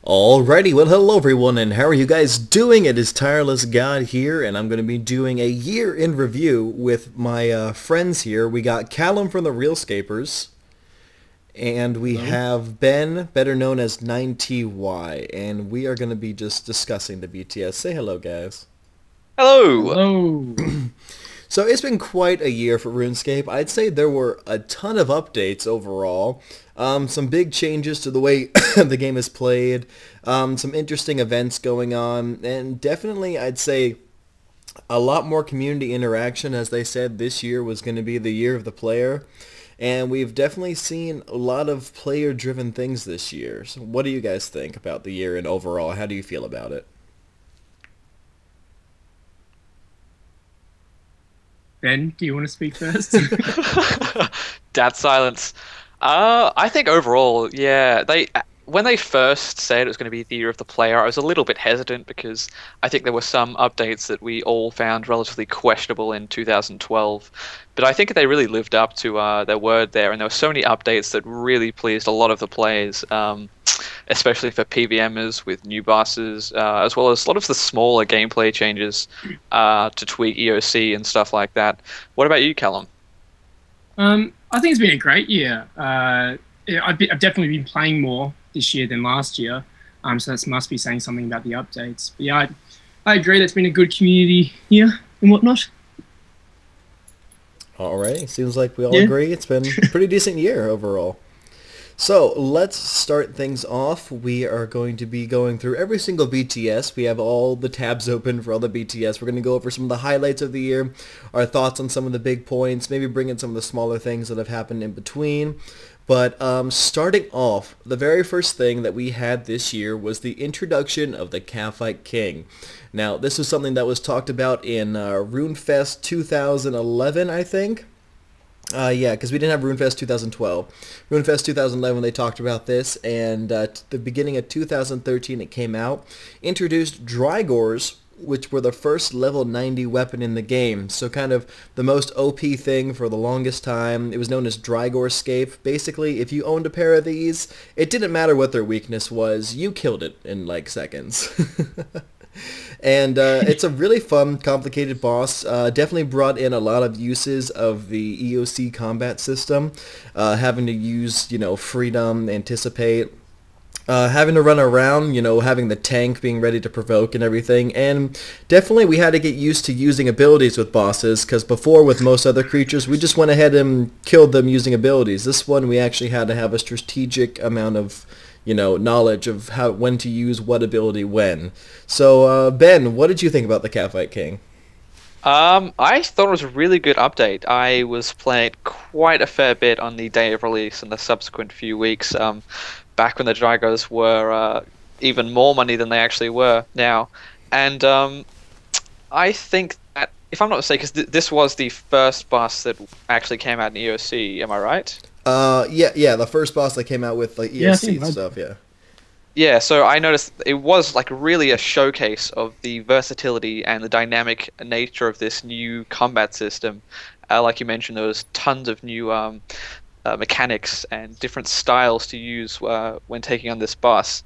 Alrighty, well hello everyone, and how are you guys doing? It is Tireless God here, and I'm going to be doing a year in review with my friends here. We got Callum from the Realscapers, and we Hello. have Ben, better known as 9TY, and we are going to be just discussing the BTS. Say hello, guys. Hello. Hello. So it's been quite a year for RuneScape. I'd say there were a ton of updates overall. Some big changes to the way the game is played. Some interesting events going on. And definitely I'd say a lot more community interaction. As they said, this year was going to be the year of the player. And we've definitely seen a lot of player-driven things this year. So what do you guys think about the year and overall? How do you feel about it? Ben, do you want to speak first? Dad silence. I think overall, yeah, they when they first said it was going to be the year of the player, I was a little bit hesitant because I think there were some updates that we all found relatively questionable in 2012. But I think they really lived up to their word there, and there were so many updates that really pleased a lot of the players, especially for PVMers with new bosses, as well as a lot of the smaller gameplay changes to tweak EOC and stuff like that. What about you, Callum? I think it's been a great year. Yeah, I've definitely been playing more this year than last year, so that must be saying something about the updates. But yeah, I agree. That's been a good community year and whatnot. Alright, seems like we all Yeah. agree it's been a pretty decent year overall. So let's start things off. We are going to be going through every single BTS. We have all the tabs open for all the BTS. We're going to go over some of the highlights of the year, our thoughts on some of the big points, maybe bring in some of the smaller things that have happened in between. But starting off, the very first thing that we had this year was the introduction of the Catfight King. Now, this was something that was talked about in RuneFest 2011, I think. Yeah, because we didn't have RuneFest 2012. RuneFest 2011, they talked about this, and the beginning of 2013 it came out. Introduced Drygores, which were the first level 90 weapon in the game. So kind of the most OP thing for the longest time. It was known as Drygorescape. Basically, if you owned a pair of these, it didn't matter what their weakness was. You killed it in like seconds. And it's a really fun, complicated boss. Definitely brought in a lot of uses of the EOC combat system. Having to use, freedom, anticipate. Having to run around, having the tank being ready to provoke and everything. And definitely we had to get used to using abilities with bosses, because before with most other creatures, we just went ahead and killed them using abilities. This one we actually had to have a strategic amount of knowledge of when to use what ability when. So, Ben, what did you think about the Catfight King? I thought it was a really good update. I was playing it quite a fair bit on the day of release and the subsequent few weeks, back when the Dragos were even more money than they actually were now. And I think that, if I'm not mistaken, 'cause this was the first boss that actually came out in EOC, am I right? Yeah, the first boss that came out with like Yeah, I ESC think I, stuff, yeah. Yeah, so I noticed it was like really a showcase of the versatility and the dynamic nature of this new combat system. Like you mentioned, there was tons of new mechanics and different styles to use when taking on this boss.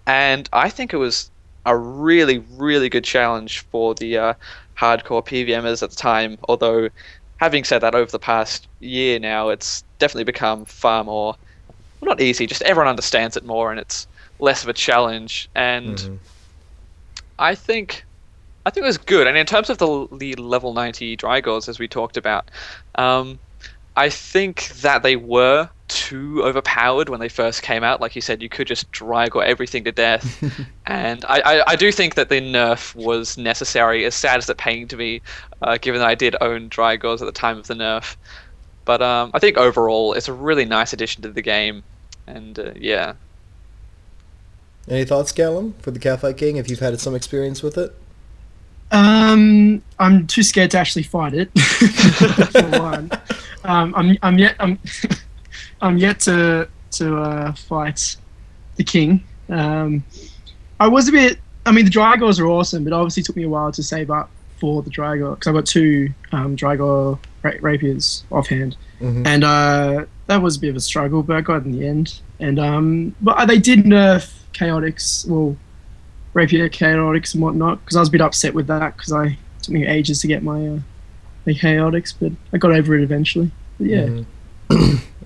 And I think it was a really, really good challenge for the hardcore PVMers at the time. Although, having said that, over the past year now, it's definitely become far more, well, not easy, just everyone understands it more and it's less of a challenge. And Hmm. I think it was good. And in terms of the level 90 Drygors, as we talked about, I think that they were too overpowered when they first came out. Like you said, you could just Drygor everything to death. And I do think that the nerf was necessary, as sad as it pained to me, given that I did own Drygors at the time of the nerf. But I think overall, it's a really nice addition to the game. And yeah. Any thoughts, Callum, for the Catfight King, if you've had some experience with it? I'm too scared to actually fight it. For one, I'm I'm yet to fight the king. I was a bit. I mean, the Drygors are awesome, but obviously it took me a while to save up for the Drygor because I've got two Drygor rapiers offhand, Hmm. and that was a bit of a struggle, but I got it in the end. And but they did nerf chaotics, well, rapier chaotics and whatnot, because I was a bit upset with that because it took me ages to get my the chaotics, but I got over it eventually. But yeah.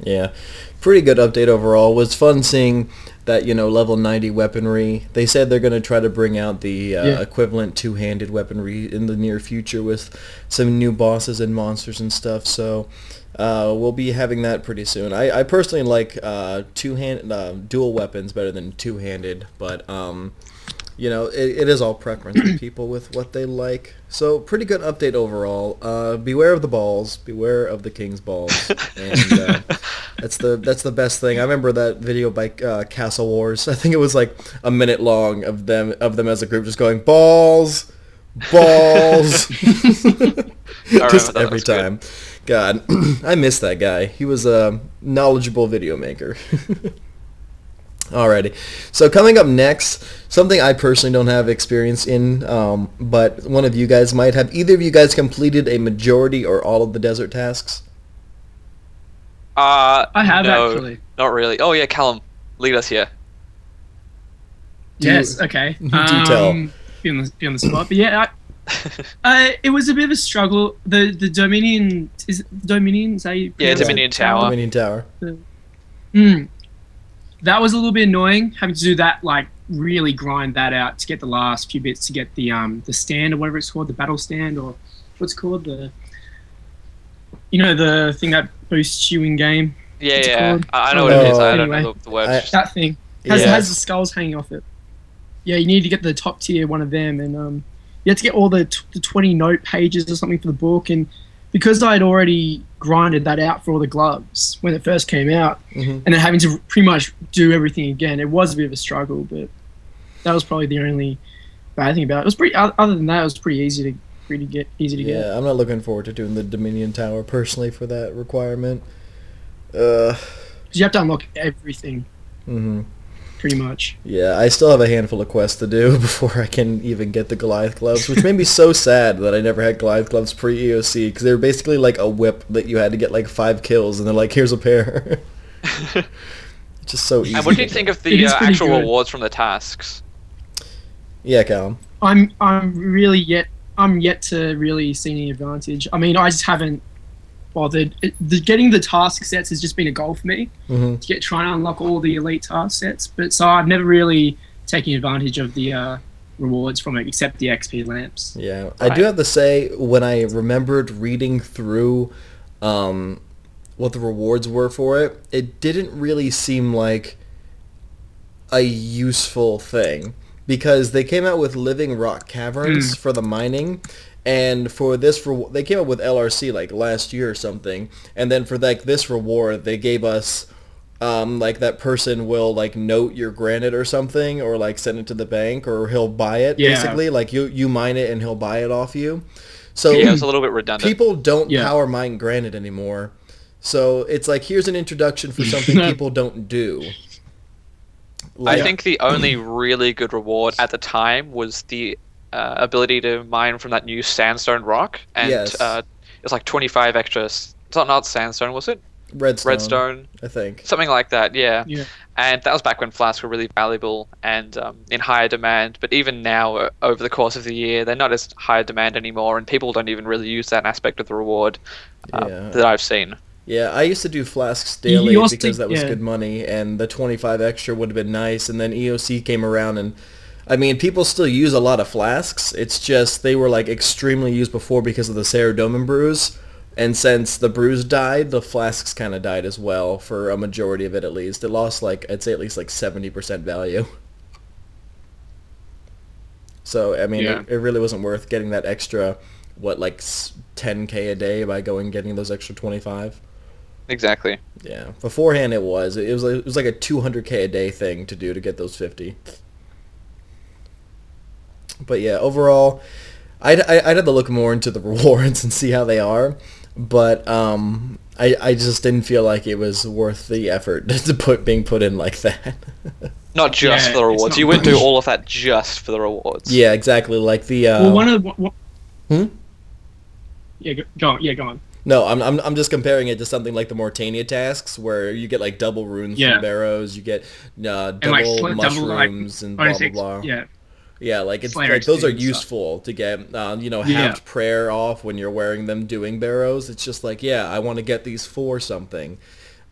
Yeah, pretty good update overall. It was fun seeing that, level 90 weaponry. They said they're going to try to bring out the equivalent two-handed weaponry in the near future with some new bosses and monsters and stuff, so we'll be having that pretty soon. I personally like dual weapons better than two-handed, but it is all preference for people with what they like. So pretty good update overall. Beware of the balls. Beware of the king's balls. And that's the best thing. I remember that video by Castle Wars. I think it was like a minute long of them as a group just going balls, balls, just every time. God, I miss that guy. He was a knowledgeable video maker. Alrighty, so coming up next, something I personally don't have experience in, but one of you guys might have. Either of you guys completed a majority or all of the desert tasks? I have actually. Not really. Oh yeah, Callum, lead us here. Okay. Do tell. Be on the spot, but yeah, it was a bit of a struggle. The Dominion is it Dominion? Is that you Dominion Tower. Dominion Tower. That was a little bit annoying, having to do that, like really grind that out to get the last few bits to get the stand or whatever it's called, the battle stand, or what's it called, the thing that boosts you in game. Yeah. I know what it is. I don't know the words. That thing has the skulls hanging off it. Yeah, you need to get the top tier one of them, and you have to get all the 20 note pages or something for the book, and because I'd already grinded that out for all the gloves when it first came out, and then having to pretty much do everything again, it was a bit of a struggle, but that was probably the only bad thing about it. It was pretty. Other than that, it was pretty easy to get. Yeah, I'm not looking forward to doing the Dominion Tower personally for that requirement. 'Cause you have to unlock everything. Pretty much. Yeah, I still have a handful of quests to do before I can even get the Goliath gloves, which made me so sad that I never had Goliath gloves pre-EOC, because they were basically like a whip that you had to get like 5 kills, and they're like, here's a pair. It's just so easy. And what do you think of the actual rewards from the tasks? Yeah, Callum. I'm yet to really see any advantage. I mean, I just haven't bothered. Getting the task sets has just been a goal for me to trying to unlock all the elite task sets. But so I've never really taken advantage of the rewards from it, except the XP lamps. Yeah, I do have to say, when I remembered reading through what the rewards were for it, it didn't really seem like a useful thing, because they came out with living rock caverns for the mining. And for this, they came up with LRC like last year or something, and then for like this reward, they gave us like that person will like note your granite or something, or like send it to the bank, or he'll buy it. Basically, like you mine it and he'll buy it off you. So yeah, it's a little bit redundant. People don't power mine granite anymore, so it's like, here's an introduction for something people don't do. Like, I think the only really good reward at the time was the ability to mine from that new sandstone rock, and it's like 25 extra. It's not sandstone, was it? Redstone, I think. Something like that, yeah. And that was back when flasks were really valuable and in higher demand. But even now, over the course of the year, they're not as high demand anymore, and people don't even really use that aspect of the reward that I've seen. Yeah, I used to do flasks daily because that was good money, and the 25 extra would have been nice. And then EOC came around, and I mean, people still use a lot of flasks. It's just they were like extremely used before because of the Saradomin brews. And since the brews died, the flasks kind of died as well, for a majority of it at least. It lost, like, I'd say at least like 70% value. So, I mean, it really wasn't worth getting that extra, like 10k a day by getting those extra 25. Exactly. Yeah. Beforehand it was. It was like a 200k a day thing to do to get those 50. But yeah, overall, I'd have to look more into the rewards and see how they are. But I just didn't feel like it was worth the effort to being put in like that. Not just for the rewards. You wouldn't do all of that just for the rewards. Yeah, exactly. Like the well, one of the Yeah, go on. No, I'm just comparing it to something like the Mortania tasks, where you get like double runes Yeah. from barrows, you get And like double double like mushrooms and blah bonus blah X, blah. yeah, Yeah, like it's Slayer like those XP are and stuff. useful to get, Yeah. halved prayer off when you're wearing them doing barrows. It's just like, yeah, I want to get these for something,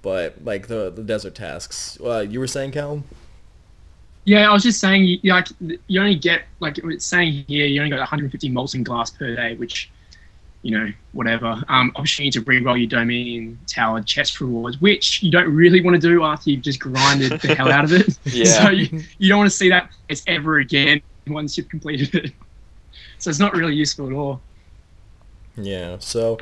but like the desert tasks. You were saying, Cal? Yeah, I was just saying, like, you only get, like, it's saying here, you only got 150 molten glass per day, which, whatever. Opportunity to reroll your domain tower chest rewards, which you don't really want to do after you've just grinded the hell out of it. Yeah. So you don't want to see that place ever again once you've completed it. So it's not really useful at all. Yeah, so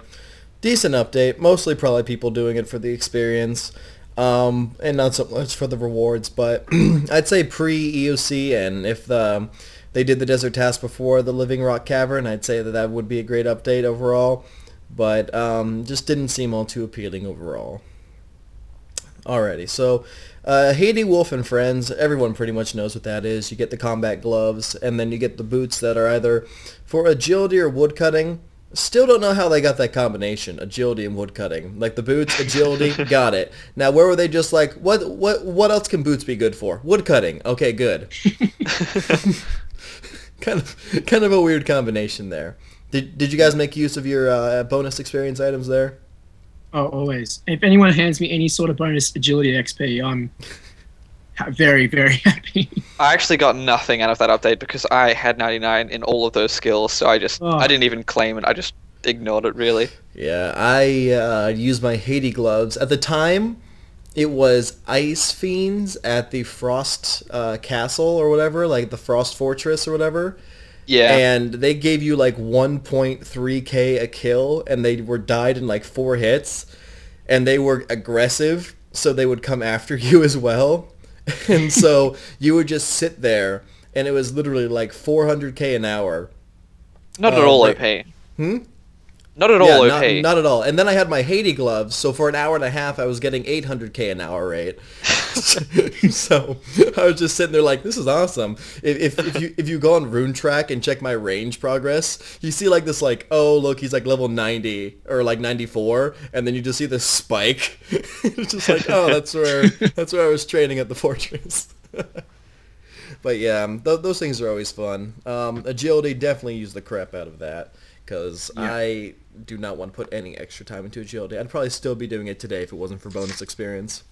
decent update. Mostly probably people doing it for the experience. And not so much for the rewards, but I'd say pre-EOC, and if they did the desert task before the Living Rock Cavern, I'd say that would be a great update overall, but just didn't seem all too appealing overall. Alrighty, so Haiti Wolf and Friends, everyone pretty much knows what that is. You get the combat gloves, and then you get the boots that are either for agility or woodcutting. Still don't know how they got that combination, agility and woodcutting. Like the boots, agility, got it. Now where were they just like, what else can boots be good for? Woodcutting. Okay, good. kind of a weird combination there. Did you guys make use of your bonus experience items there? Oh, always. If anyone hands me any sort of bonus agility XP, I'm very, very happy. I actually got nothing out of that update because I had 99 in all of those skills, so I didn't even claim it. I just ignored it, really. Yeah, I used my Haiti gloves. At the time, it was Ice Fiends at the Frost Castle or whatever, like the Frost Fortress or whatever. Yeah. And they gave you like 1.3k a kill, and they were died in like 4 hits, and they were aggressive, so they would come after you as well. And so you would just sit there, and it was literally like 400k an hour. Not at all right. OP. Hmm? Not at all OP. Not at all. And then I had my Haiti gloves, so for an hour and a half I was getting 800k an hour rate. So I was just sitting there like, this is awesome. If you go on Rune Track and check my range progress, you see like this like, oh look, he's like level 90 or like 94, and then you just see this spike. It's just like, oh, that's where I was training at the fortress. But yeah, those things are always fun. Agility, definitely use the crap out of that, because I do not want to put any extra time into agility. I'd probably still be doing it today if it wasn't for bonus experience.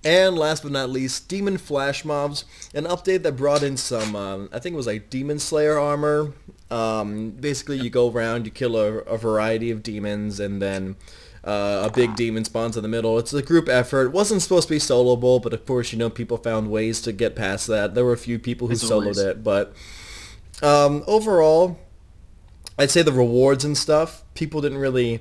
And last but not least, Demon Flash Mobs, an update that brought in some, I think it was like Demon Slayer armor. Basically, you go around, you kill a variety of demons, and then a big demon spawns in the middle. It's a group effort. It wasn't supposed to be soloable, but of course, people found ways to get past that. There were a few people who soloed it, but overall, I'd say the rewards and stuff, people didn't really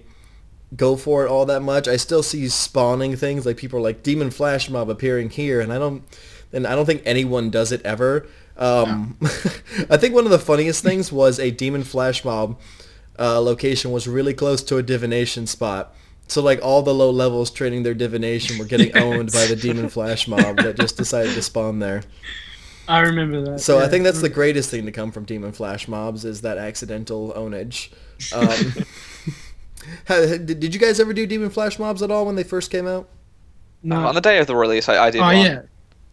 go for it all that much. I still see spawning things, like people are like, Demon Flash Mob appearing here, and I don't think anyone does it ever. I think one of the funniest things was a Demon Flash Mob location was really close to a Divination spot. So like all the low levels training their Divination were getting owned by the Demon Flash Mob that just decided to spawn there. I remember that. So I think that's the greatest thing to come from Demon Flash Mobs, is that accidental ownage. Did you guys ever do Demon Flash Mobs at all when they first came out? No. On the day of the release, I did one. Yeah.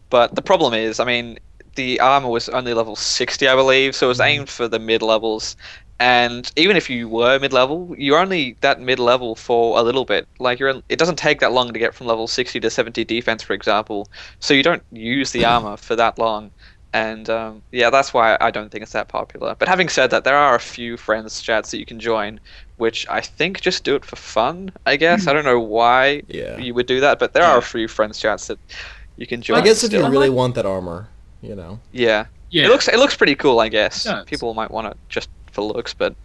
But the problem is, I mean, the armor was only level 60, I believe, so it was aimed for the mid-levels. And even if you were mid-level, you're only that mid-level for a little bit. Like, it doesn't take that long to get from level 60 to 70 defense, for example. So you don't use the armor for that long. And yeah, that's why I don't think it's that popular. But having said that, there are a few friends chats that you can join, which I think just do it for fun, I guess. I don't know why you would do that, but there are a few friends chats that you can join. I guess if still. you really want that armor, Yeah. Yeah. It looks pretty cool, I guess. People might want it just for looks, but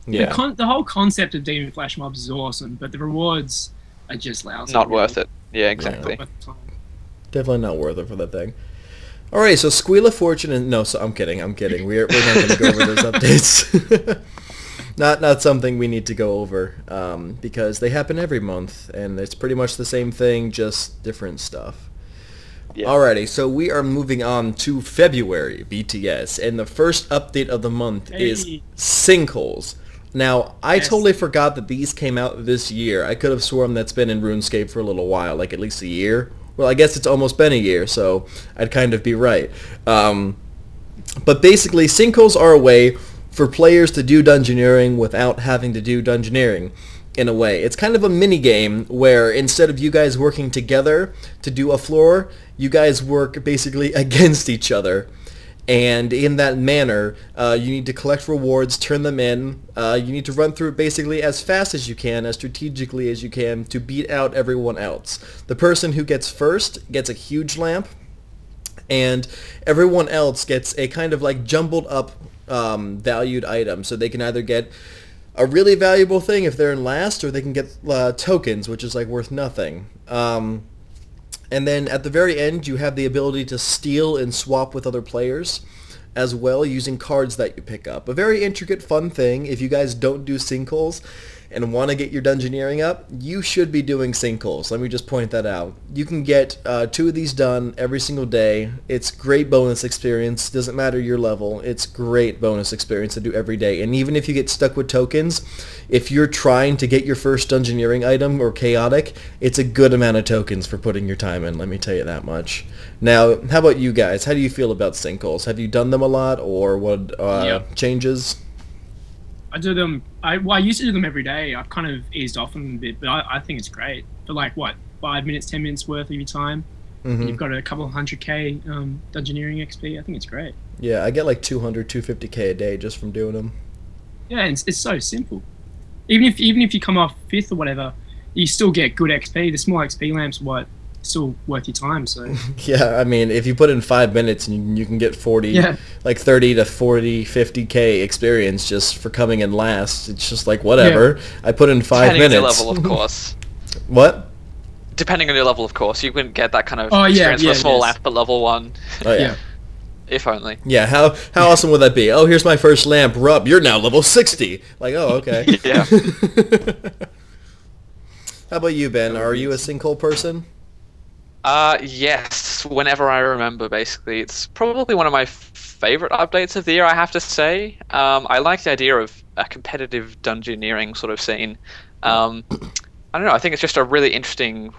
yeah. The whole concept of Demon Flash Mobs is awesome, but the rewards are just lousy. Not worth it. Yeah, exactly. Definitely not worth it for that thing. Alright, so Squeal of Fortune and... No, so I'm kidding. We're not going to go over those updates. Not something we need to go over, because they happen every month, and it's pretty much the same thing, just different stuff. Yeah. Alrighty, so we are moving on to February BTS, and the first update of the month is Sinkholes. Now, I Yes. totally forgot that these came out this year. I could have sworn that's been in RuneScape for a little while, like at least a year. Well, I guess it's almost been a year, so I'd kind of be right. But basically, sinkholes are a way for players to do dungeoneering without having to do dungeoneering, in a way. It's kind of a mini game where instead of you guys working together to do a floor, you guys work basically against each other. And in that manner, you need to collect rewards, turn them in. You need to run through it basically as fast as you can, as strategically as you can, to beat out everyone else. The person who gets first gets a huge lamp, and everyone else gets a kind of like jumbled up valued item. So they can either get a really valuable thing if they're in last, or they can get tokens, which is like worth nothing. And then at the very end, you have the ability to steal and swap with other players as well, using cards that you pick up. A very intricate, fun thing. If you guys don't do sinkholes and want to get your dungeoneering up, you should be doing sinkholes. Let me just point that out. You can get 2 of these done every single day. It's great bonus experience. Doesn't matter your level. It's great bonus experience to do every day. And even if you get stuck with tokens, if you're trying to get your first dungeoneering item or chaotic, it's a good amount of tokens for putting your time in, let me tell you that much. Now, how about you guys? How do you feel about sinkholes? Have you done them a lot, or what changes? I do them. I used to do them every day. I've kind of eased off them a bit, but I think it's great. For like, what, 5 minutes, 10 minutes worth of your time, and you've got a couple of 100k dungeoneering XP. I think it's great. Yeah, I get like 200, 250k a day just from doing them. Yeah, and it's so simple. Even if you come off 5th or whatever, you still get good XP. The small XP lamps, still worth your time. So yeah, I mean, if you put in 5 minutes and you can get 40, like 30 to 40, 50k experience just for coming in last, it's just like, whatever. I put in 5 minutes. Depending on your level, of course. What? Depending on your level, of course. You wouldn't get that kind of Oh, experience yeah, for a small yes. lamp at level 1. Oh, yeah. If only. Yeah, how awesome would that be? Oh, here's my first lamp. Rub, you're now level 60. Like, oh, okay. Yeah. How about you, Ben? Are you a sinkhole person? Yes, whenever I remember, basically. It's probably one of my favorite updates of the year, I have to say. I like the idea of a competitive dungeoneering sort of scene. I don't know, I think it's just a really interesting,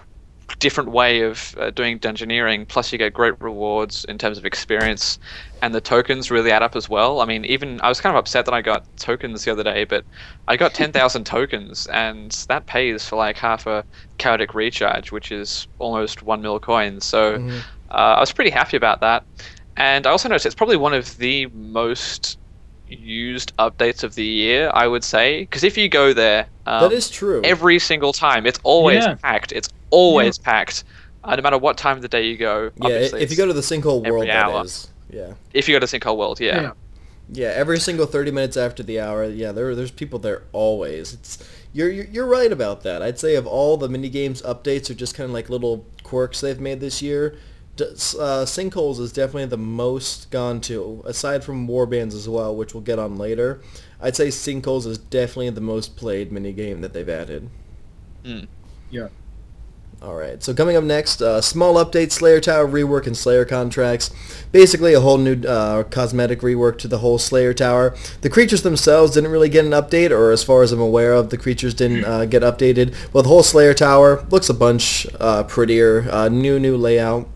different way of doing dungeoneering, plus you get great rewards in terms of experience, and the tokens really add up as well. I mean, even I was kind of upset that I got tokens the other day, but I got 10,000 tokens, and that pays for like half a chaotic recharge, which is almost 1 mil coins. So I was pretty happy about that. And I also noticed it's probably one of the most used updates of the year, I would say, because if you go there, that is true. Every single time, it's always packed. It's always packed, no matter what time of the day you go. Yeah, if you go to the sinkhole world, that hour. is. Yeah. If you go to Sinkhole World, yeah. Yeah, every single 30 minutes after the hour, yeah, there's people there always. You're right about that. I'd say of all the minigames updates or just kind of like little quirks they've made this year, Sinkholes is definitely the most gone to, aside from warbands as well, which we'll get on later. I'd say Sinkholes is definitely the most played minigame that they've added. Yeah. Alright, so coming up next, small update, Slayer Tower rework and Slayer contracts. Basically a whole new cosmetic rework to the whole Slayer Tower. The creatures themselves didn't really get an update, or as far as I'm aware of, the creatures didn't get updated. Well, the whole Slayer Tower looks a bunch prettier, new layout.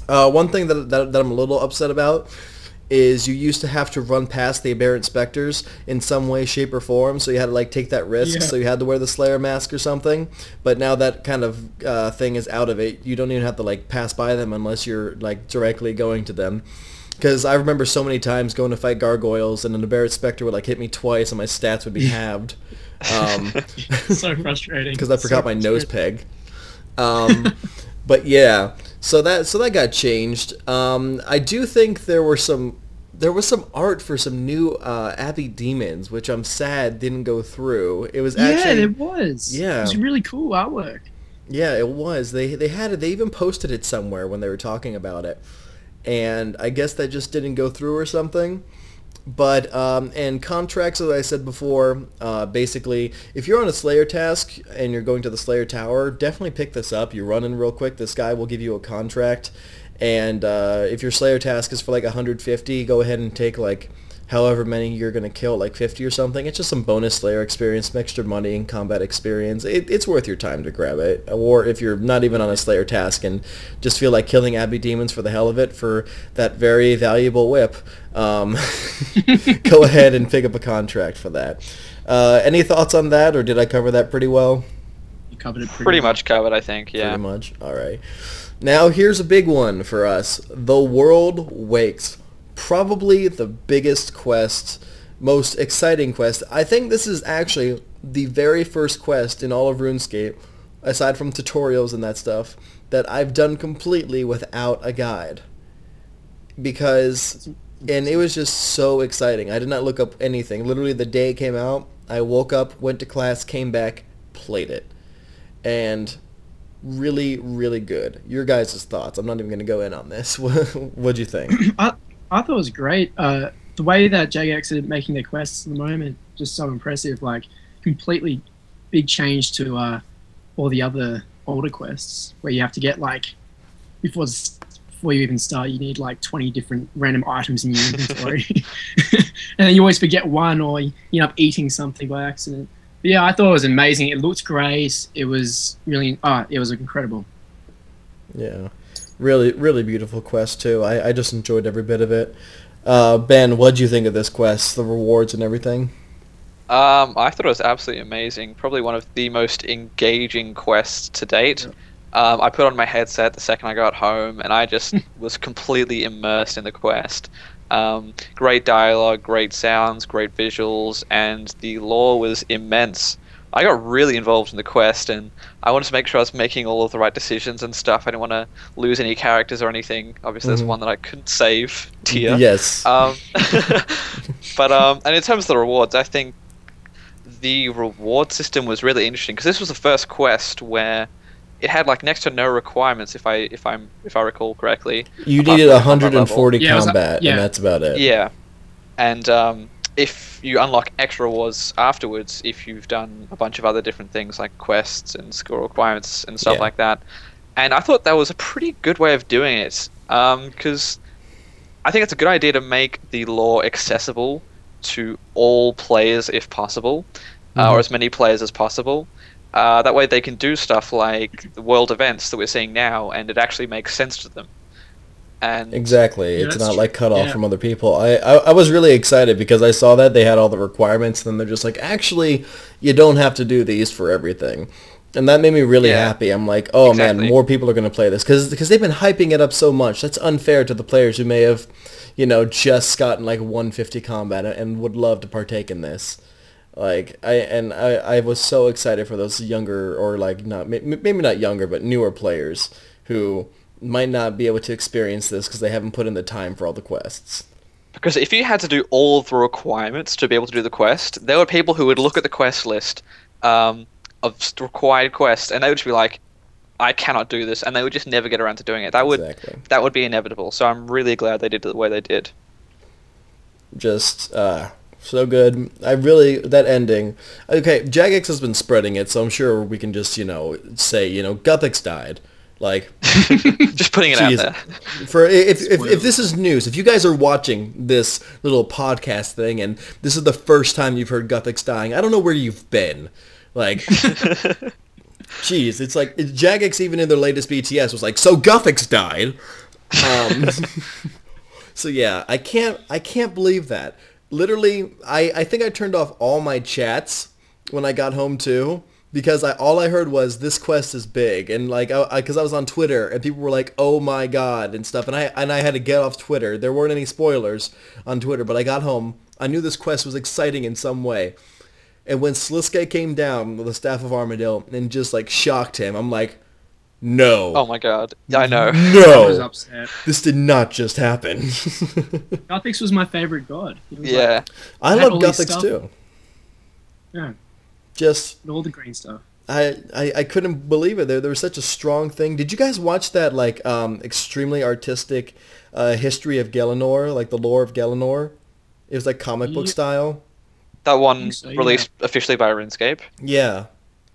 One thing that I'm a little upset about is you used to have to run past the aberrant specters in some way, shape, or form, so you had to like take that risk, so you had to wear the Slayer mask or something. But now that kind of thing is out of it. You don't even have to like pass by them unless you're like directly going to them. Because I remember so many times going to fight gargoyles and an aberrant specter would like hit me twice and my stats would be halved. So frustrating. Because I forgot my nose peg. But yeah, so that got changed. I do think there was some art for some new Abbey demons, which I'm sad didn't go through. It was actually there was. Yeah, it was really cool artwork. Yeah, it was. They had it. They even posted it somewhere when they were talking about it, and I guess that just didn't go through or something. But, and contracts, as I said before, basically, if you're on a Slayer task and you're going to the Slayer Tower, definitely pick this up. You run in real quick, this guy will give you a contract, And if your Slayer task is for like 150, go ahead and take like however many you're going to kill, like 50 or something. It's just some bonus Slayer experience, some extra money and combat experience. It's worth your time to grab it. Or if you're not even on a Slayer task and just feel like killing Abbey Demons for the hell of it for that very valuable whip, go ahead and pick up a contract for that. Any thoughts on that, or did I cover that pretty well? You covered it Pretty much covered, I think, yeah. Pretty much. All right. Now here's a big one for us. The World Wakes. Probably the biggest quest, most exciting quest. I think this is actually the very first quest in all of RuneScape, aside from tutorials and that stuff, that I've done completely without a guide. And it was just so exciting. I did not look up anything. Literally the day it came out, I woke up, went to class, came back, played it. And really, really good. Your guys' thoughts. I'm not even going to go in on this. What'd you think? I thought it was great. The way that Jagex are making their quests at the moment, just so impressive. Like, completely big change to all the other older quests, where you have to get, like, before you even start, you need, like, 20 different random items in your inventory. And then you always forget one, or you end up eating something by accident. But yeah, I thought it was amazing. It looked great. It was really, it was incredible. Yeah. Really, really beautiful quest, too. I just enjoyed every bit of it. Ben, what'd you think of this quest, the rewards and everything? I thought it was absolutely amazing. Probably one of the most engaging quests to date. I put on my headset the second I got home, and I just was completely immersed in the quest. Great dialogue, great sounds, great visuals, and the lore was immense. I got really involved in the quest, and I wanted to make sure I was making all of the right decisions and stuff. I didn't want to lose any characters or anything. Obviously, there's one that I couldn't save, Tia. Yes. And in terms of the rewards, I think the reward system was really interesting, because this was the first quest where it had like next to no requirements, if I recall correctly. You needed 140 combat, and that's about it. Yeah, and if you unlock extra rewards afterwards, if you've done a bunch of other different things like quests and skill requirements and stuff like that. And I thought that was a pretty good way of doing it, because I think it's a good idea to make the lore accessible to all players if possible, or as many players as possible. That way they can do stuff like the world events that we're seeing now, and it actually makes sense to them. And exactly, it's not like cut off from other people. I was really excited because I saw that they had all the requirements, and then they're just like, actually, you don't have to do these for everything. And that made me really happy. I'm like, oh man, more people are going to play this, because they've been hyping it up so much. That's unfair to the players who may have, just gotten like 150 combat and would love to partake in this. Like I was so excited for those younger, or like maybe not younger, but newer players who might not be able to experience this because they haven't put in the time for all the quests. Because if you had to do all of the requirements to be able to do the quest, there were people who would look at the quest list of required quests, and they would just be like, I cannot do this, and they would just never get around to doing it. That would be inevitable. So I'm really glad they did it the way they did. Just so good. That ending. Okay, Jagex has been spreading it, so I'm sure we can just say Guthix died. Like, just putting it out there. For if this is news, if you guys are watching this little podcast thing and this is the first time you've heard Guthix dying, I don't know where you've been. Like, jeez, it's like Jagex even in their latest BTS was like, so Guthix died. So yeah, I can't believe that. Literally, I think I turned off all my chats when I got home too. Because all I heard was, this quest is big, and like, because I was on Twitter, and people were like, oh my god, and stuff, and I had to get off Twitter. There weren't any spoilers on Twitter, but I got home, I knew this quest was exciting in some way, and when Sliske came down with the Staff of Armadillo, and just like, shocked him, I'm like, no. Oh my god, I know. No! I was upset. This did not just happen. Guthix was my favorite god. Yeah. I love Guthix too. Yeah. Just all the green stuff. I couldn't believe it. There was such a strong thing. Did you guys watch that like extremely artistic history of Galenor, like the lore of Galenor? It was like comic book style. That one released officially by RuneScape. Yeah.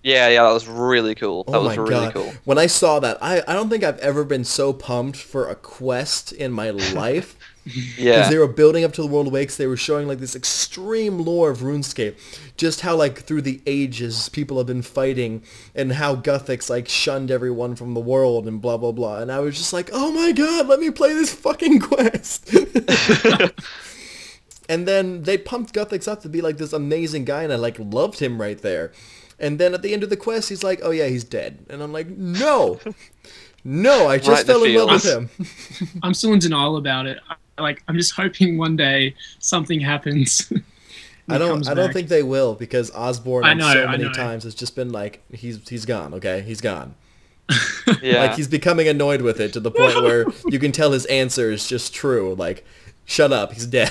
Yeah, yeah, that was really cool. That Oh was my really god. cool. When I saw that, I don't think I've ever been so pumped for a quest in my life. Because Yeah. they were building up to the World Awakes, they were showing like this extreme lore of RuneScape, just how like through the ages people have been fighting, and how Gothics like shunned everyone from the world and blah blah blah. And I was just like, oh my god, let me play this fucking quest. And then they pumped Gothics up to be like this amazing guy, and I like loved him right there. And then at the end of the quest, he's like, oh yeah, he's dead. And I'm like, no, no, I Right just in the fell in love with feels. him. I'm still in denial about it. I'm just hoping one day something happens. and I he comes don't back. think they will, because Osborne I on know, so I many know. times has just been like, he's gone, okay? He's gone. Like Yeah. he's becoming annoyed with it to the point where you can tell his answer is just true. Like, shut up, he's dead.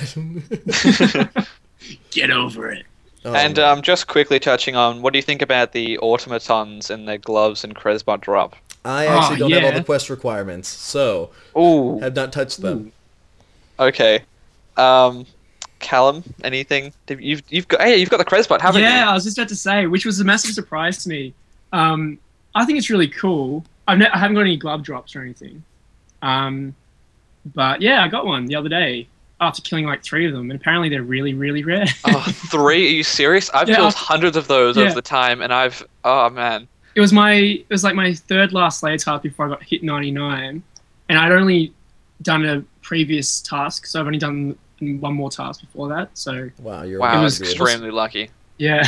Get over it. Oh, And man. just quickly touching on, what do you think about the automatons and their gloves and Kresbot drop? I actually don't have all yeah. the quest requirements, so Ooh, have not touched them. okay. Callum, anything? You've got the Kresbot, haven't you? Yeah, I was just about to say, which was a massive surprise to me. I think it's really cool. I haven't got any glove drops or anything. But yeah, I got one the other day after killing like 3 of them, and apparently they're really, really rare. Oh, 3? Are you serious? I've Yeah, killed I've- hundreds of those yeah. over the time, and oh man. It was like my third last Slayer task before I got hit 99, and I'd only done a previous task, so I've only done one more task before that. So Wow, you're Wow, It wow, was extremely lucky. yeah,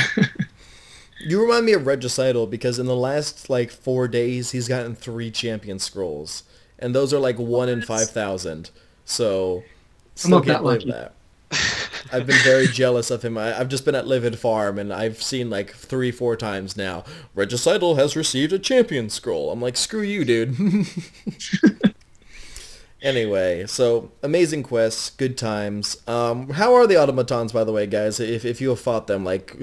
You remind me of Regicidal, because in the last like 4 days he's gotten 3 champion scrolls, and those are like 1 in 5,000. So still not can't that believe lucky. that. I've been very jealous of him. I've just been at Livid Farm, and I've seen like 3-4 times now, Regicidal has received a champion scroll. I'm like, screw you, dude. Anyway, so amazing quests, good times. How are the automatons, by the way, guys? If you have fought them, like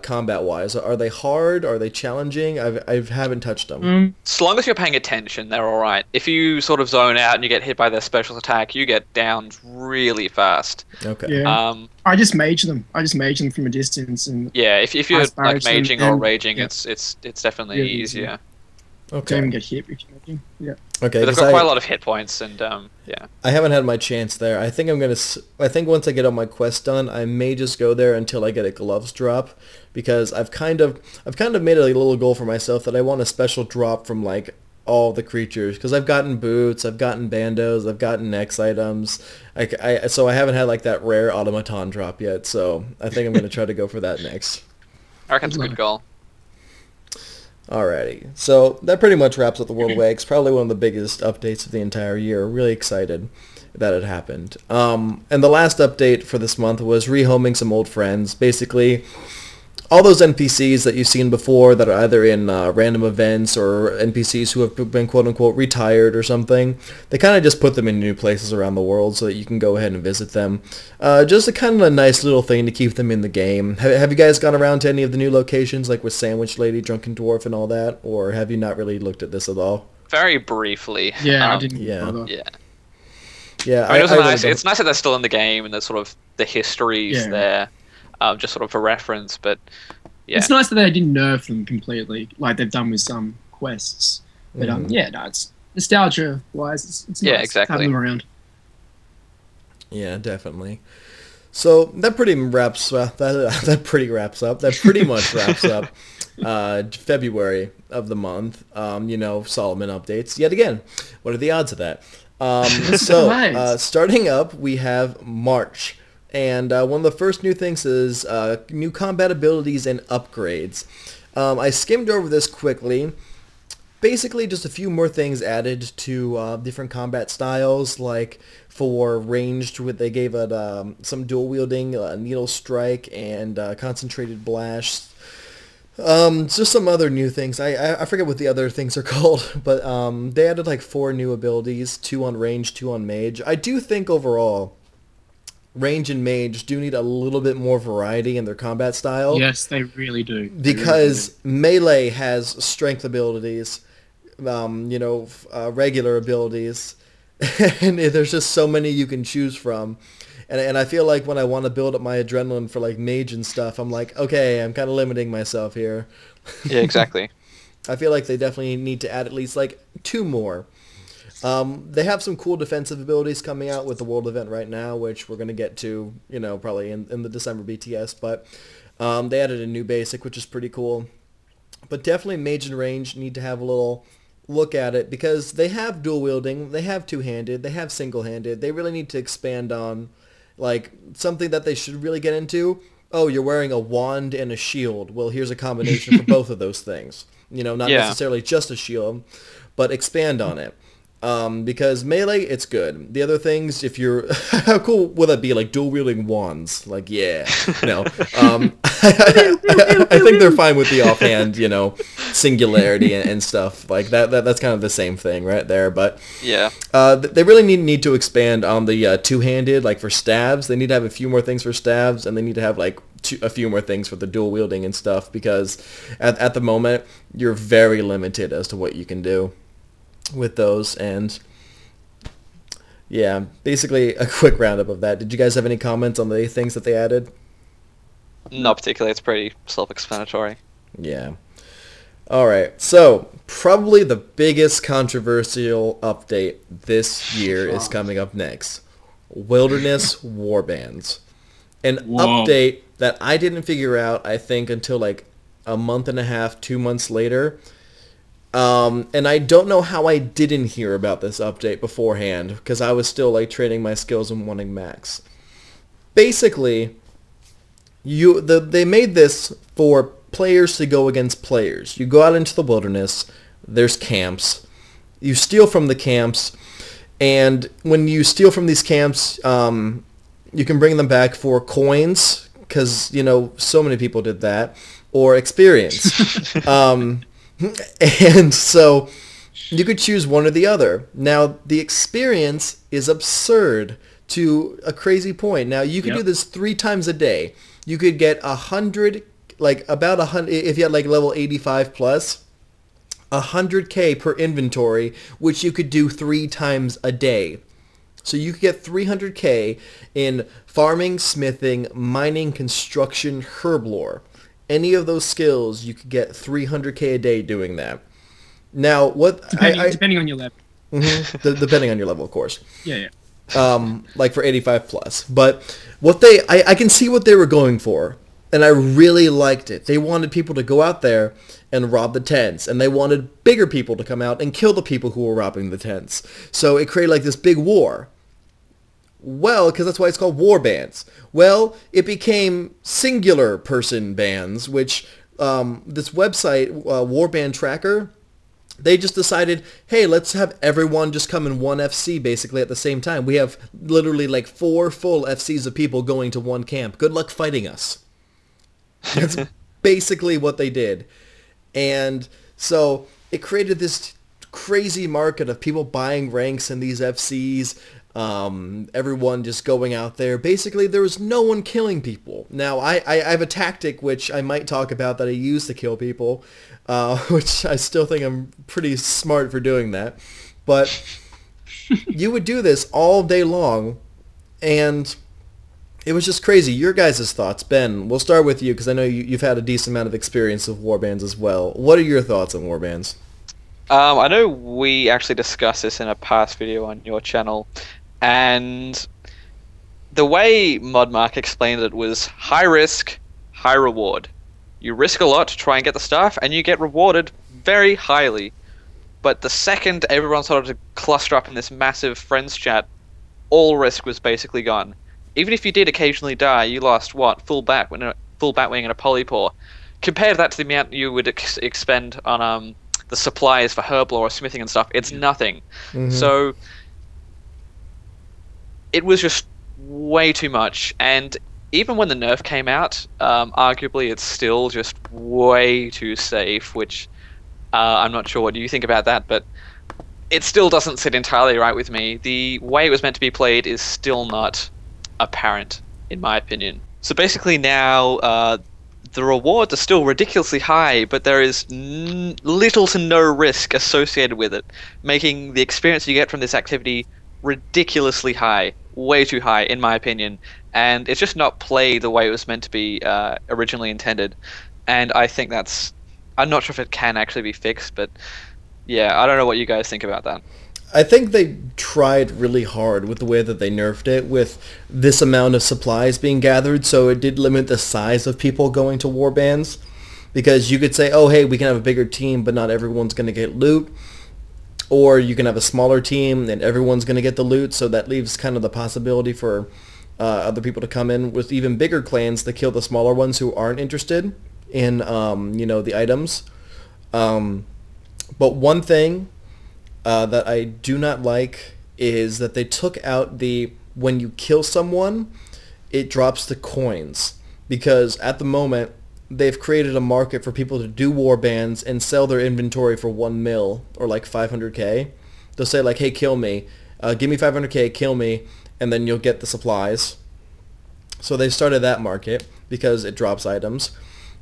combat wise, are they hard? Are they challenging? I haven't touched them. As long as you're paying attention, they're alright. If you sort of zone out and you get hit by their special attack, you get downed really fast. Okay. yeah. Um, I just mage them. from a distance, and yeah, if you're Ice like barrage them, maging or and- raging, yeah. it's definitely Really easier. easy. don't Okay. even get hit if you're maging. Yeah. Okay. But they've 'Cause got quite a lot of hit points, and yeah. I haven't had my chance there. I think I'm gonna. I think once I get all my quests done, I may just go there until I get a gloves drop, because I've kind of made a little goal for myself that I want a special drop from like all the creatures, because I've gotten boots, I've gotten bandos, I've gotten X items. So I haven't had like that rare automaton drop yet. So I think I'm gonna try to go for that next. I reckon it's a good goal. Alrighty, so that pretty much wraps up the World Awakes. Probably one of the biggest updates of the entire year. Really excited that it happened. And the last update for this month was rehoming some old friends. Basically, all those NPCs that you've seen before that are either in random events or NPCs who have been quote-unquote retired or something, they kind of just put them in new places around the world so that you can go ahead and visit them. Just a kind of a nice little thing to keep them in the game. Have you guys gone around to any of the new locations, like with Sandwich Lady, Drunken Dwarf, and all that? Or have you not really looked at this at all? Very briefly. Yeah, I didn't yeah. bother. Yeah. Yeah, I mean, it was really nice. don't- It's nice that they're still in the game and there's sort of the histories Yeah. there, just sort of for reference. But yeah, It's nice that they didn't nerf them completely, like they've done with some quests. But yeah, no, it's nostalgia wise, it's Yeah, nice exactly. having them around. Yeah, definitely. So that pretty wraps that pretty much wraps up February of the month. Solomon updates yet again. What are the odds of that? Right. Starting up, we have March, and one of the first new things is new combat abilities and upgrades. I skimmed over this quickly. Basically, just a few more things added to different combat styles, like for ranged, they gave it some dual wielding, needle strike, and concentrated blast. Just some other new things. I forget what the other things are called, but they added like 4 new abilities, 2 on range, 2 on mage. I do think overall, range and mage do need a little bit more variety in their combat style. Yes, they really do. Because melee has strength abilities, regular abilities, and there's just so many you can choose from. And I feel like when I want to build up my adrenaline for like mage and stuff, I'm like, okay, I'm kind of limiting myself here. Yeah, exactly. I feel like they definitely need to add at least like 2 more. They have some cool defensive abilities coming out with the world event right now, which we're going to get to, probably in the December BTS. But they added a new basic, which is pretty cool. But definitely mage and range need to have a little look at it because they have dual wielding, they have two-handed, they have single-handed. They really need to expand on like something that they should really get into. Oh, you're wearing a wand and a shield. Well, here's a combination for both of those things. Not necessarily just a shield, but expand on it. Because melee, it's good. The other things, if you're... how cool would that be? Like, dual-wielding wands. Like, yeah. I think they're fine with the offhand, singularity and stuff. Like, that's kind of the same thing right there. But yeah, they really need to expand on the two-handed, like, for stabs. They need to have a few more things for stabs, and they need to have, like, a few more things for the dual-wielding and stuff. Because at the moment, you're very limited as to what you can do with those. And yeah, basically a quick roundup of that. Did you guys have any comments on the things that they added? not particularly. It's pretty self-explanatory. Yeah. All right. So probably the biggest controversial update this year is coming up next. Wilderness warbands. An update that I didn't figure out, I think, until like a month and a half, 2 months later. And I don't know how I didn't hear about this update beforehand, because I was still like training my skills and wanting max. Basically, they made this for players to go against players. You go out into the wilderness, there's camps, you steal from the camps, and when you steal from these camps, you can bring them back for coins, because, so many people did that, or experience. And so you could choose one or the other. Now, the experience is absurd to a crazy point. Now, you could do this 3 times a day. You could get 100, like about 100, if you had like level 85 plus, 100k per inventory, which you could do 3 times a day. So you could get 300k in farming, smithing, mining, construction, herb lore. Any of those skills, you could get 300k a day doing that. Now, what... Depending on your level. Mm-hmm, depending on your level, of course. Yeah. Like for 85 plus. But what I can see what they were going for, and I really liked it. They wanted people to go out there and rob the tents, and they wanted bigger people to come out and kill the people who were robbing the tents. So it created like this big war. Well, because that's why it's called war bands. Well, it became singular person bands, which this website, Warband Tracker, they just decided, hey, let's have everyone just come in one FC basically at the same time. We have literally like 4 full FCs of people going to one camp. Good luck fighting us. That's basically what they did. And so it created this crazy market of people buying ranks in these FCs. Everyone just going out there. Basically, there was no one killing people. Now, I have a tactic which I might talk about that I use to kill people, which I still think I'm pretty smart for doing that. But you would do this all day long, and it was just crazy. Your guys' thoughts, Ben, we'll start with you, because I know you've had a decent amount of experience with warbands as well. What are your thoughts on warbands? I know we actually discussed this in a past video on your channel, and the way Modmark explained it was high risk, high reward. You risk a lot to try and get the stuff, and you get rewarded very highly. But the second everyone started to cluster up in this massive friends chat, all risk was basically gone. Even if you did occasionally die, you lost, what, full Batwing and a Polypore. Compare that to the amount you would expend on the supplies for herb lore or smithing and stuff. It's nothing. Mm-hmm. So it was just way too much. And even when the nerf came out, arguably it's still just way too safe, which I'm not sure what you think about that, but it still doesn't sit entirely right with me. The way it was meant to be played is still not apparent, in my opinion. So basically now the rewards are still ridiculously high, but there is little to no risk associated with it, making the experience you get from this activity ridiculously high, way too high in my opinion, and it's just not played the way it was meant to be originally intended. And I think I'm not sure if it can actually be fixed, but yeah, I don't know what you guys think about that. I think they tried really hard with the way that they nerfed it with this amount of supplies being gathered, so it did limit the size of people going to warbands. Because you could say, oh, hey, we can have a bigger team, but not everyone's going to get loot. Or you can have a smaller team and everyone's going to get the loot, so that leaves kind of the possibility for other people to come in with even bigger clans to kill the smaller ones who aren't interested in, the items. But one thing that I do not like is that they took out when you kill someone, it drops the coins. Because at the moment, they've created a market for people to do warbands and sell their inventory for 1 mil or like 500k. They'll say like, hey, kill me. Give me 500k, kill me, and then you'll get the supplies. So they started that market because it drops items.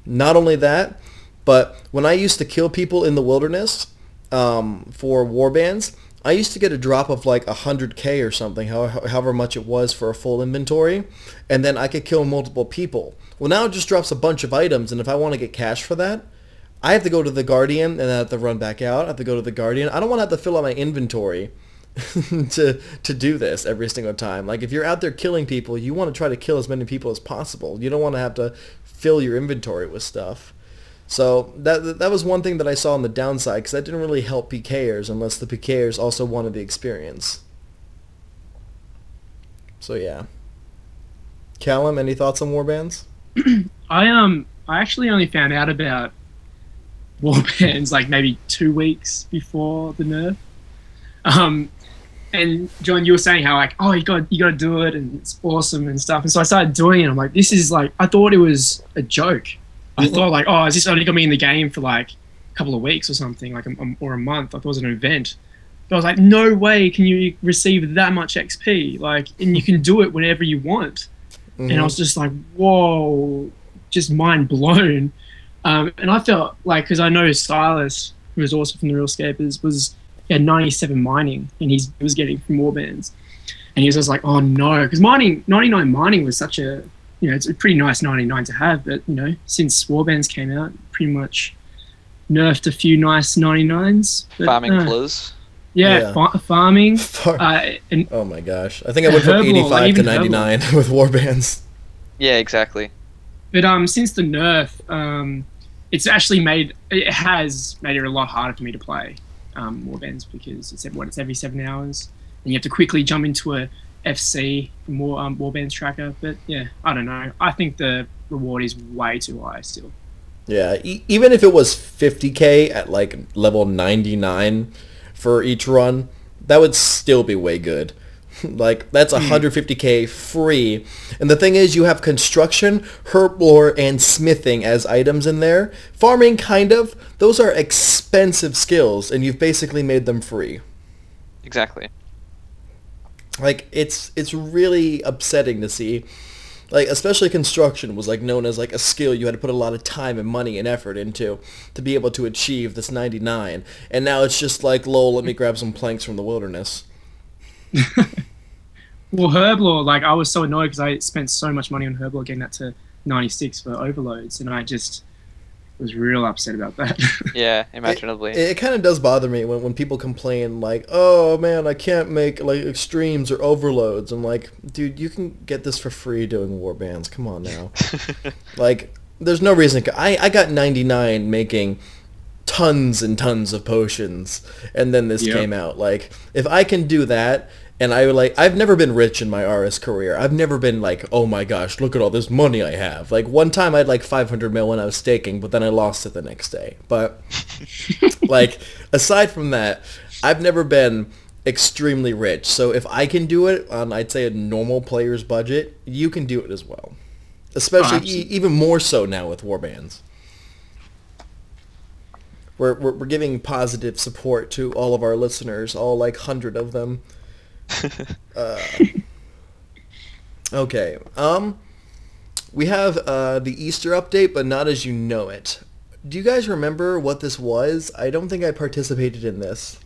Not only that, but when I used to kill people in the wilderness for warbands, I used to get a drop of like 100k or something, however much it was for a full inventory, and then I could kill multiple people. Well, now it just drops a bunch of items, and if I want to get cash for that, I have to go to the Guardian, and I have to run back out. I have to go to the Guardian. I don't want to have to fill out my inventory to do this every single time. Like, if you're out there killing people, you want to try to kill as many people as possible. You don't want to have to fill your inventory with stuff. So that was one thing that I saw on the downside, because that didn't really help PKers unless the PKers also wanted the experience. So yeah. Callum, any thoughts on warbands? I actually only found out about warbands like maybe 2 weeks before the nerf. And John, you were saying how like, oh, you got to do it and it's awesome and stuff. And so I started doing it. I'm like, this is like, I thought it was a joke. I thought like, oh, is this only gonna be in the game for like a couple of weeks or something, like or a month? I thought it was an event. But I was like, no way can you receive that much XP, like, and you can do it whenever you want. Mm-hmm. And I was just like, whoa, just mind blown. And I felt like, because I know Tireless, who was also from the Runescape, he had 97 mining, and he was getting from warbands, and he was just like, oh no, because 99 mining was such a, it's a pretty nice 99 to have, but since warbands came out, pretty much nerfed a few nice 99s. But, farming flus. Yeah. Farming. And oh my gosh, I think I went from 85 to 99 with warbands. Yeah, exactly. But since the nerf, it's actually has made it a lot harder for me to play warbands, because it's every 7 hours, and you have to quickly jump into a FC, more warbands tracker. But yeah, I don't know. I think the reward is way too high still. Yeah, even if it was 50k at like level 99 for each run, that would still be way good. Like, that's 150k free. And the thing is, you have construction, herb lore, and smithing as items in there. Farming, kind of. Those are expensive skills, and you've basically made them free. Exactly. Like, it's really upsetting to see. Like, especially construction was like known as like a skill you had to put a lot of time and money and effort into to be able to achieve this 99. And now it's just like, lol, let me grab some planks from the wilderness. Well, Herblore, like, I was so annoyed because I spent so much money on Herblore getting that to 96 for overloads, and I just was real upset about that. Yeah, imaginably. It kind of does bother me when people complain, like, oh man, I can't make like extremes or overloads. I'm like, dude, you can get this for free doing warbands. Come on now. Like, there's no reason. I got 99 making tons and tons of potions, and then this came out. Like, if I can do that, and I've never been rich in my RS career. I've never been like, oh my gosh, look at all this money I have. Like, one time I had like 500 mil when I was staking, but then I lost it the next day. But like, aside from that, I've never been extremely rich. So if I can do it on, I'd say, a normal player's budget, you can do it as well. Especially even more so now with warbands. We're giving positive support to all of our listeners, all like 100 of them. Okay. We have the Easter update, but not as you know it. Do you guys remember what this was? I don't think I participated in this.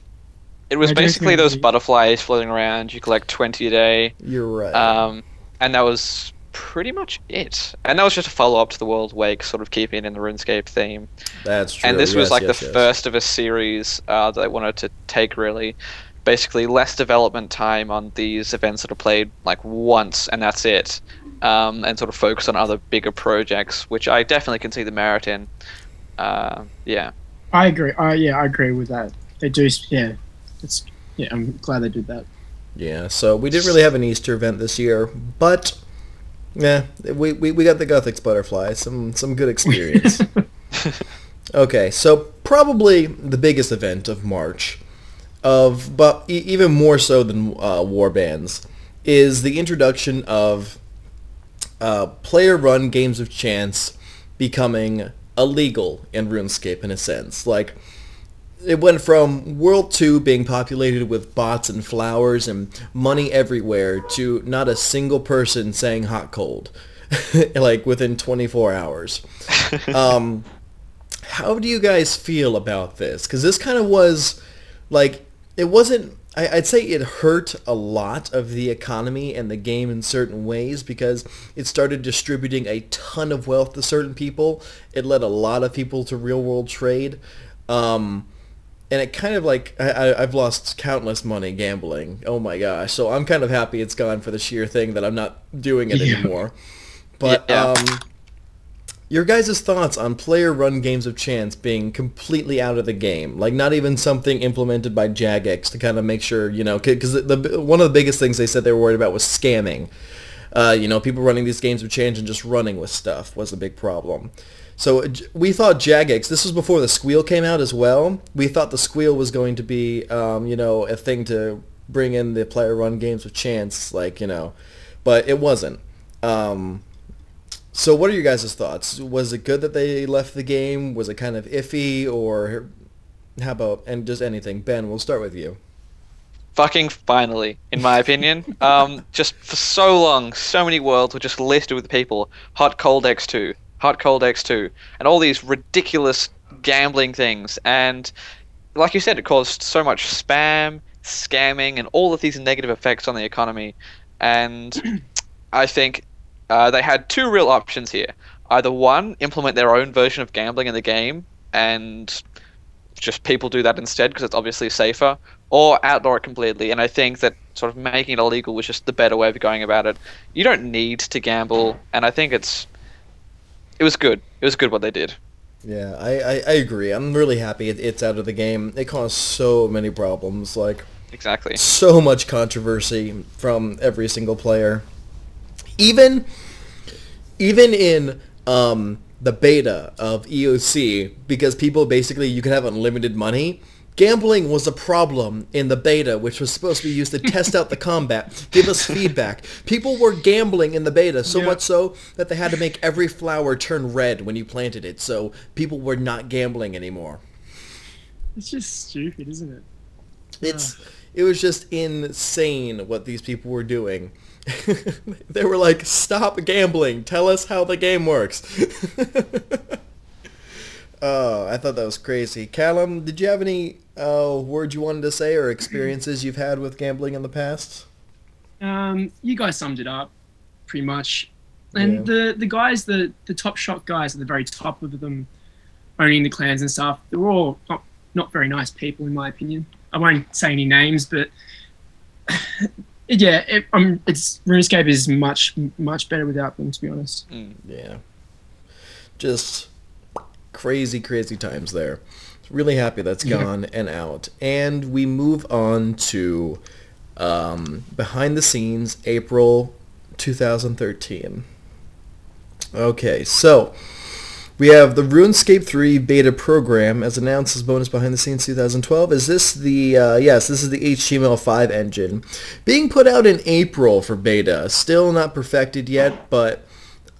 It was I don't basically those remember. butterflies floating around. You collect 20 a day. You're right. And that was pretty much it. And that was just a follow-up to the World Wake, sort of keeping it in the RuneScape theme. That's And true. this was Yes, like the yes, yes. first of a series that they wanted to take, really. Basically, less development time on these events that are played like once, and that's it. And sort of focus on other bigger projects, which I definitely can see the merit in. Yeah. I agree. I agree with that. They do. Yeah, it's. Yeah, I'm glad they did that. Yeah, so we didn't really have an Easter event this year, but yeah, we got the Gothic butterfly, some good experience. Okay, so probably the biggest event of March, but even more so than warbands, is the introduction of player-run games of chance becoming illegal in RuneScape in a sense. Like, it went from World 2 being populated with bots and flowers and money everywhere to not a single person saying hot cold, like within 24 hours. How do you guys feel about this? Because this kind of was, like, it wasn't, I'd say it hurt a lot of the economy and the game in certain ways because it started distributing a ton of wealth to certain people. It led a lot of people to real-world trade. And it kind of like, I've lost countless money gambling. Oh my gosh. So I'm kind of happy it's gone for the sheer thing that I'm not doing it anymore. But Yeah. your guys' thoughts on player-run games of chance being completely out of the game, like not even something implemented by Jagex to kind of make sure, because one of the biggest things they said they were worried about was scamming. People running these games of chance and just running with stuff was a big problem. So we thought Jagex, this was before the Squeal came out as well. We thought the Squeal was going to be, a thing to bring in the player-run games of chance, but it wasn't. So what are your guys' thoughts? Was it good that they left the game? Was it kind of iffy? Or how about, and just anything? Ben, we'll start with you. Fucking finally, in my opinion. Just for so long, so many worlds were just listed with people. Hot Cold X2, Hot Cold X2, and all these ridiculous gambling things. And like you said, it caused so much spam, scamming, and all of these negative effects on the economy. And I think they had two real options here. Either one, implement their own version of gambling in the game, and just people do that instead because it's obviously safer, or outlaw it completely. And I think that sort of making it illegal was just the better way of going about it. You don't need to gamble, and I think it was good. It was good what they did. Yeah, I agree. I'm really happy it's out of the game. It caused so many problems, like Exactly. so much controversy from every single player. Even in the beta of EOC, because people basically, you could have unlimited money. Gambling was a problem in the beta, which was supposed to be used to test out the combat, give us feedback. People were gambling in the beta, so much so that they had to make every flower turn red when you planted it, so people were not gambling anymore. It's just stupid, isn't it? It was just insane what these people were doing. They were like, stop gambling, tell us how the game works. Oh, I thought that was crazy. Callum, did you have any words you wanted to say or experiences you've had with gambling in the past? You guys summed it up pretty much. And the guys, the top shot guys at the very top of them, owning the clans and stuff, they were all not very nice people in my opinion. I won't say any names, but yeah, it's RuneScape is much better without them, to be honest. Yeah, just crazy times there. Really happy that's gone and out. And we move on to behind the scenes, April 2013. Okay, so we have the RuneScape 3 beta program as announced as bonus behind the scenes 2012. Is this the, yes, this is the HTML5 engine. Being put out in April for beta. Still not perfected yet, but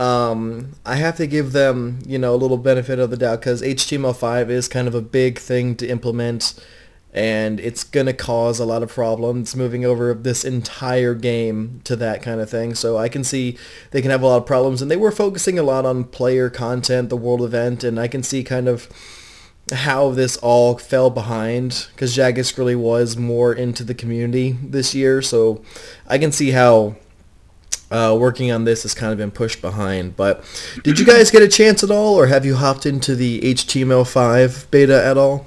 I have to give them, a little benefit of the doubt because HTML5 is kind of a big thing to implement, and it's going to cause a lot of problems moving over this entire game to that kind of thing. So I can see they can have a lot of problems, and they were focusing a lot on player content, the world event, and I can see kind of how this all fell behind, because Jagex really was more into the community this year, so I can see how working on this has kind of been pushed behind. But did you guys get a chance at all, or have you hopped into the HTML5 beta at all?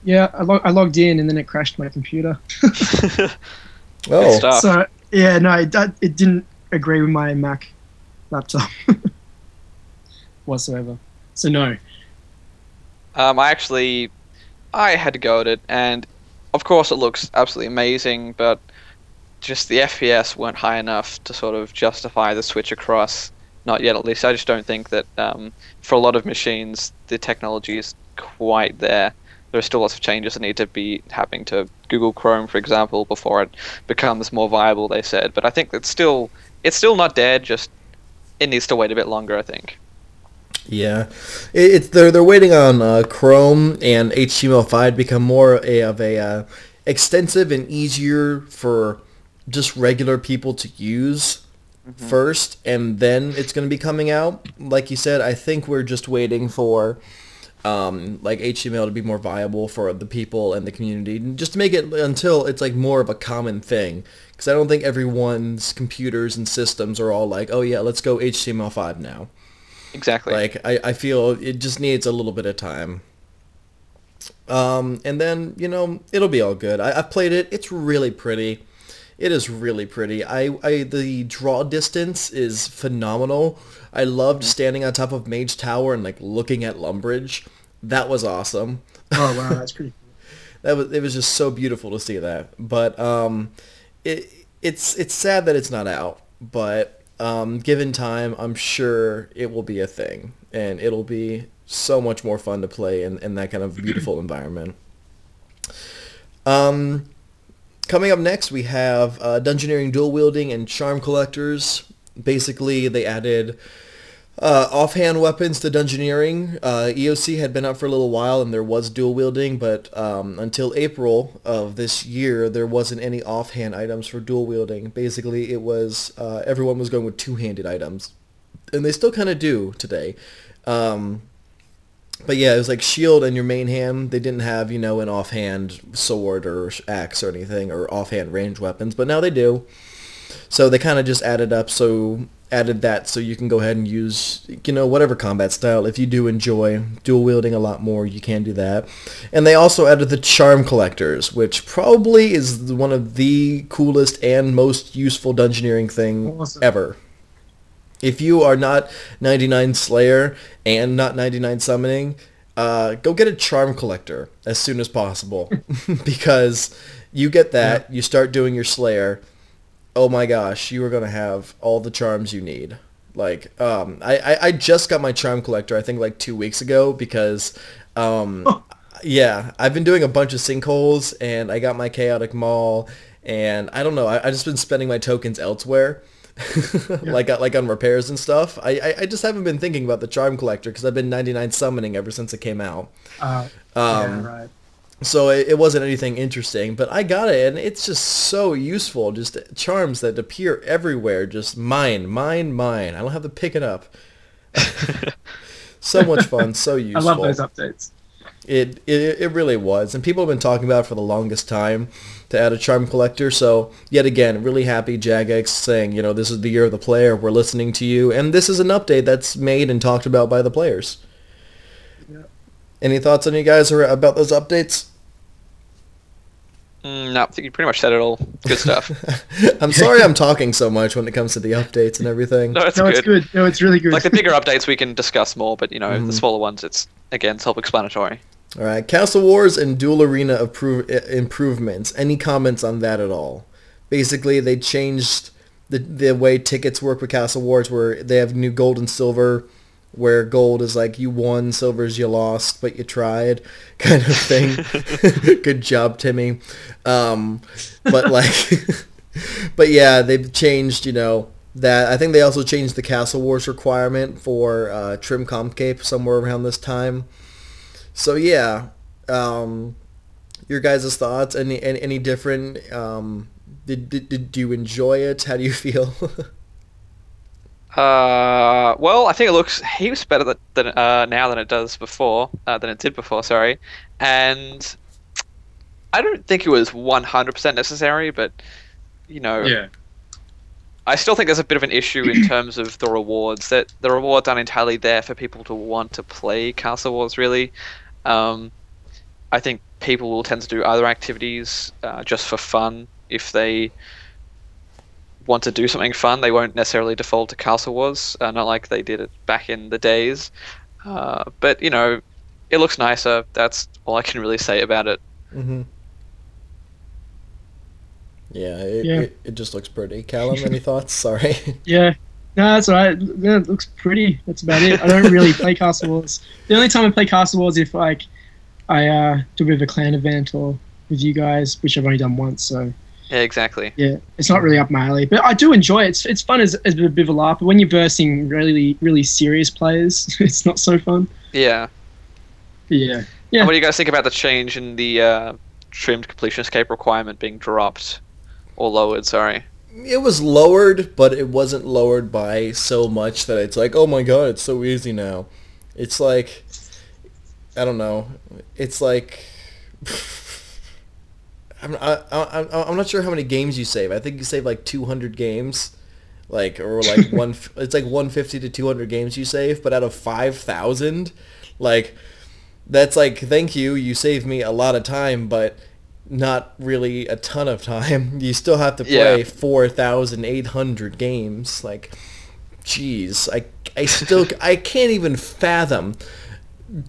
Yeah, I logged in and then it crashed my computer. Good Oh, stuff. So yeah, no, it didn't agree with my Mac laptop whatsoever. So no. I had to go at it, and of course it looks absolutely amazing, but just the FPS weren't high enough to sort of justify the switch across. Not yet, at least. I just don't think that for a lot of machines the technology is quite there. There are still lots of changes that need to be happening to Google Chrome, for example, before it becomes more viable, they said. But I think it's still not dead, just it needs to wait a bit longer, I think. yeah. They're waiting on Chrome and HTML5 to become more of a extensive and easier for just regular people to use first, and then it's going to be coming out. Like you said, I think we're just waiting for like HTML to be more viable for the people and the community, just to make it until it's like more of a common thing. Because I don't think everyone's computers and systems are all like, oh yeah, let's go HTML5 now. Exactly. Like I feel it just needs a little bit of time. And then, it'll be all good. I've played it. It's really pretty. It is really pretty. The draw distance is phenomenal. I loved standing on top of Mage Tower and like looking at Lumbridge. That was awesome. Oh wow, that's pretty cool. It was just so beautiful to see that. But it's sad that it's not out. But given time, I'm sure it will be a thing, and it'll be so much more fun to play in that kind of beautiful environment. Coming up next, we have Dungeoneering Dual Wielding and Charm Collectors. Basically, they added offhand weapons to Dungeoneering. EOC had been out for a little while, and there was dual wielding, but until April of this year, there wasn't any offhand items for dual wielding. Basically, it was everyone was going with two-handed items, and they still kind of do today. But yeah, it was like shield and your main hand. They didn't have, an offhand sword or axe or anything, or offhand ranged weapons, but now they do. So they kind of just added that so you can go ahead and use, whatever combat style. If you do enjoy dual wielding a lot more, you can do that. And they also added the Charm Collectors, which probably is one of the coolest and most useful Dungeoneering thing ever. If you are not 99 Slayer and not 99 Summoning, go get a Charm Collector as soon as possible. Because you get that, you start doing your Slayer, oh my gosh, you are going to have all the charms you need. Like, I just got my Charm Collector, I think, like 2 weeks ago, because, yeah, I've been doing a bunch of sinkholes, and I got my Chaotic Maul, and I don't know, I just been spending my tokens elsewhere. like on repairs and stuff. I just haven't been thinking about the Charm Collector because I've been 99 summoning ever since it came out. Yeah, right. So it wasn't anything interesting, but I got it, and it's just so useful. Just charms that appear everywhere. Just mine. I don't have to pick it up. So much fun, so useful. I love those updates. It really was, and people have been talking about it for the longest time to add a Charm Collector. So yet again, really happy Jagex saying, this is the year of the player. We're listening to you, and this is an update that's made and talked about by the players. Yeah. Any thoughts on you guys about those updates? No, I think you pretty much said it all. Good stuff. I'm sorry I'm talking so much when it comes to the updates and everything. No, it's It's good. No, it's really good. Like the bigger updates we can discuss more, but the smaller ones, it's again self-explanatory. All right, Castle Wars and Duel Arena improvements. Any comments on that at all? Basically, they changed the way tickets work with Castle Wars, where they have new gold and silver, where gold is like you won, silver is you lost, but you tried, kind of thing. Good job, Timmy. But but yeah, they've changed, that. I think they also changed the Castle Wars requirement for Trim Comp Cape somewhere around this time. So yeah, your guys' thoughts? Any different? Did you enjoy it? How do you feel? Well, I think it looks heaps better now than it does before, than it did before, sorry. And I don't think it was 100% necessary, but you know, Yeah. I still think there's a bit of an issue in terms of the rewards. That the rewards aren't entirely there for people to want to play Castle Wars, really. Um, I think people will tend to do other activities just for fun. If they want to do something fun, they won't necessarily default to Castle Wars, not like they did it back in the days. But it looks nicer. That's all I can really say about it. Mm-hmm. Yeah, Yeah. it just looks pretty. Callum, any thoughts? Sorry. Yeah. No, that's all right. Yeah, it looks pretty. That's about it. I don't really play Castle Wars. The only time I play Castle Wars if I do a bit of a clan event or with you guys, which I've only done once. So Yeah, exactly. yeah, it's not really up my alley. But I do enjoy it. It's fun as a bit of a laugh. But when you're versing really really serious players, it's not so fun. Yeah. But yeah. And what do you guys think about the change in the trimmed completion escape requirement being dropped or lowered? Sorry. It was lowered, but it wasn't lowered by so much that it's like, oh my god, it's so easy now. It's like, I don't know. It's like, I'm not sure how many games you save. I think you save like 200 games, or like it's like 150 to 200 games you save. But out of 5,000, that's like, thank you. You saved me a lot of time, but not really a ton of time. You still have to play 4,800 games. Like, jeez, I can't even fathom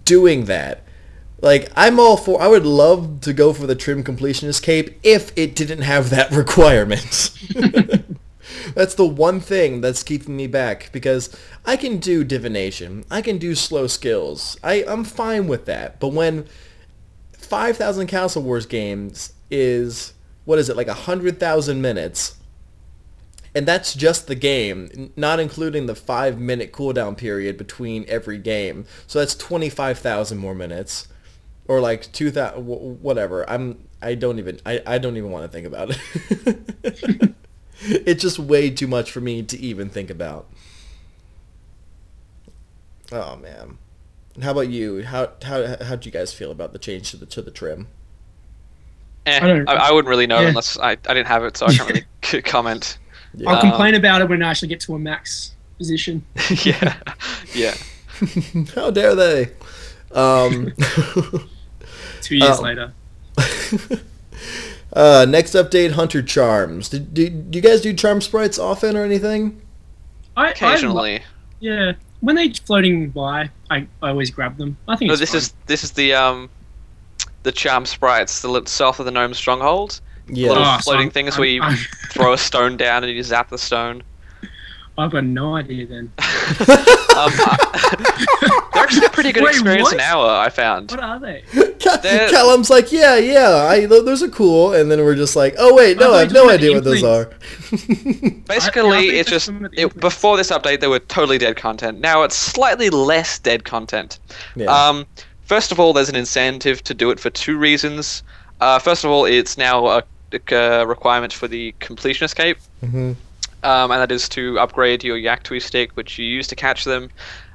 doing that. Like, I'm all for, I would love to go for the trim completion escape if it didn't have that requirement. That's the one thing that's keeping me back, because I can do divination, I can do slow skills, I'm fine with that. But when 5,000 Castle Wars games is, what is it, like 100,000 minutes, and that's just the game, not including the 5-minute cooldown period between every game. So that's 25,000 more minutes, or like 2,000, whatever. I don't even want to think about it. It's just way too much for me to even think about. Oh man. How about you? How'd you guys feel about the change to the trim? I wouldn't really know unless I didn't have it, so I can't really comment. Yeah. I'll complain about it when I actually get to a max position. Yeah. How dare they? 2 years later. Next update, Hunter Charms. Do you guys do charm sprites often or anything? Occasionally. Yeah. When they're floating by, I always grab them. I think it's fun. This is the charm sprites, the south of the gnome stronghold. Yeah. Little floating things where you throw a stone down and you zap the stone. I've got no idea then. They're actually a pretty good experience what? an hour, I found. What are they? Callum's like, yeah, those are cool, and then we're just like, oh wait, no, I have no idea what those are. Basically, it's just before this update, they were totally dead content. Now it's slightly less dead content. Yeah. First of all, there's an incentive to do it for two reasons. First of all, it's now a requirement for the completion escape. Mm-hmm. And that is to upgrade your Yaktui stick, which you use to catch them.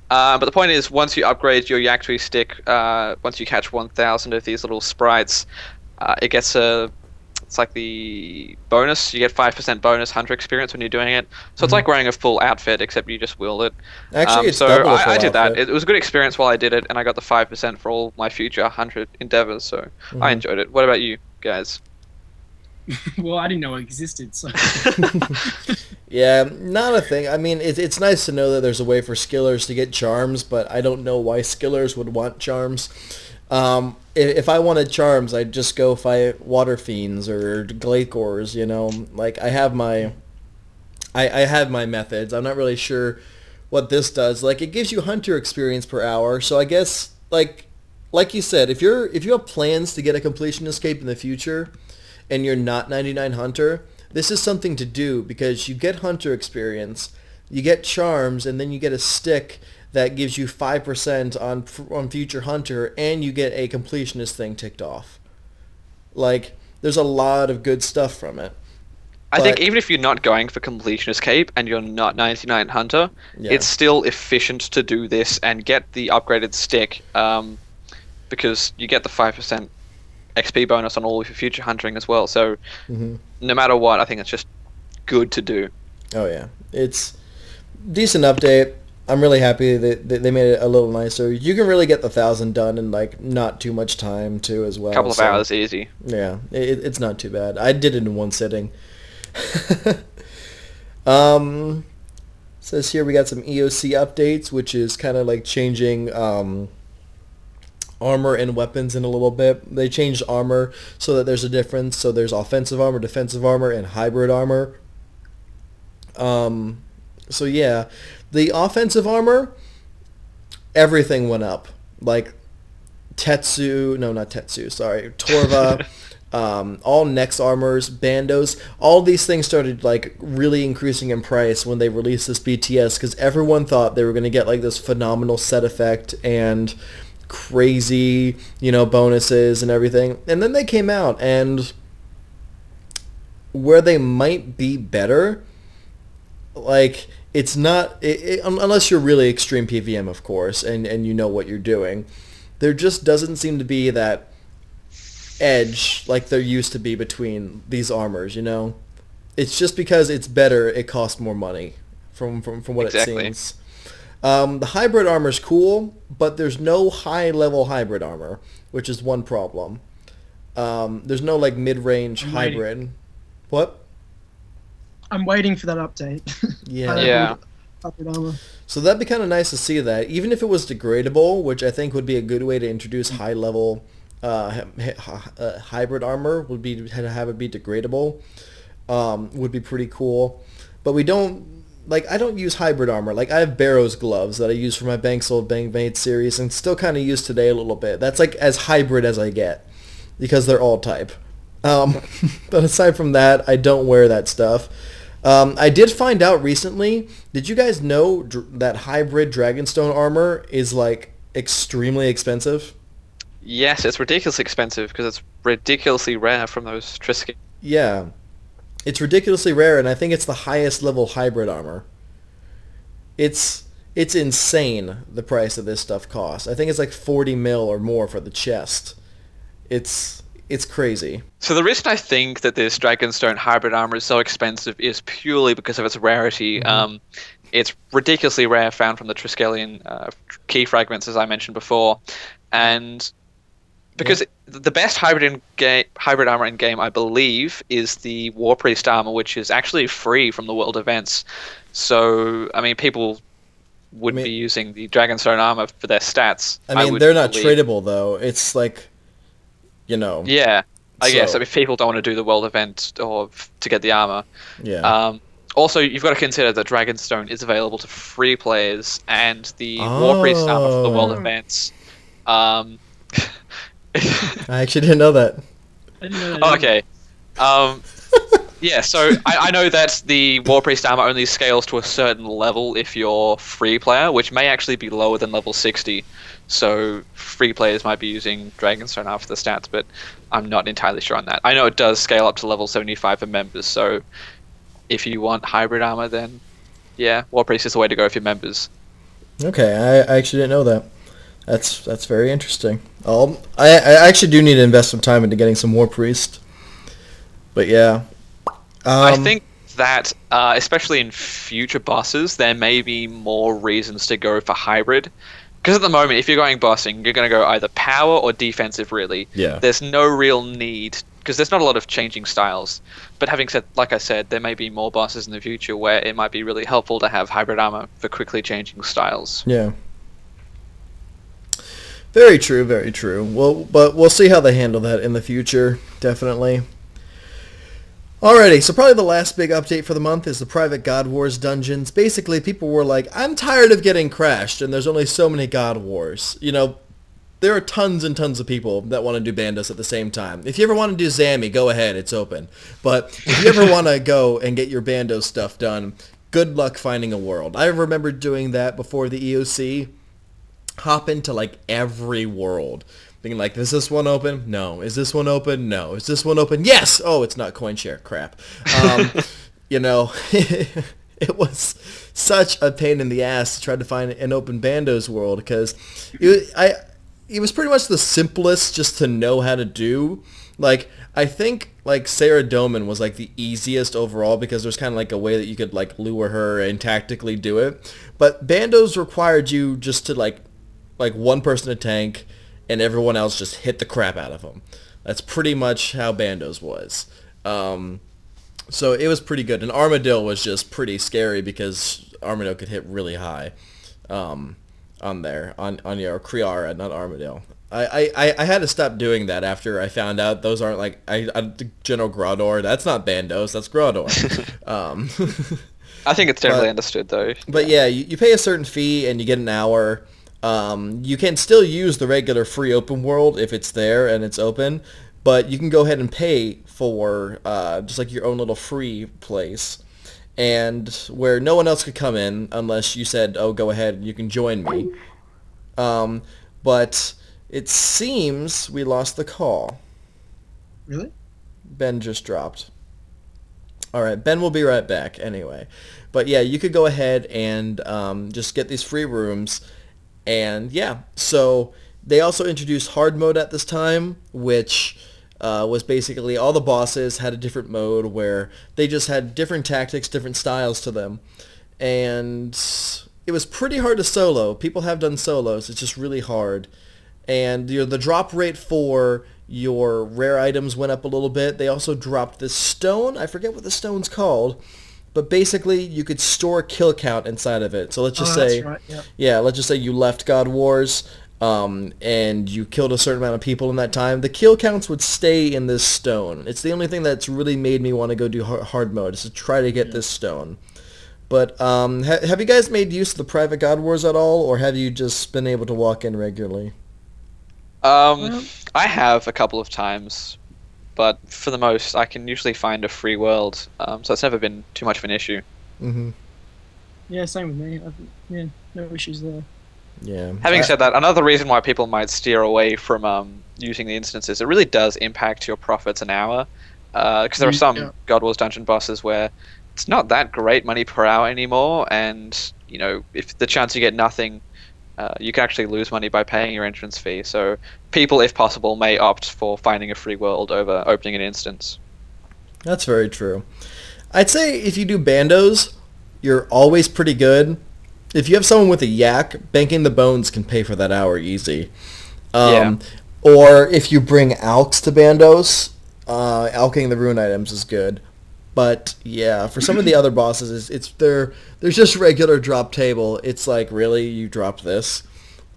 But the point is, once you upgrade your Yaktui stick, once you catch 1,000 of these little sprites, it gets it's like the bonus. You get 5% bonus hunter experience when you're doing it. So it's like wearing a full outfit, except you just wield it. Actually, it's so double a full I did that. outfit. It was a good experience while I did it, and I got the 5% for all my future hunter endeavors. So I enjoyed it. What about you guys? Well, I didn't know it existed, so... Yeah, not a thing. I mean, it's nice to know that there's a way for skillers to get charms, but I don't know why skillers would want charms. If I wanted charms, I'd just go fight water fiends or glacors, you know? Like, I have my methods. I'm not really sure what this does. Like, it gives you hunter experience per hour, so I guess, like you said, if you have plans to get a completion escape in the future, and you're not 99 hunter, this is something to do, because you get hunter experience, you get charms, and then you get a stick that gives you 5% on future hunter, and you get a completionist thing ticked off. Like, there's a lot of good stuff from it. I think But even if you're not going for completionist cape and you're not 99 hunter, yeah, it's still efficient to do this and get the upgraded stick, because you get the 5% XP bonus on all of your future hunting as well. So hmm no matter what, I think it's just good to do. oh yeah, it's decent update. I'm really happy that they made it a little nicer. You can really get the 1,000 done in like not too much time too as well. Couple of so, hours easy. Yeah, it's not too bad. I did it in one sitting. um, says here we got some EOC updates, which is kind of like changing armor and weapons in a little bit. They changed armor so that there's a difference. So there's offensive armor, defensive armor, and hybrid armor. So yeah, the offensive armor, everything went up. Like Tetsu, no, not Tetsu, sorry, Torva, all Nex armors, bandos, all these things started like really increasing in price when they released this BTS because everyone thought they were going to get like this phenomenal set effect and crazy, bonuses and everything. And then they came out and where they might be better, like it's not, unless you're really extreme PVM, of course, and you know what you're doing, there just doesn't seem to be that edge like there used to be between these armors, It's just because it's better, it costs more money from what Exactly. it seems. The hybrid armor is cool, but there's no high-level hybrid armor, which is one problem. There's no like mid-range I'm waiting. hybrid. What? I'm waiting for that update. Yeah. Yeah. Hybrid armor. So that'd be kind of nice to see that, even if it was degradable, which I think would be a good way to introduce high-level hybrid armor. Would be to have it be degradable. Would be pretty cool. But we don't I don't use hybrid armor. Like I have Barrow's gloves that I use for my Bank Sold Bankmate series, and still kind of use today a little bit. That's like as hybrid as I get because they're all type. But aside from that, I don't wear that stuff. I did find out recently, did you guys know that hybrid Dragonstone armor is like extremely expensive? Yes, it's ridiculously expensive because it's ridiculously rare from those Triskelion. Yeah. It's ridiculously rare, and I think it's the highest level hybrid armor. It's insane the price of this stuff costs. I think it's like 40 mil or more for the chest. It's crazy. So the reason I think that this Dragonstone hybrid armor is so expensive is purely because of its rarity. It's ridiculously rare, found from the Triskelion key fragments, as I mentioned before, and because the best hybrid armor in game, I believe, is the War Priest armor, which is actually free from the world events. So I mean, people would be using the Dragonstone armor for their stats. I mean, they're not tradable though. It's like, Yeah, I guess. I mean, people don't want to do the world event or to get the armor. Yeah. Also, you've got to consider that Dragonstone is available to free players, and the War Priest armor for the world events. I actually didn't know that. I didn't know that. Okay. Yeah, so I know that the War Priest armor only scales to a certain level if you're free player, which may actually be lower than level 60. So free players might be using Dragonstone armor for the stats, but I'm not entirely sure on that. I know it does scale up to level 75 for members, so if you want hybrid armor, then yeah, War Priest is the way to go if you're members. Okay, I actually didn't know that. That's very interesting. I actually do need to invest some time into getting some War Priest. But yeah. I think that, especially in future bosses, there may be more reasons to go for hybrid. Because at the moment, if you're going bossing, you're going to go either power or defensive, really. Yeah. There's no real need, because there's not a lot of changing styles. But having said, like I said, there may be more bosses in the future where it might be really helpful to have hybrid armor for quickly changing styles. Yeah. Very true, very true. Well, but we'll see how they handle that in the future, definitely. Alrighty, so probably the last big update for the month is the Private God Wars dungeons. Basically, people were like, I'm tired of getting crashed, and there's only so many God Wars. There are tons and tons of people that want to do Bandos at the same time. If you ever want to do Zammy, go ahead, it's open. But if you ever want to go and get your Bandos stuff done, good luck finding a world. I remember doing that before the EOC. hop into like every world, being like, is this one open? No. Is this one open? No. Is this one open? Yes. Oh, it's not coin share. Crap. You know, it was such a pain in the ass to try to find an open Bandos world because it was pretty much the simplest just to know how to do. Like, I think like Sarah Doman was like the easiest overall because there's kind of like a way that you could like lure her and tactically do it. But Bandos required you just to like one person to tank and everyone else just hit the crap out of them. That's pretty much how Bandos was. So it was pretty good. And Armadillo was just pretty scary because Armadillo could hit really high on your Kriara, not Armadillo. I had to stop doing that after I found out those aren't like General Grador. That's not Bandos. That's Grador. I think it's generally understood though. But yeah, you pay a certain fee and you get an hour. You can still use the regular free open world if it's there and it's open, but you can go ahead and pay for just like your own little free place, and where no one else could come in unless you said, "Oh, go ahead, you can join me." But it seems we lost the call. Really? Ben just dropped. All right, Ben will be right back anyway. But yeah, you could go ahead and just get these free rooms. And yeah, so they also introduced hard mode at this time, which was basically all the bosses had a different mode where they just had different tactics, different styles to them. And it was pretty hard to solo. People have done solos. It's just really hard. And the drop rate for your rare items went up a little bit. They also dropped this stone. I forget what the stone's called. But basically, you could store kill count inside of it. So let's just say, that's right, yep. Yeah, let's just say you left God Wars, and you killed a certain amount of people in that time. The kill counts would stay in this stone. It's the only thing that's really made me want to go do hard mode is to try to get this stone. But have you guys made use of the private God Wars at all, or have you just been able to walk in regularly? I have a couple of times. But for the most, I can usually find a free world, so it's never been too much of an issue. Mm-hmm. Yeah, same with me. Yeah, no issues there. Yeah. Having said that, another reason why people might steer away from using the instances, it really does impact your profits an hour. Because there are some God Wars dungeon bosses where it's not that great money per hour anymore, and if the chance you get nothing, you can actually lose money by paying your entrance fee. So people, if possible, may opt for finding a free world over opening an instance. That's very true. I'd say if you do Bandos, you're always pretty good. If you have someone with a yak, banking the bones can pay for that hour easy. Or if you bring alks to Bandos, alking the rune items is good. But yeah, for some of the other bosses, there's just regular drop table. It's like, really, you dropped this?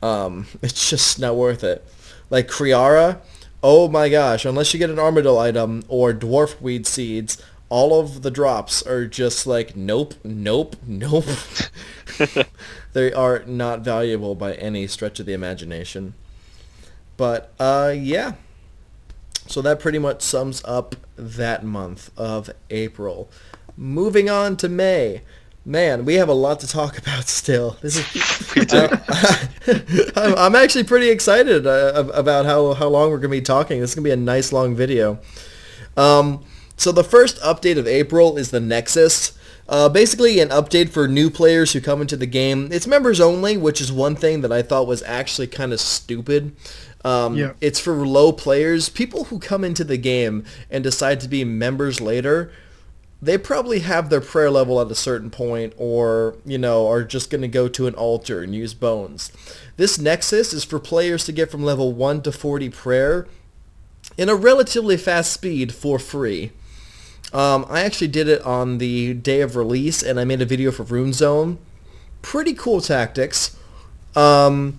It's just not worth it. Like Kriara, oh my gosh, unless you get an Armadillo item or Dwarf Weed Seeds, all of the drops are just like, nope, nope, nope. They are not valuable by any stretch of the imagination. But yeah. So that pretty much sums up that month of April. Moving on to May. Man, we have a lot to talk about still. This is, We do. I'm actually pretty excited about how long we're going to be talking. This is going to be a nice long video. So the first update of April is the Nexus. Basically an update for new players who come into the game. It's members only, which is one thing that I thought was actually kind of stupid. It's for low players. People who come into the game and decide to be members later, they probably have their prayer level at a certain point, or, are just going to go to an altar and use bones. This Nexus is for players to get from level 1 to 40 prayer in a relatively fast speed for free. I actually did it on the day of release, and I made a video for Rune Zone. Pretty cool tactics. The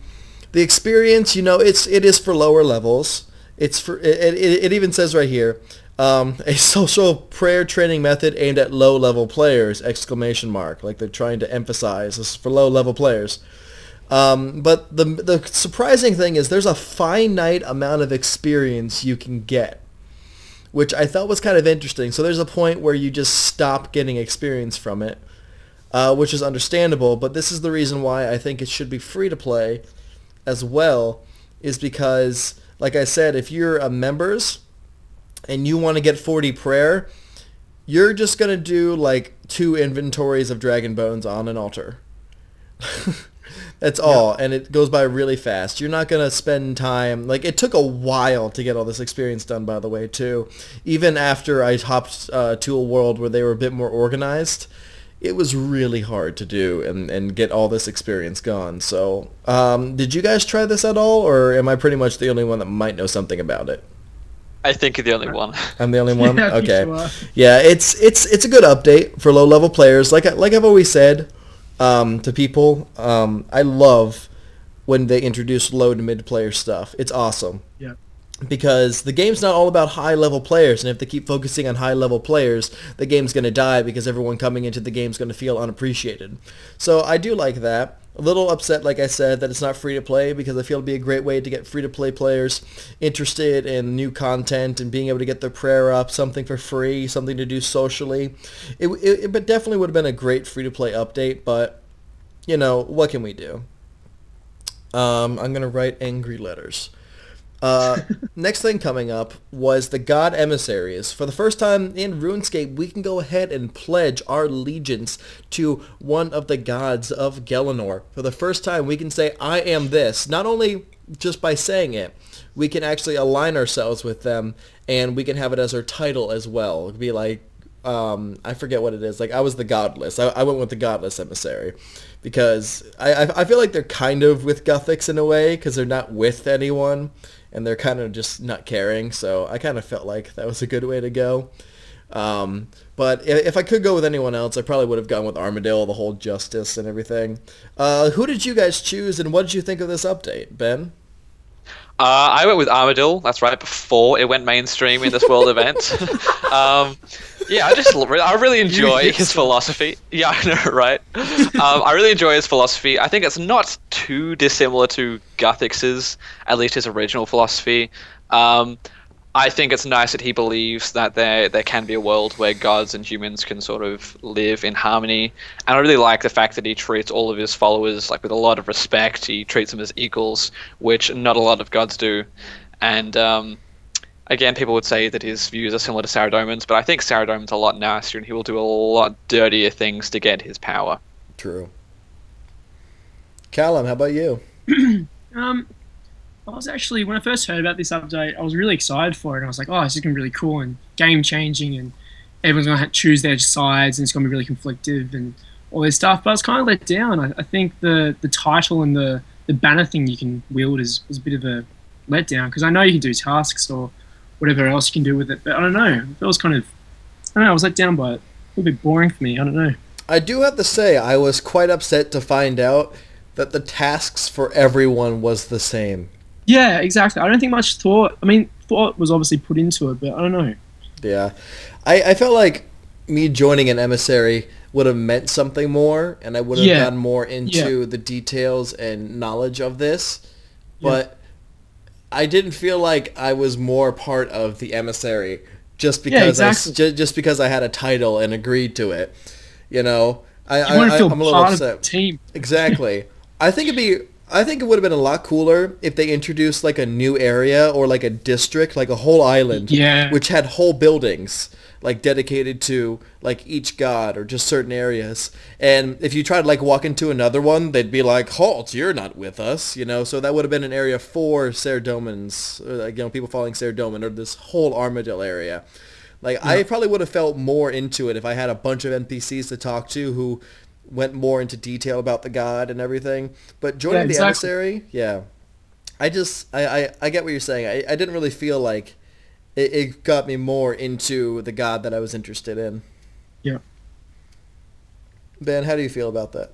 experience, it is for lower levels. It even says right here, a social prayer training method aimed at low-level players! ! Like they're trying to emphasize this is for low-level players. But the surprising thing is there's a finite amount of experience you can get, which I thought was kind of interesting. So there's a point where you just stop getting experience from it, which is understandable, but this is the reason why I think it should be free to play, as well is because, like I said, if you're a members and you want to get 40 prayer, you're just going to do like 2 inventories of dragon bones on an altar. That's all, and it goes by really fast. You're not going to spend time... Like, it took a while to get all this experience done, by the way, too. Even after I hopped to a world where they were a bit more organized, it was really hard to do and get all this experience gone. So, did you guys try this at all, or am I pretty much the only one that might know something about it? I think you're the only one. I'm the only one? Yeah, I think okay. you are. Yeah, it's a good update for low-level players. Like I've always said to people, I love when they introduce low to mid-player stuff. It's awesome. Yeah. Because the game's not all about high-level players, and if they keep focusing on high-level players, the game's going to die because everyone coming into the game's going to feel unappreciated. So I do like that. A little upset, like I said, that it's not free-to-play, because I feel it'd be a great way to get free-to-play players interested in new content and being able to get their prayer up, something for free, something to do socially. It definitely would have been a great free-to-play update, but, you know, what can we do? I'm going to write angry letters. Next thing coming up was the God Emissaries. For the first time in RuneScape, we can go ahead and pledge our allegiance to one of the gods of Gelinor. For the first time, we can say, I am this. Not only just by saying it, we can actually align ourselves with them, and we can have it as our title as well. It could be like, I forget what it is. Like, I was the Godless. I went with the Godless Emissary. Because I feel like they're kind of with Gothics in a way, because they're not with anyone, and they're kind of just not caring, so I kind of felt like that was a good way to go. But if I could go with anyone else, I probably would have gone with Armadillo, the whole justice and everything. Who did you guys choose, and what did you think of this update, Ben? I went with Armadillo, that's right, before it went mainstream in this world event. Yeah, I really enjoy his philosophy. Yeah, I know, right? I really enjoy his philosophy. I think it's not too dissimilar to Guthix's, at least his original philosophy. I think it's nice that he believes that there can be a world where gods and humans can sort of live in harmony. And I really like the fact that he treats all of his followers like with a lot of respect. He treats them as equals, which not a lot of gods do. And again, people would say that his views are similar to Saradomin's, but I think Saradomin's a lot nicer, and he will do a lot dirtier things to get his power. True. Callum, how about you? I was actually, when I first heard about this update, I was really excited for it. I was like, oh, this is going to be really cool and game-changing, and everyone's going to choose their sides, and it's going to be really conflictive and all this stuff. But I was kind of let down. I think the title and the banner thing you can wield was a bit of a letdown, because I know you can do tasks or whatever else you can do with it, but I don't know. It was kind of, I don't know, I was let down by it. A little bit boring for me, I don't know. I do have to say, I was quite upset to find out that the tasks for everyone was the same. Yeah, exactly. I don't think much thought was obviously put into it, but I don't know. Yeah. I felt like me joining an emissary would have meant something more, and I would have gotten more into the details and knowledge of this, but I didn't feel like I was more part of the emissary just because just because I had a title and agreed to it. You know, I'm a little upset. Of the team. Exactly. I think it would have been a lot cooler if they introduced like a new area or like a district, like a whole island, which had whole buildings like dedicated to like each god or just certain areas. And if you tried to like walk into another one, they'd be like, "Halt, you're not with us," you know. So that would have been an area for Saradomans, like, you know, people following Saradomin, or this whole Armadillo area. Like, I probably would have felt more into it if I had a bunch of NPCs to talk to who went more into detail about the god and everything. But joining the emissary, I get what you're saying. I didn't really feel like it got me more into the god that I was interested in. Yeah. Ben, how do you feel about that?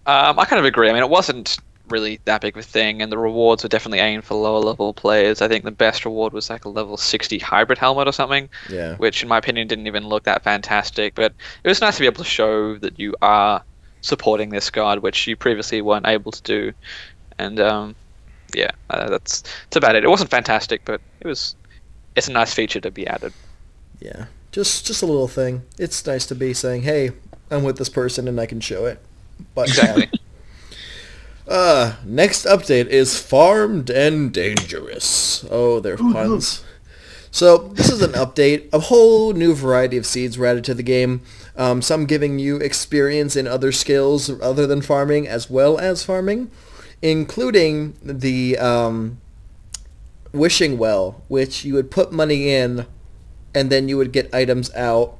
I kind of agree. I mean, it wasn't really that big of a thing, and the rewards were definitely aimed for lower level players. I think the best reward was like a level 60 hybrid helmet or something, which in my opinion didn't even look that fantastic, but it was nice to be able to show that you are supporting this god, which you previously weren't able to do. And that's about it. It wasn't fantastic, but it's a nice feature to be added. Yeah, just a little thing. It's nice to be saying, hey, I'm with this person and I can show it. But exactly. Next update is Farmed and Dangerous. Oh, they're puns. So this is an update. A whole new variety of seeds were added to the game. Some giving you experience in other skills other than farming as well as farming, including the Wishing Well, which you would put money in and then you would get items out.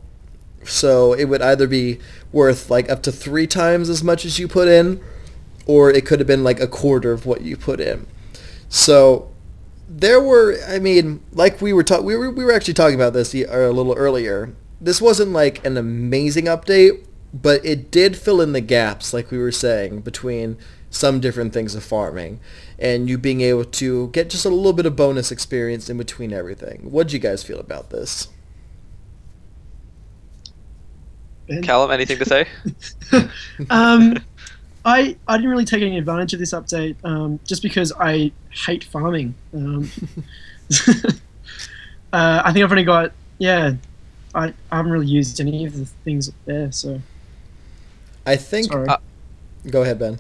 So it would either be worth like up to 3 times as much as you put in, or it could have been like a quarter of what you put in. So there were, I mean, like we were actually talking about this a little earlier. This wasn't like an amazing update, but it did fill in the gaps, like we were saying, between some different things of farming, and you being able to get just a little bit of bonus experience in between everything. What did you guys feel about this? Callum, anything to say? I didn't really take any advantage of this update, just because I hate farming. I think I've only got, I haven't really used any of the things there, so. I think. Go ahead, Ben.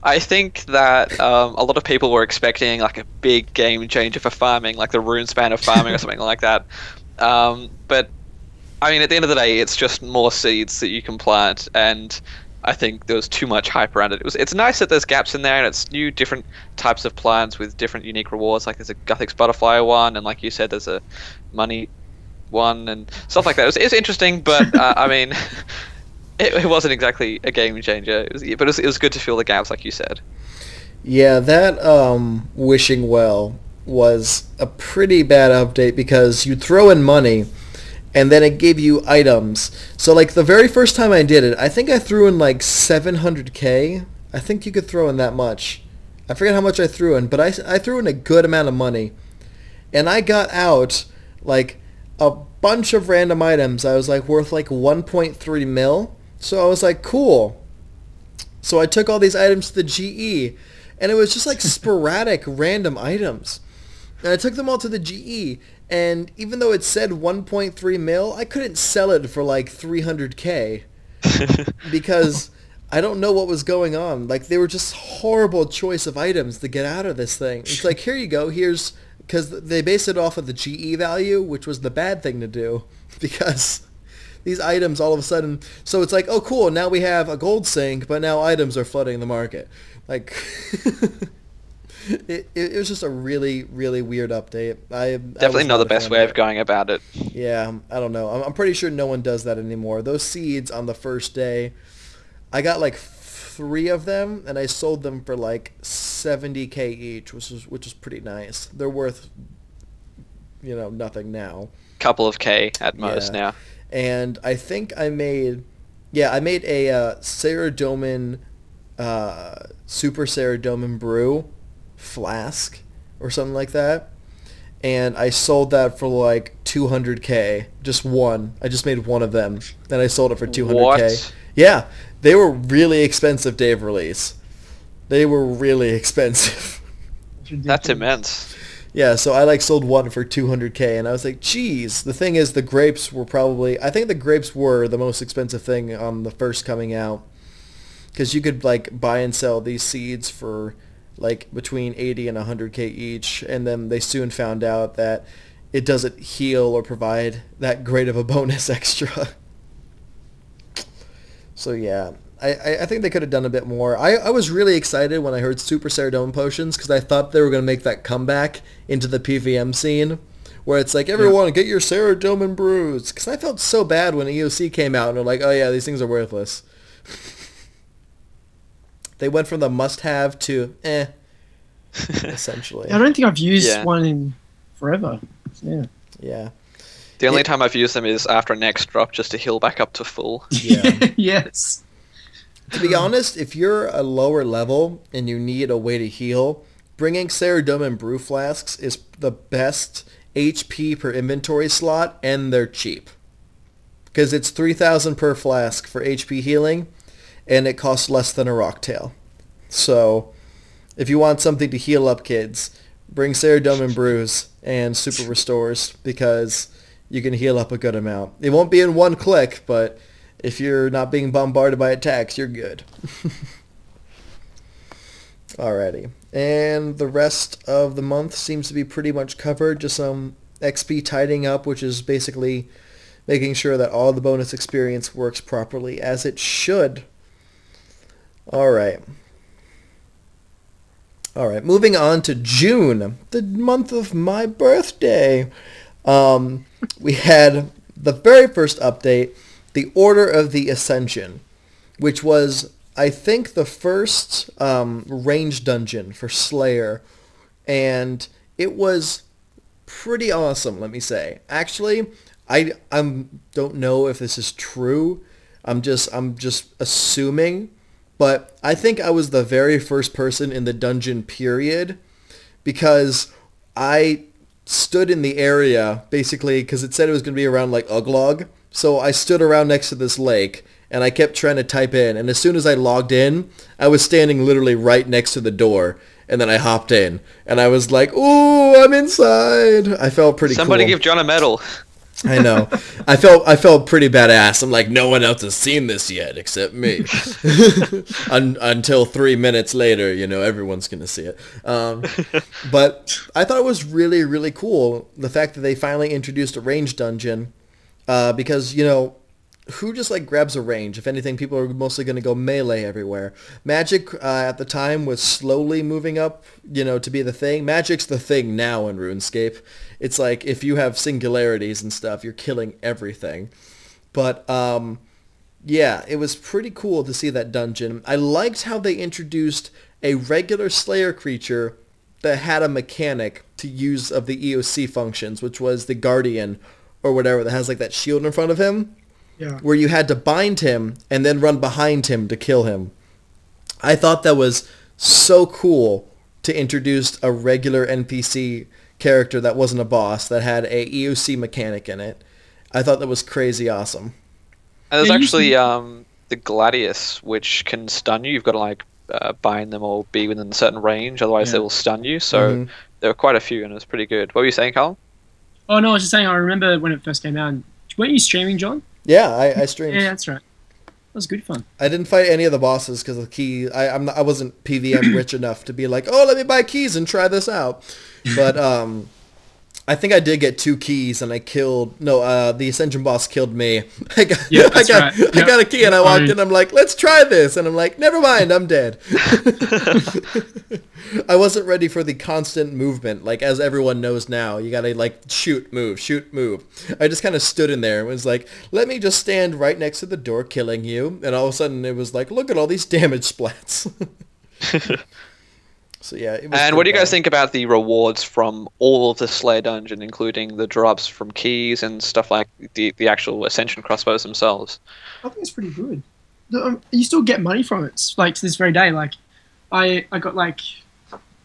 I think that a lot of people were expecting like a big game changer for farming, like the Runespan of farming or something like that. But I mean, at the end of the day, it's just more seeds that you can plant, and I think there was too much hype around it. It's nice that there's gaps in there, and it's new, different types of plants with different unique rewards. Like there's a Guthix Butterfly one, and like you said, there's a money one, and stuff like that. It's interesting, but I mean, it wasn't exactly a game changer. But it was good to fill the gaps, like you said. Yeah, that Wishing Well was a pretty bad update because you throw in money, and then it gave you items. So like the very first time I did it, I think I threw in like 700k. I think you could throw in that much. I forget how much I threw in, but I threw in a good amount of money. And I got out like a bunch of random items. I was like worth like 1.3 mil. So I was like, cool. So I took all these items to the GE, and it was just like sporadic random items. And I took them all to the GE, and even though it said 1.3 mil, I couldn't sell it for like 300k because I don't know what was going on. Like they were just horrible choice of items to get out of this thing. It's like, here you go, here's, because they based it off of the GE value, which was the bad thing to do because these items all of a sudden, so it's like, oh cool, now we have a gold sink, but now items are flooding the market. Like... It was just a really, really weird update. Definitely not the best way of going about it. Yeah, I don't know. I'm pretty sure no one does that anymore. Those seeds on the first day, I got like 3 of them, and I sold them for like 70k each, which was pretty nice. They're worth, nothing now. Couple of K at most now. And I think I made a Ceradomin, Super Ceradomin brew flask or something like that, and I sold that for like 200k. Just one. I just made one of them, and I sold it for 200k. What? Yeah, they were really expensive day of release. They were really expensive. That's immense. Yeah, so I like sold one for 200k, and I was like, geez. The thing is, the grapes were I think the grapes were the most expensive thing on the first coming out, because you could like buy and sell these seeds for like between 80 and 100k each, and then they soon found out that it doesn't heal or provide that great of a bonus extra. So yeah, I think they could have done a bit more. I was really excited when I heard Super Ceradomin potions, because I thought they were going to make that comeback into the PVM scene, where it's like, everyone get your Ceradomin brews, because I felt so bad when EOC came out and they're like, oh yeah, these things are worthless. They went from the must-have to essentially. I don't think I've used one in forever. Yeah. Yeah. The only time I've used them is after a next drop, just to heal back up to full. Yeah. Yes. To be honest, if you're a lower level and you need a way to heal, bringing Ceradomin brew flasks is the best HP per inventory slot, and they're cheap. Because it's 3,000 per flask for HP healing, and it costs less than a rocktail. So, if you want something to heal up kids, bring Ceradomin brews and super restores, because you can heal up a good amount. It won't be in one click, but if you're not being bombarded by attacks, you're good. Alrighty. And the rest of the month seems to be pretty much covered. Just some XP tidying up, which is basically making sure that all the bonus experience works properly as it should. Alright. Alright, moving on to June, the month of my birthday. We had the very first update, the Order of the Ascension, which was, I think, the first range dungeon for Slayer, and it was pretty awesome, let me say. Actually, I don't know if this is true. I'm just assuming, but I think I was the very first person in the dungeon period because I stood in the area basically because it said it was going to be around like Uglog. So I stood around next to this lake and I kept trying to type in. And as soon as I logged in, I was standing literally right next to the door. And then I hopped in and I was like, ooh, I'm inside. I felt pretty Somebody cool. give John a medal. I know. I felt pretty badass. I'm like, no one else has seen this yet except me. Until 3 minutes later, everyone's going to see it. But I thought it was really, really cool, the fact that they finally introduced a range dungeon. Because, who just like grabs a range? If anything, people are mostly going to go melee everywhere. Magic at the time was slowly moving up, to be the thing. Magic's the thing now in RuneScape. It's like if you have singularities and stuff, you're killing everything. But yeah, it was pretty cool to see that dungeon. I liked how they introduced a regular Slayer creature that had a mechanic to use of the EOC functions, which was the Guardian or whatever that has like that shield in front of him. Yeah. Where you had to bind him and then run behind him to kill him. I thought that was so cool to introduce a regular NPC character that wasn't a boss, that had a EOC mechanic in it. I thought that was crazy awesome. And there's Yeah, actually the Gladius, which can stun you. You've got to like bind them or be within a certain range, otherwise they will stun you. So there were quite a few, and it was pretty good. What were you saying, Carl? Oh no, I was just saying. I remember when it first came out. Weren't you streaming, John? Yeah, I streamed. Yeah, that's right. That was good fun. I didn't fight any of the bosses because the key. I wasn't PVM rich enough to be like, oh, let me buy keys and try this out. But I think I did get 2 keys, and I killed. No, the Ascension boss killed me. I got a key, and I walked in. I'm like, let's try this, and I'm like, never mind, I'm dead. I wasn't ready for the constant movement, like as everyone knows now. You gotta like shoot, move. I just kind of stood in there and was like, let me just stand right next to the door, killing you, and all of a sudden it was like, look at all these damage splats. So yeah. It was And what do you guys think about the rewards from all of the Slayer dungeon, including the drops from keys and stuff like the actual Ascension crossbows themselves? I think it's pretty good. You still get money from it, like to this very day. Like, I got like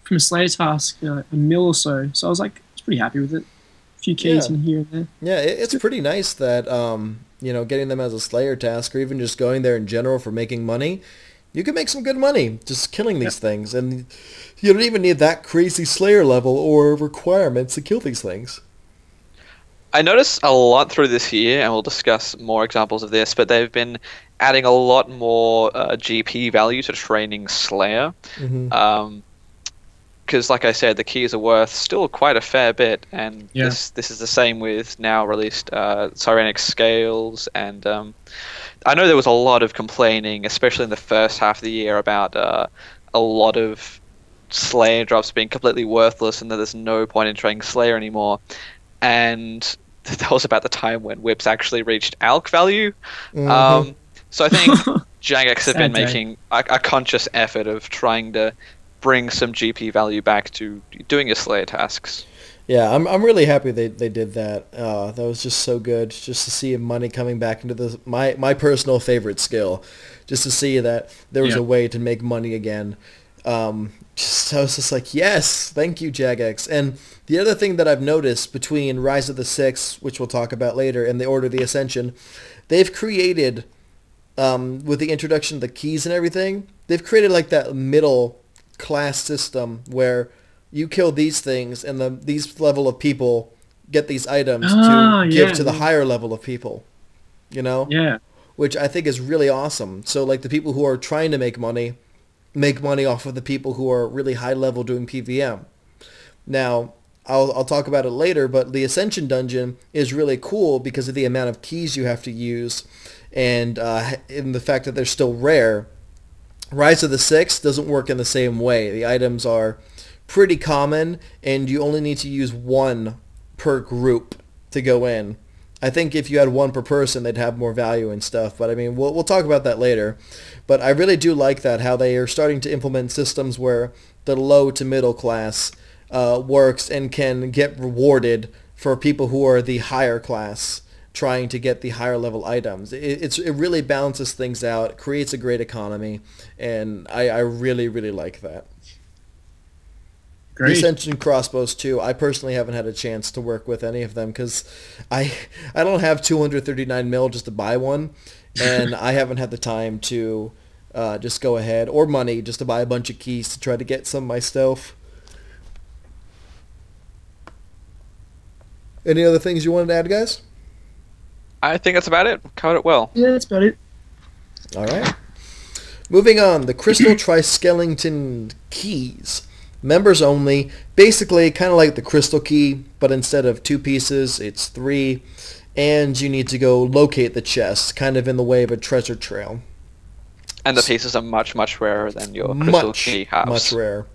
from a Slayer task a mil or so. So I was pretty happy with it. A few keys in here and there. Yeah, it's pretty nice that getting them as a Slayer task, or even just going there in general for making money. You can make some good money just killing these things, and you don't even need that crazy Slayer level or requirements to kill these things. I noticed a lot through this year, and we'll discuss more examples of this, but they've been adding a lot more GP value to training Slayer. Because, like I said, the keys are worth still quite a fair bit, and this is the same with now released Sirenic Scales, and I know there was a lot of complaining, especially in the first half of the year, about a lot of Slayer drops being completely worthless and that there's no point in training Slayer anymore. And that was about the time when whips actually reached ALC value. So I think Jagex have been making a conscious effort of trying to bring some GP value back to doing your Slayer tasks. Yeah, I'm really happy they did that. That was just so good, just to see money coming back into my personal favorite skill, just to see that there was a way to make money again. I was just like, yes, thank you, Jagex. And the other thing that I've noticed between Rise of the Six, which we'll talk about later, and the Order of the Ascension, they've created, with the introduction of the keys and everything, they've created like that middle class system where you kill these things, and these level of people get these items to give to the higher level of people, Yeah. which I think is really awesome. So like the people who are trying to make money, make money off of the people who are really high level doing PVM. Now, I'll talk about it later, but the Ascension dungeon is really cool because of the amount of keys you have to use, and in the fact that they're still rare. Rise of the Six doesn't work in the same way. The items are pretty common, and you only need to use one per group to go in. I think if you had one per person, they'd have more value and stuff. But I mean, we'll talk about that later. But I really do like that, how they are starting to implement systems where the low to middle class works and can get rewarded for people who are the higher class trying to get the higher level items. It really balances things out, it creates a great economy, and I really, really like that. Great. The Ascension crossbows too. I personally haven't had a chance to work with any of them because I don't have 239 mil just to buy one, and I haven't had the time to just go ahead, or money just to buy a bunch of keys to try to get some myself. Any other things you wanted to add, guys? I think that's about it. Covered it well. Yeah, that's about it. All right. Moving on, the Crystal Triskeleton keys. Members only. Basically, kind of like the Crystal Key, but instead of 2 pieces, it's 3. And you need to go locate the chest, kind of in the way of a treasure trail. And the pieces are much, much rarer than your Crystal Key halves. Much rarer.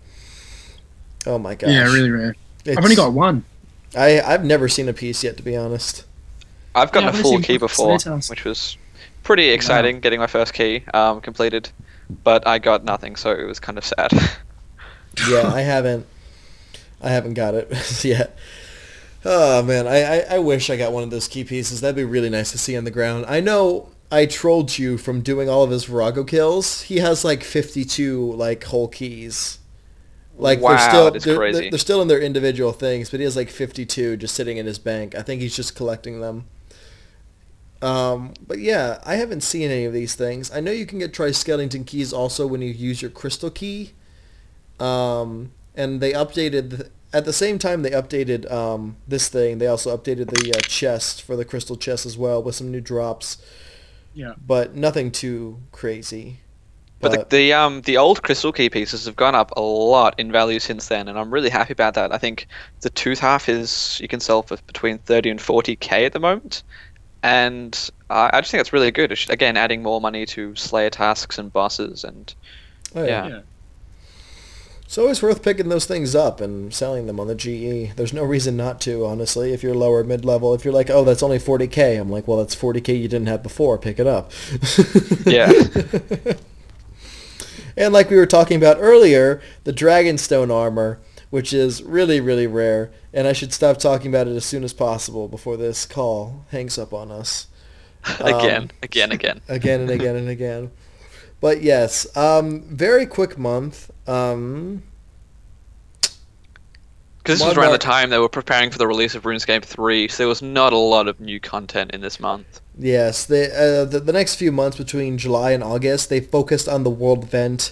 Oh my gosh. Yeah, really rare. I've only got one. I've never seen a piece yet, to be honest. I've gotten I've a full seen key before, Slater's. which was pretty exciting, getting my first key completed. But I got nothing, so it was kind of sad. Yeah, I haven't got it yet. Oh man, I wish I got one of those key pieces. That'd be really nice to see on the ground. I know I trolled you from doing all of his Verago kills. He has like 52 like whole keys. Like Wow, they're that's still crazy. they're still in their individual things, but he has like 52 just sitting in his bank. I think he's just collecting them. But yeah, I haven't seen any of these things. I know you can get Triskeleton keys also when you use your Crystal Key. And they updated, at the same time they updated this thing, they also updated the chest for the crystal chest as well with some new drops. Yeah. But nothing too crazy. But the old Crystal Key pieces have gone up a lot in value since then, and I'm really happy about that. I think the tooth half you can sell for between 30 and 40k at the moment. And I just think that's really good. It's, again, adding more money to Slayer tasks and bosses, and Oh, yeah. It's always worth picking those things up and selling them on the GE. There's no reason not to, honestly, if you're lower mid-level. If you're like, oh, that's only 40k, I'm like, well, that's 40k you didn't have before. Pick it up. Yeah. And like we were talking about earlier, the Dragonstone armor, which is really, really rare, and I should stop talking about it as soon as possible before this call hangs up on us. Again. Again and again and again. But yes, very quick month. Because this was around the time they were preparing for the release of RuneScape 3, so there was not a lot of new content in this month. Yes, the next few months between July and August, they focused on the World Event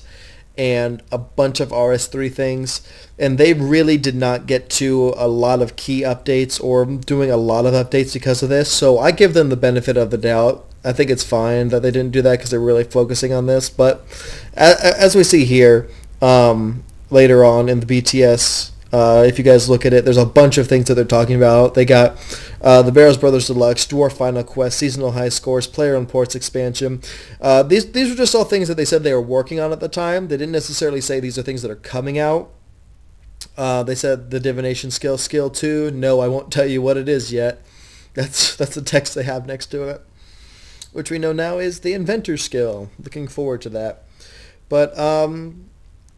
and a bunch of RS3 things, and they really did not get to a lot of key updates or doing a lot of updates because of this, so I give them the benefit of the doubt. I think it's fine that they didn't do that because they're really focusing on this, but as we see here later on in the BTS, if you guys look at it, there's a bunch of things that they're talking about. They got the Barrows Brothers Deluxe, Dwarf Final Quest, Seasonal High Scores, Player on Ports expansion. These were just all things that they said they were working on at the time. They didn't necessarily say these are things that are coming out. They said the Divination skill 2. No, I won't tell you what it is yet. That's the text they have next to it, which we know now is the Inventor skill. Looking forward to that. But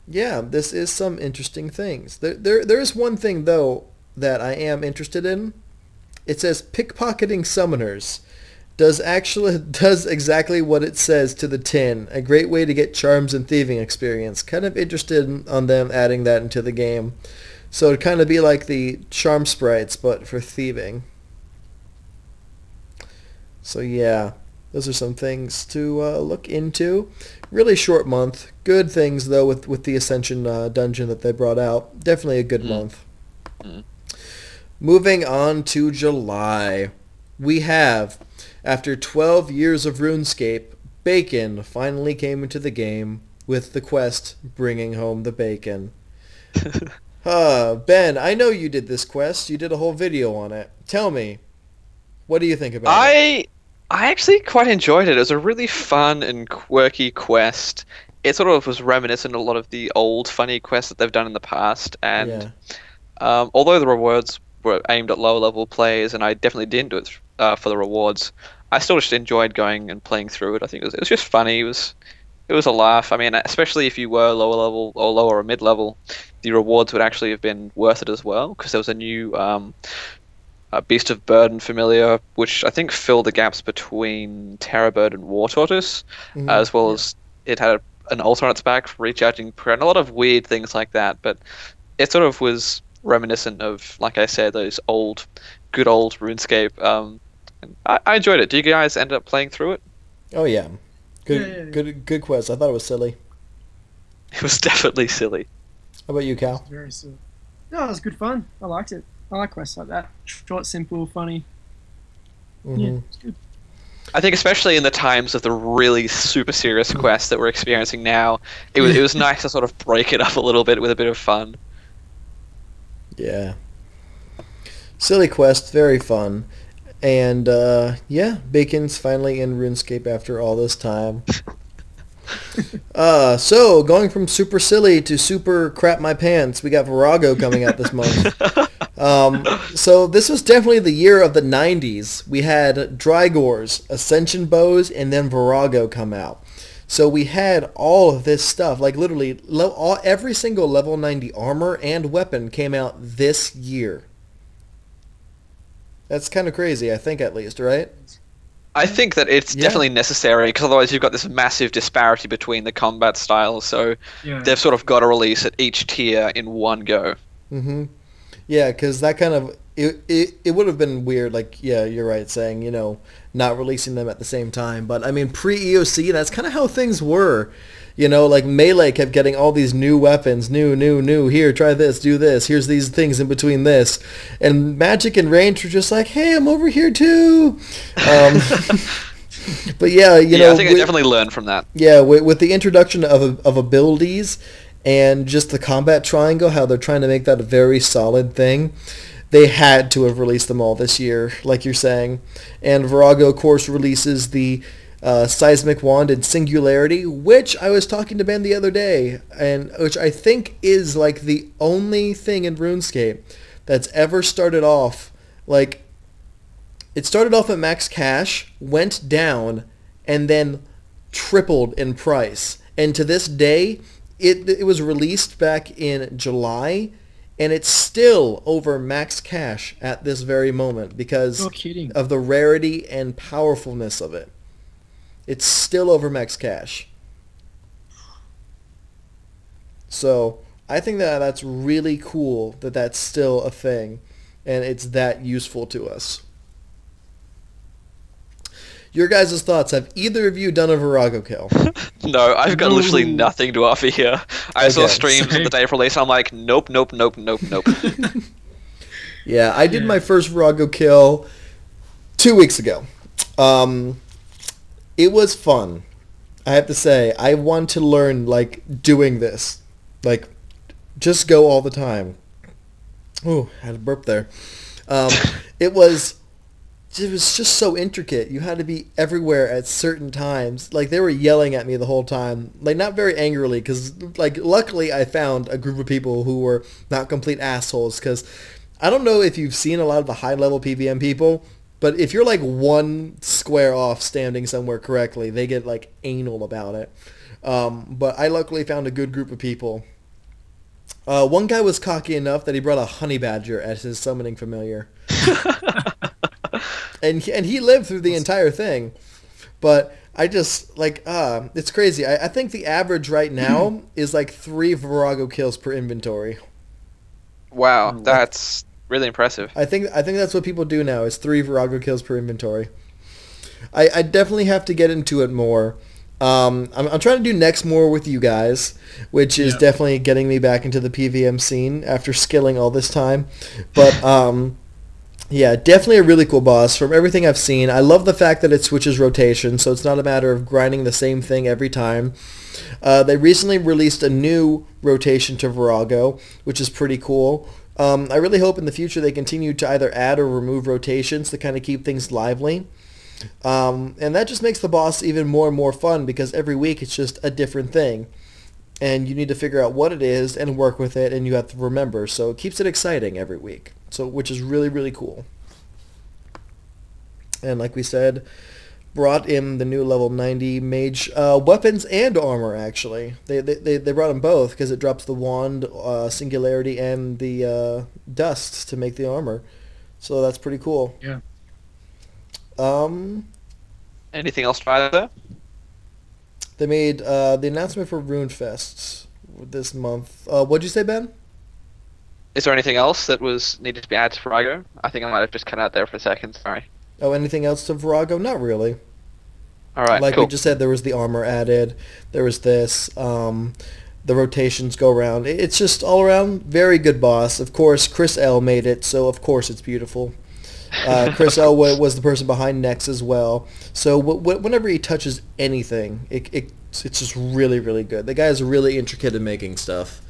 yeah, this is some interesting things. There is one thing, though, that I am interested in. It says pickpocketing summoners. Does exactly what it says to the tin. A great way to get charms and thieving experience. Kind of interested on them adding that into the game. So it'd kind of be like the charm sprites, but for thieving. So yeah, those are some things to look into. Really short month. Good things, though, with the Ascension dungeon that they brought out. Definitely a good month. Moving on to July. We have, after 12 years of RuneScape, Bacon finally came into the game. with the quest Bringing Home the Bacon. Ben, I know you did this quest. You did a whole video on it. Tell me, what do you think about it? I actually quite enjoyed it. It was a really fun and quirky quest. It sort of was reminiscent of a lot of the old funny quests that they've done in the past, and Yeah. although the rewards were aimed at lower level players, and I definitely didn't do it for the rewards, I still just enjoyed going and playing through it. I think it was just funny. It was a laugh. I mean, especially if you were lower level or lower or mid level, the rewards would actually have been worth it as well, because there was a new Beast of Burden familiar, which I think filled the gaps between Terrorbird and War Tortoise, as well as it had an altar on its back for recharging prayer, and a lot of weird things like that. But it sort of was reminiscent of, like I said, those good old RuneScape. And I enjoyed it. Do you guys end up playing through it? Oh yeah, good, Yeah. good quest. I thought it was silly. It was definitely silly. How about you, Cal? Very silly. No, it was good fun. I liked it. I like quests like that. Short, simple, funny. Yeah, it's good. I think especially in the times of the really super serious quests that we're experiencing now, it was nice to sort of break it up a little bit with a bit of fun. Yeah. Silly quest, very fun. And, yeah, Bacon's finally in RuneScape after all this time. So, going from super silly to super crap my pants, we got Verago coming out this month. So this was definitely the year of the 90s. We had Drygores, Ascension bows, and then Verago come out. So we had all of this stuff, like literally every single level 90 armor and weapon came out this year. That's kind of crazy, I think, at least, right? I think that it's Yeah. definitely necessary, because otherwise you've got this massive disparity between the combat styles, so Yeah. they've sort of got to release at each tier in one go. Mm-hmm. Yeah, because that kind of it would have been weird. Like, yeah, you're right, saying not releasing them at the same time. But I mean, pre-EOC, that's kind of how things were. Like Melee kept getting all these new weapons, new. Here, try this, do this. Here's these things in between this, and Magic and Range were just like, hey, I'm over here too. But yeah, I think I definitely learned from that. Yeah, with the introduction of abilities and just the combat triangle, how they're trying to make that a very solid thing, they had to have released them all this year, like you're saying. And Verago, of course, releases the Seismic Wand and Singularity, which I was talking to Ben the other day, and which I think is like the only thing in RuneScape that's ever started off, like, it started off at max cash, went down, and then tripled in price. And to this day, it was released back in July, and it's still over max cash at this very moment because No kidding. of the rarity and powerfulness of it. It's still over max cash. So I think that's really cool that that's still a thing, and it's that useful to us. Your guys' thoughts, have either of you done a Verago kill? No, I've got literally No. nothing to offer here. I saw Okay. streams of the day of release, I'm like, nope. Yeah, I did Yeah. my first Verago kill 2 weeks ago. It was fun. I have to say, I want to learn, like, doing this. Like, just go all the time. Ooh, I had a burp there. It was just so intricate. You had to be everywhere at certain times. Like, they were yelling at me the whole time. Like, not very angrily, because, like, luckily I found a group of people who were not complete assholes, because I don't know if you've seen a lot of the high-level PVM people, but if you're, like, one square off standing somewhere correctly, they get, like, anal about it. But I luckily found a good group of people. One guy was cocky enough that he brought a honey badger as his summoning familiar. And he lived through the entire thing. But I just, like, it's crazy. I think the average right now is like 3 Verago kills per inventory. Wow, that's really impressive. I think that's what people do now, is 3 Verago kills per inventory. I definitely have to get into it more. I'm trying to do next more with you guys, which is definitely getting me back into the PVM scene after skilling all this time. But yeah, definitely a really cool boss from everything I've seen. I love the fact that it switches rotation, so it's not a matter of grinding the same thing every time. They recently released a new rotation to Verago, which is pretty cool. I really hope in the future they continue to either add or remove rotations to kind of keep things lively. And that just makes the boss even more and more fun because every week it's just a different thing. And you need to figure out what it is and work with it, and you have to remember. So it keeps it exciting every week, which is really, really cool. And like we said, brought in the new level 90 mage weapons and armor, actually. They brought them both because it drops the wand, singularity, and the dust to make the armor. So that's pretty cool. Yeah. Anything else to add there? They made the announcement for Runefests this month. What'd you say, Ben? Is there anything else that was needed to be added to Verago? I think I might have just cut out there for a second. Sorry. Oh, anything else to Verago? Not really. All right. Like cool. we just said, there was the armor added. There was this. The rotations go around. It's just all around very good boss. Of course, Chris L made it, so of course it's beautiful. Chris L was the person behind Nex as well. So whenever he touches anything, it's just really, really good. The guy is really intricate in making stuff,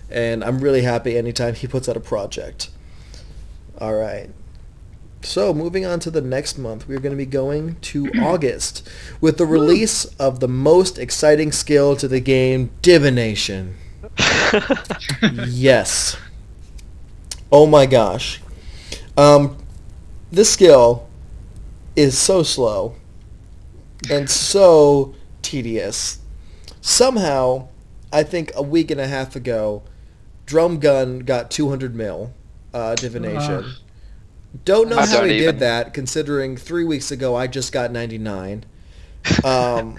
and I'm really happy anytime he puts out a project. All right. So moving on to the next month, we're going to be going to August with the release of the most exciting skill to the game, Divination. Yes. Oh my gosh. This skill is so slow and so tedious. Somehow, I think a week and a half ago, Drum Gun got 200 mil Divination. Don't know how he did that, considering 3 weeks ago I just got 99. I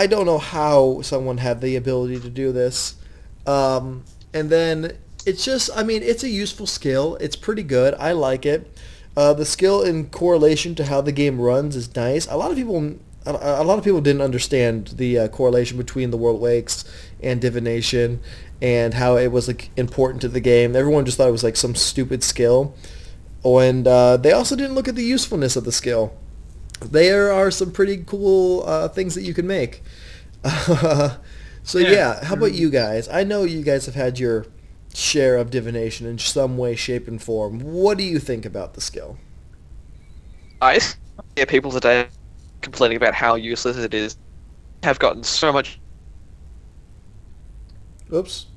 don't know how someone had the ability to do this. And then it's just, I mean, it's a useful skill. It's pretty good. I like it. The skill in correlation to how the game runs is nice. A lot of people didn't understand the correlation between the World Wakes and Divination and how it was like important to the game. Everyone just thought it was like some stupid skill. And they also didn't look at the usefulness of the skill. There are some pretty cool things that you can make. So yeah, how about you guys? I know you guys have had your share of Divination in some way, shape, and form. What do you think about the skill? I hear people today complaining about how useless it is. Have gotten so much. Oops.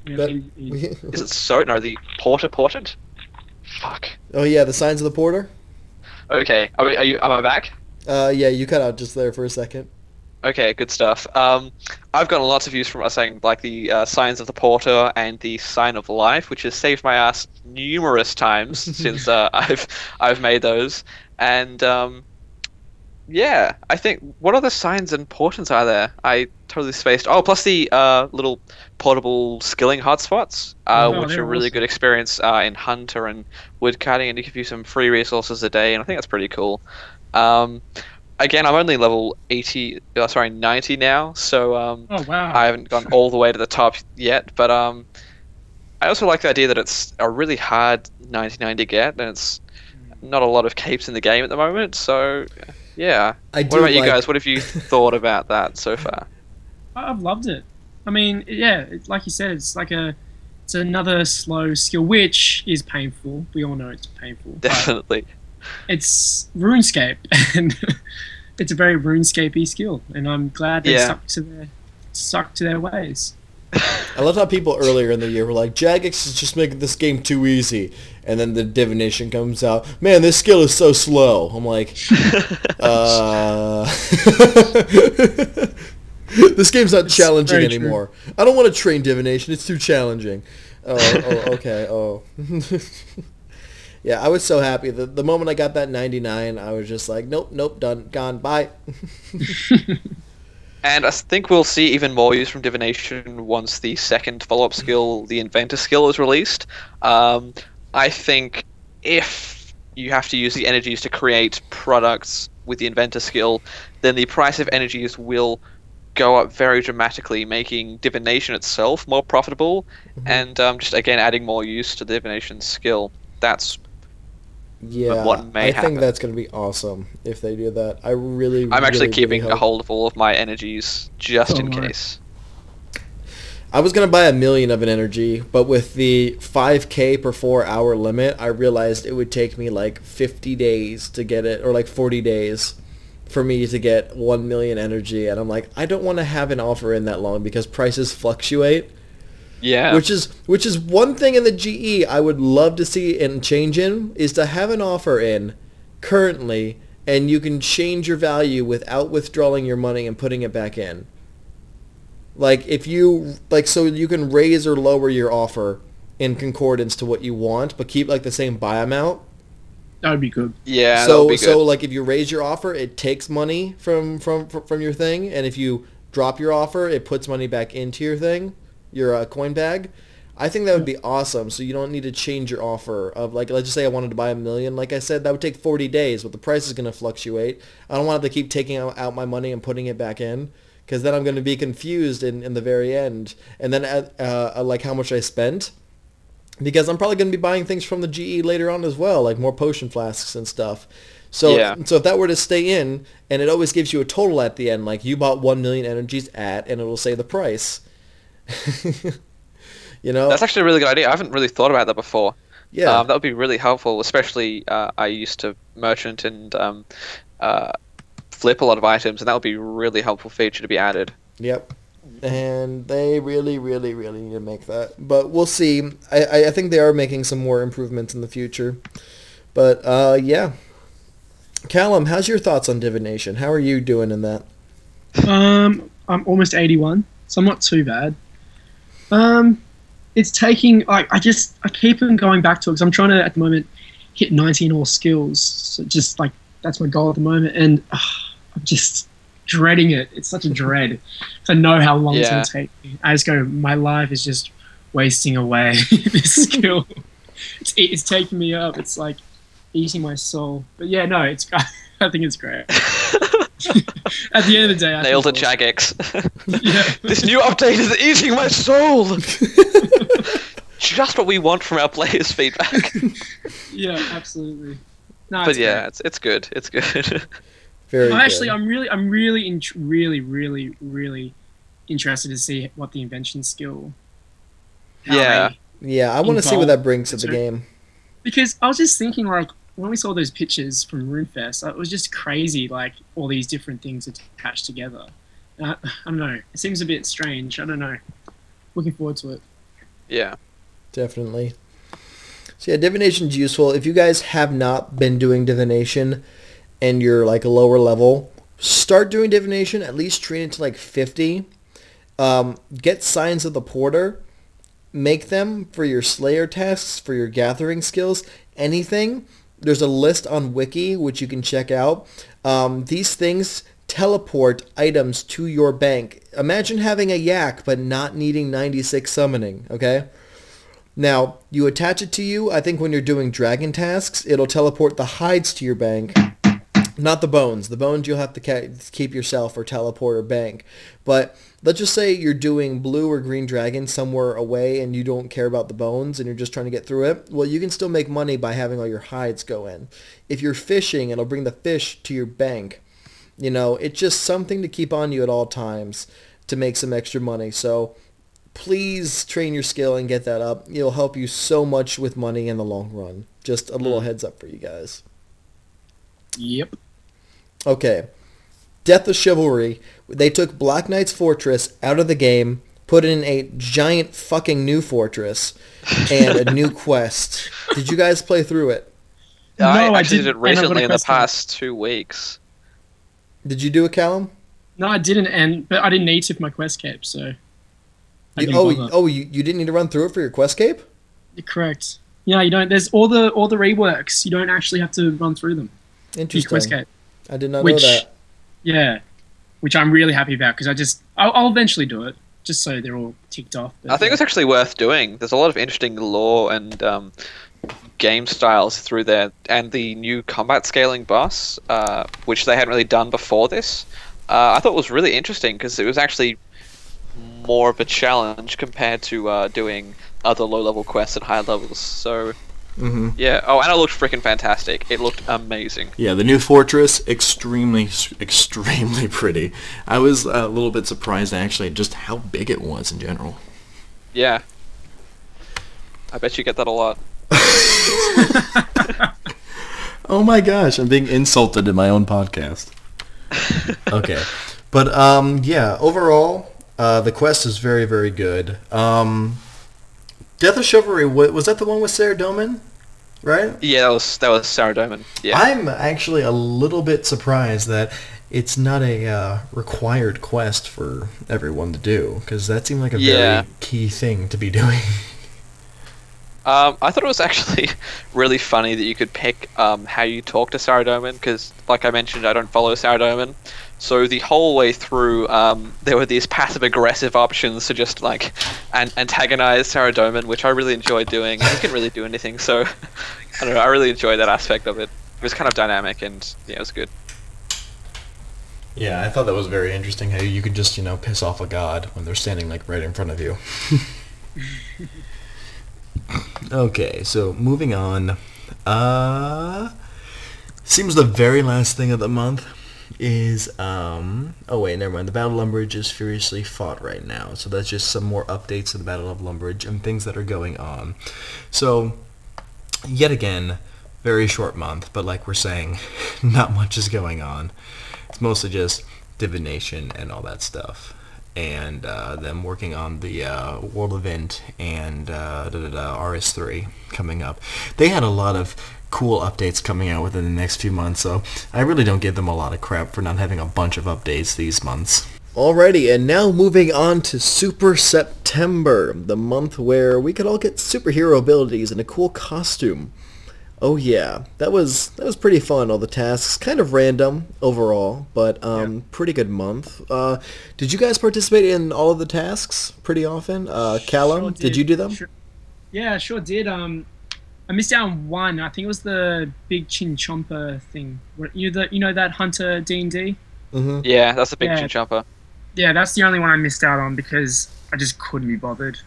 Yeah, Is it so? No, the ported? Fuck. Oh yeah, the signs of the porter? Okay, are you? Am I back? Yeah, you cut out just there for a second. Okay, good stuff. I've gotten lots of views from us saying like the signs of the porter and the sign of life, which has saved my ass numerous times since I've made those. And yeah, I think what other signs and portents are there? I totally spaced. Oh, plus the little portable skilling hotspots, which are really good experience in Hunter and woodcutting, and they give you some free resources a day, and I think that's pretty cool. Again, I'm only level 90 now, so oh wow. I haven't gone all the way to the top yet. But I also like the idea that it's a really hard 99 to get, and it's not a lot of capes in the game at the moment. So yeah. What about you guys? What have you thought about that so far? I've loved it. I mean, yeah, like you said, it's another slow skill, which is painful. We all know it's painful. Definitely. It's RuneScape, and it's a very RuneScape-y skill, and I'm glad they stuck to their ways. I love how people earlier in the year were like, Jagex is just making this game too easy, and then the Divination comes out, man, this skill is so slow. I'm like, this game's not challenging anymore. True. I don't want to train Divination, it's too challenging. Okay. Yeah, I was so happy. The moment I got that 99, I was just like, nope, done, gone, bye. And I think we'll see even more use from Divination once the second follow-up skill, the Inventor skill, is released. I think if you have to use the energies to create products with the Inventor skill, then the price of energies will go up very dramatically, making Divination itself more profitable, and just again adding more use to the Divination skill. That's Yeah, what may I happen. think that's going to be awesome if they do that. I really, I'm actually really, keeping really a hope. hold of all of my energies just So in am I. case. I was going to buy 1 million of an energy, but with the 5K per 4 hour limit, I realized it would take me like 50 days to get it, or like 40 days for me to get 1 million energy. And I'm like, I don't want to have an offer in that long because prices fluctuate. Yeah. Which is one thing in the GE I would love to see and change in, is to have an offer in currently and you can change your value without withdrawing your money and putting it back in. Like if you so you can raise or lower your offer in concordance to what you want, but keep like the same buy amount. That would be good. Yeah, that So would be good. like if you raise your offer, it takes money from your thing, and if you drop your offer, it puts money back into your thing, your coin bag. I think that would be awesome. So you don't need to change your offer of like, let's just say I wanted to buy 1 million. Like I said, that would take 40 days, but the price is going to fluctuate. I don't want to keep taking out my money and putting it back in, because then I'm going to be confused in the very end. And then like how much I spent, because I'm probably going to be buying things from the GE later on as well, like more potion flasks and stuff. So Yeah. so if that were to stay in, and it always gives you a total at the end, like you bought 1 million energies at, and it will say the price. You know? That's actually a really good idea. I haven't really thought about that before. Yeah. That would be really helpful, especially I used to merchant and flip a lot of items, and that would be a really helpful feature to be added. Yep. And they really, really, really need to make that. But we'll see. I think they are making some more improvements in the future. But, yeah. Callum, how's your thoughts on Divination? How are you doing in that? I'm almost 81, so I'm not too bad. It's taking I keep on going back to it because I'm trying to at the moment hit 90 in all skills. So just like that's my goal at the moment, and I'm just dreading it. It's such a dread. 'Cause I know how long it's Yeah. gonna take me. I just go, my life is just wasting away. This skill, it's taking me up. It's like eating my soul. But yeah, no, it's I think it's great. At the end of the day, I Nailed it, think it's Jagex. Yeah. This new update is eating my soul! Just what we want from our players' feedback. Yeah, absolutely. No, But it's yeah, great. it's good. It's good. Very I'm actually, good. I'm really interested to see what the invention skill. how Yeah. they- Yeah, I want to see what that brings to the Sorry. game. Because I was just thinking, like, when we saw those pictures from RuneFest, it was just crazy, like, all these different things attached together. And I don't know. It seems a bit strange. I don't know. Looking forward to it. Yeah. Definitely. So yeah, Divination's useful. If you guys have not been doing Divination and you're like a lower level, start doing Divination. At least train it to like 50. Get Signs of the Porter. Make them for your Slayer tasks, for your gathering skills, anything. There's a list on Wiki, which you can check out. These things teleport items to your bank. Imagine having a yak, but not needing 96 summoning, okay? Now, you attach it to you. I think when you're doing dragon tasks, it'll teleport the hides to your bank. Not the bones. The bones you'll have to keep yourself or teleport or bank. But let's just say you're doing blue or green dragon somewhere away and you don't care about the bones and you're just trying to get through it. Well, you can still make money by having all your hides go in. If you're fishing, it'll bring the fish to your bank. You know, it's just something to keep on you at all times to make some extra money. So please train your skill and get that up. It'll help you so much with money in the long run. Just a little heads up for you guys. Yep. Okay. Death of Chivalry. They took Black Knight's Fortress out of the game, put in a giant fucking new fortress, and a new quest. Did you guys play through it? I No, I actually did it didn't, and I've got recently a in the question. past 2 weeks. Did you do it, Callum? No, I didn't, but I didn't need to for my quest cape, so. I didn't bother. You didn't need to run through it for your quest cape? You're correct. Yeah, you don't. There's all the reworks. You don't actually have to run through them. For your quest Interesting. cape. I did not know Which, that. yeah, which I'm really happy about because I'll eventually do it just so they're all ticked off. But I think yeah. it's actually worth doing. There's a lot of interesting lore and game styles through there, and the new combat scaling boss, which they hadn't really done before this, I thought was really interesting because it was actually more of a challenge compared to doing other low-level quests at high levels. So Yeah. Oh, and it looked freaking fantastic. It looked amazing. Yeah, the new fortress, extremely pretty. I was a little bit surprised actually just how big it was in general. Yeah. I bet you get that a lot. Oh my gosh, I'm being insulted in my own podcast. Okay. But yeah, overall, the quest is very, very good. Death of Chivalry, was that the one with Sarah Doman? Right? Yeah, that was Sarah Doman. Yeah. I'm actually a little bit surprised that it's not a required quest for everyone to do, because that seemed like a very key thing to be doing. I thought it was actually really funny that you could pick how you talk to Sarah Doman, because, like I mentioned, I don't follow Sarah Doman. So the whole way through, there were these passive-aggressive options to just, like, antagonize Sarah Doman, which I really enjoyed doing. And you couldn't really do anything, so, I don't know, I really enjoyed that aspect of it. It was kind of dynamic, and, yeah, it was good. Yeah, I thought that was very interesting, how you could just, piss off a god when they're standing, like, right in front of you. Okay, so moving on. Seems the very last thing of the month is oh wait, never mind. The Battle of Lumbridge is furiously fought right now, so that's just some more updates to the Battle of Lumbridge and things that are going on. So yet again, very short month, but like we're saying, not much is going on. It's mostly just divination and all that stuff, and them working on the world event and RS3 coming up. They had a lot of cool updates coming out within the next few months, so I really don't give them a lot of crap for not having a bunch of updates these months. Alrighty, and now moving on to Super September, the month where we could all get superhero abilities and a cool costume. Oh yeah, that was pretty fun, all the tasks. Kind of random overall, but pretty good month. Did you guys participate in all of the tasks pretty often? Callum, Sure did you do them? Yeah, I sure did. I missed out on one. I think it was the big Chinchomper thing. You know that Hunter D&D? Mm-hmm. Yeah, that's a big chinchomper. Yeah, that's the only one I missed out on because I just couldn't be bothered.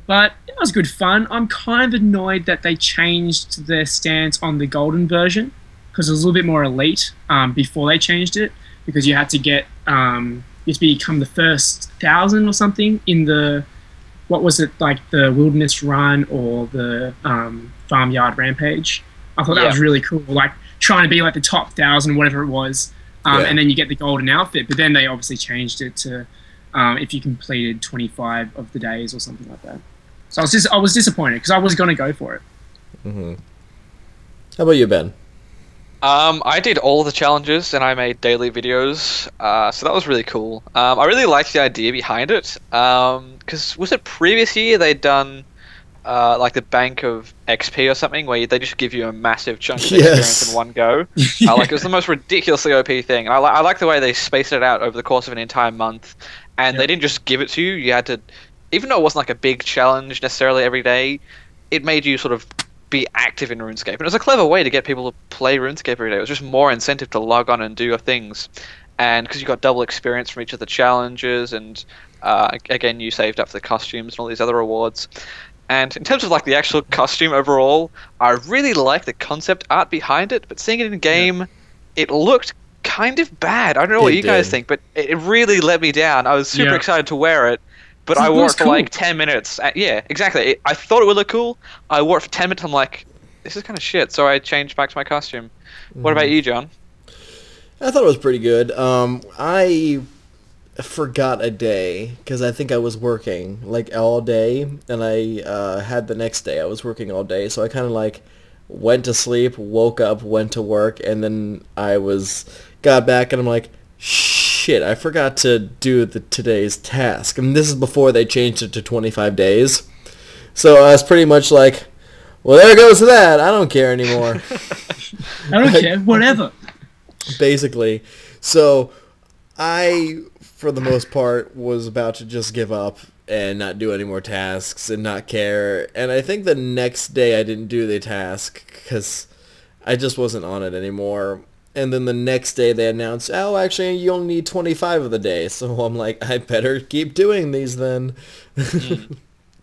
But it was good fun. I'm kind of annoyed that they changed their stance on the golden version because it was a little bit more elite before they changed it, because you had to get you had to become the first 1,000 or something in the, what was it, like the Wilderness Run or the Farmyard Rampage. I thought that was really cool, like trying to be like the top 1,000, whatever it was, and then you get the golden outfit. But then they obviously changed it to if you completed 25 of the days or something like that. So I was disappointed because I was going to go for it. Mm-hmm. How about you, Ben? I did all of the challenges and I made daily videos, so that was really cool. I really liked the idea behind it, because was it previous year they'd done like the Bank of XP or something, where they just give you a massive chunk of experience in one go. Like, it was the most ridiculously OP thing. And I like the way they spaced it out over the course of an entire month, and they didn't just give it to you. You had to, even though it wasn't like a big challenge necessarily every day, it made you sort of be active in RuneScape. And it was a clever way to get people to play RuneScape every day. It was just more incentive to log on and do your things. And because you got double experience from each of the challenges, and again, you saved up for the costumes and all these other rewards. And in terms of like the actual costume overall, I really like the concept art behind it, but seeing it in game, it looked kind of bad. I don't know what you guys think, but it really let me down. I was super excited to wear it, but I wore it for like 10 minutes. Yeah, exactly. I thought it would look cool. I wore it for 10 minutes. I'm like, this is kind of shit. So I changed back to my costume. What about you, John? I thought it was pretty good. I forgot a day because I think I was working like all day, and I had the next day I was working all day, so I kind of like went to sleep, woke up, went to work, and then got back and I'm like, shit, I forgot to do today's task. And this is before they changed it to 25 days. So I was pretty much like, well, there goes that. I don't care anymore. I don't care. Whatever. Basically. So I, for the most part, was about to just give up and not do any more tasks and not care. And I think the next day I didn't do the task because I just wasn't on it anymore. And then the next day they announced, oh, actually, you only need 25 of the day. So I'm like, I better keep doing these then.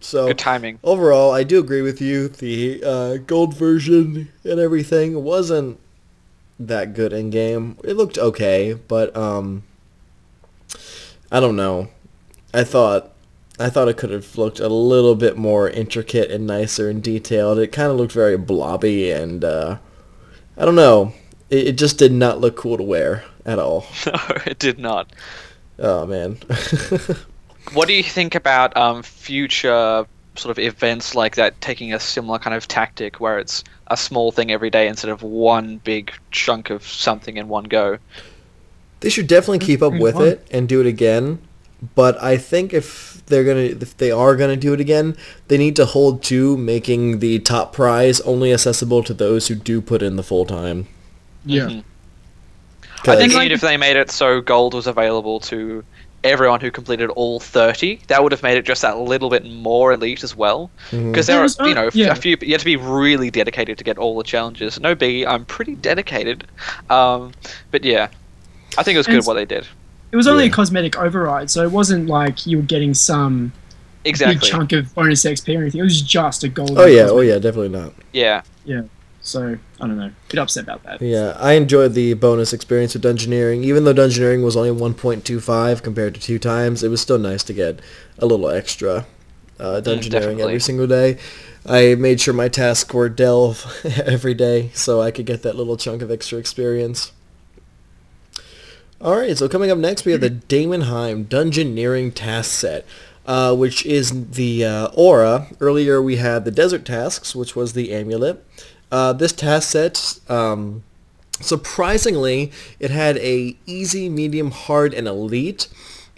So Good timing. overall, I do agree with you. The gold version and everything wasn't that good in game. It looked okay, but I don't know. I thought it could have looked a little bit more intricate and nicer and detailed. It kind of looked very blobby, and I don't know. It just did not look cool to wear at all. No, it did not. Oh man. What do you think about future sort of events like that taking a similar kind of tactic where it's a small thing every day instead of one big chunk of something in one go? They should definitely keep up with it and do it again. But I think if they are gonna do it again, they need to hold to making the top prize only accessible to those who do put in the full time. Yeah. Mhm. I 'Cause- think if they made it so gold was available to everyone who completed all 30, that would have made it just that little bit more elite as well. Because there are, Yeah. a few. You have to be really dedicated to get all the challenges. No biggie. I'm pretty dedicated, but yeah, I think it was good what they did. It was only Yeah. a cosmetic override, so it wasn't like you were getting some big Exactly. chunk of bonus XP or anything. It was just a golden. oh cosmetic. yeah, definitely not. Yeah. So I don't know. Bit upset about that. Yeah, I enjoyed the bonus experience with Dungeoneering. Even though Dungeoneering was only 1.25 compared to 2 times, it was still nice to get a little extra Dungeoneering definitely. every single day. I made sure my tasks were delve every day so I could get that little chunk of extra experience. Alright, so coming up next we have the Daemonheim Dungeoneering task set, which is the aura. Earlier we had the desert tasks, which was the amulet. This task set, surprisingly, it had a easy, medium, hard, and elite.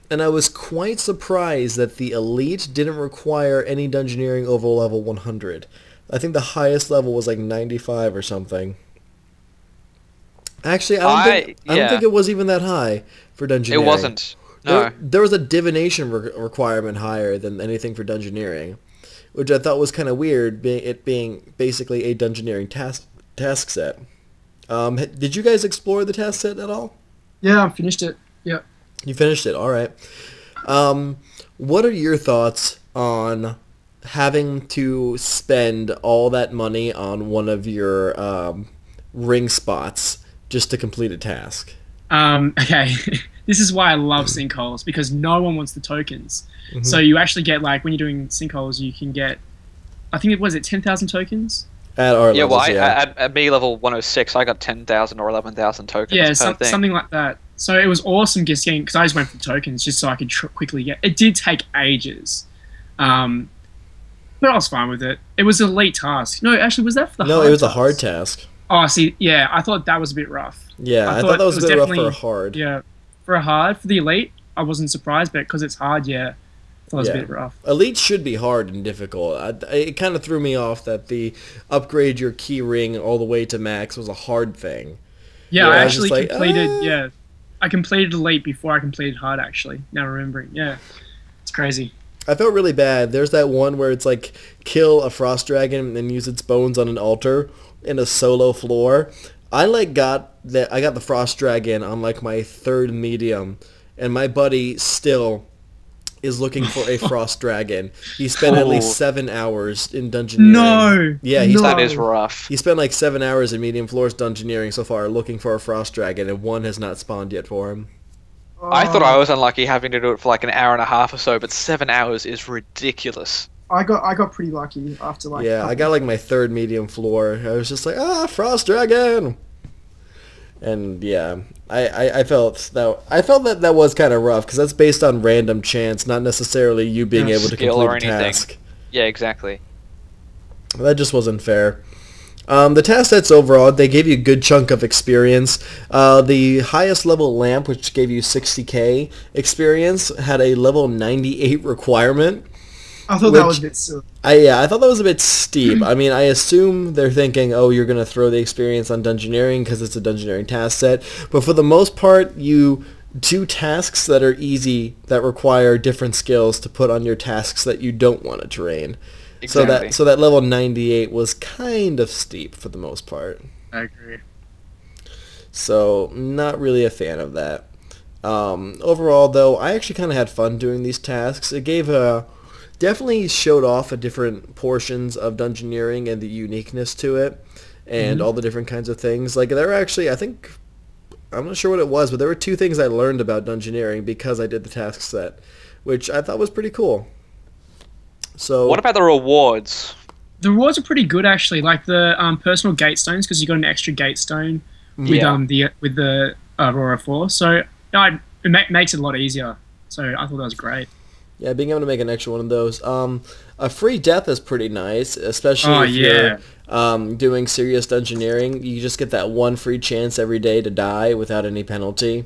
And I was quite surprised that the elite didn't require any dungeoneering over level 100. I think the highest level was like 95 or something. Actually, I don't think it was even that high for dungeoneering. It wasn't. No. There was a divination requirement higher than anything for dungeoneering, which I thought was kind of weird, being basically a dungeoneering task set. Did you guys explore the task set at all? Yeah, I finished it. Yeah. You finished it, all right. What are your thoughts on having to spend all that money on one of your ring spots just to complete a task? Okay. This is why I love sinkholes, because no one wants the tokens. Mm-hmm. So you actually get, like, when you're doing sinkholes, you can get, I think it was 10,000 tokens? At our levels, at me level 106, I got 10,000 or 11,000 tokens. Yeah, something like that. So it was awesome just getting, because I just went for tokens just so I could quickly get. It did take ages, but I was fine with it. It was an elite task. No, actually, was that for the hard? No, it was task? a hard task. Oh, see, yeah, I thought that was a bit rough. Yeah, I thought that was a bit rough for a hard. Yeah, for a hard, for the elite, I wasn't surprised, but because it's hard, yeah, I thought it was a bit rough. Elite should be hard and difficult. It kind of threw me off that the upgrade your key ring all the way to max was a hard thing. Yeah, I actually completed, I completed elite before I completed hard, actually, now remembering. Yeah, it's crazy. I felt really bad. There's that one where it's like kill a frost dragon and use its bones on an altar in a solo floor. I got the frost dragon on like my 3rd medium, and my buddy still is looking for a frost dragon. He spent at least 7 hours in dungeoneering. No. Yeah, that is rough. He spent like 7 hours in medium floors dungeoneering so far, looking for a frost dragon, and one has not spawned yet for him. I thought I was unlucky having to do it for like an hour and a half or so, but 7 hours is ridiculous. I got pretty lucky after like. Yeah, I got like my 3rd medium floor. I was just like, frost dragon. And yeah, I felt that was kind of rough because that's based on random chance, not necessarily you being able to complete a task. Yeah, exactly. That just wasn't fair. The task sets overall, they gave you a good chunk of experience. The highest level lamp, which gave you 60k experience, had a level 98 requirement. I thought that was a bit silly. I thought that was a bit steep. I mean, I assume they're thinking, oh, you're going to throw the experience on dungeoneering because it's a dungeoneering task set. But for the most part, you do tasks that are easy that require different skills to put on your tasks that you don't want to terrain. Exactly. So that level 98 was kind of steep for the most part. I agree. So not really a fan of that. Overall, though, I actually kind of had fun doing these tasks. It gave definitely showed off a different portions of dungeoneering and the uniqueness to it, and all the different kinds of things. Like there were actually, I think, I'm not sure what it was, but there were 2 things I learned about dungeoneering because I did the task set, which I thought was pretty cool. So What about the rewards? The rewards are pretty good actually, like the personal gate stones, because you got an extra gate stone with Yeah. the Aurora 4. So it makes it a lot easier. So I thought that was great. yeah, being able to make an extra one of those. A free death is pretty nice, especially if you're doing serious dungeoneering. You just get that 1 free chance every day to die without any penalty.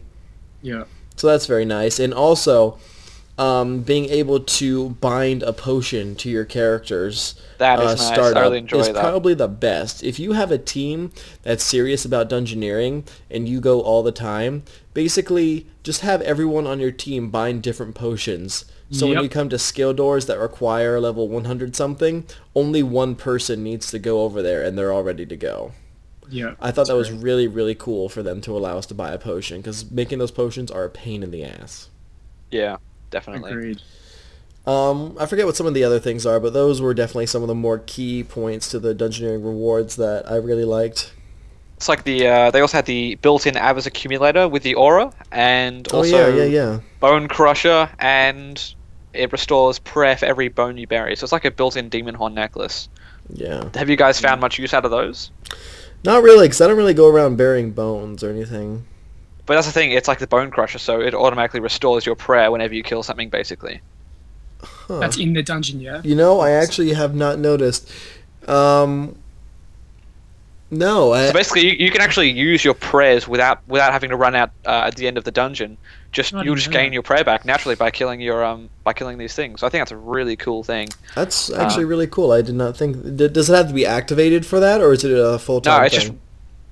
Yeah. So that's very nice. And also, being able to bind a potion to your characters That is nice. I startup really enjoy is that. probably the best. If you have a team that's serious about dungeoneering and you go all the time, basically just have everyone on your team bind different potions. So when Yep. you come to skill doors that require level 100 something, only one person needs to go over there and they're all ready to go. Yeah. I thought that was really, really cool for them to allow us to buy a potion, because making those potions are a pain in the ass. Yeah, definitely. Agreed. I forget what some of the other things are, but those were definitely some of the more key points to the dungeoneering rewards that I really liked. It's like they also had the built-in Avers accumulator with the aura, and also yeah. Bone Crusher, and it restores prayer for every bone you bury. So it's like a built-in demon horn necklace. Yeah. Have you guys found much use out of those? Not really, because I don't really go around burying bones or anything. But that's the thing, it's like the Bone Crusher, so it automatically restores your prayer whenever you kill something, basically. Huh. That's in the dungeon, yeah. You know, I actually have not noticed. No, So basically, you can actually use your prayers without having to run out at the end of the dungeon. You'll just gain your prayer back naturally by killing these things. So I think that's a really cool thing. that's actually really cool. I did not think. Does it have to be activated for that, or is it a full-time No, it's thing?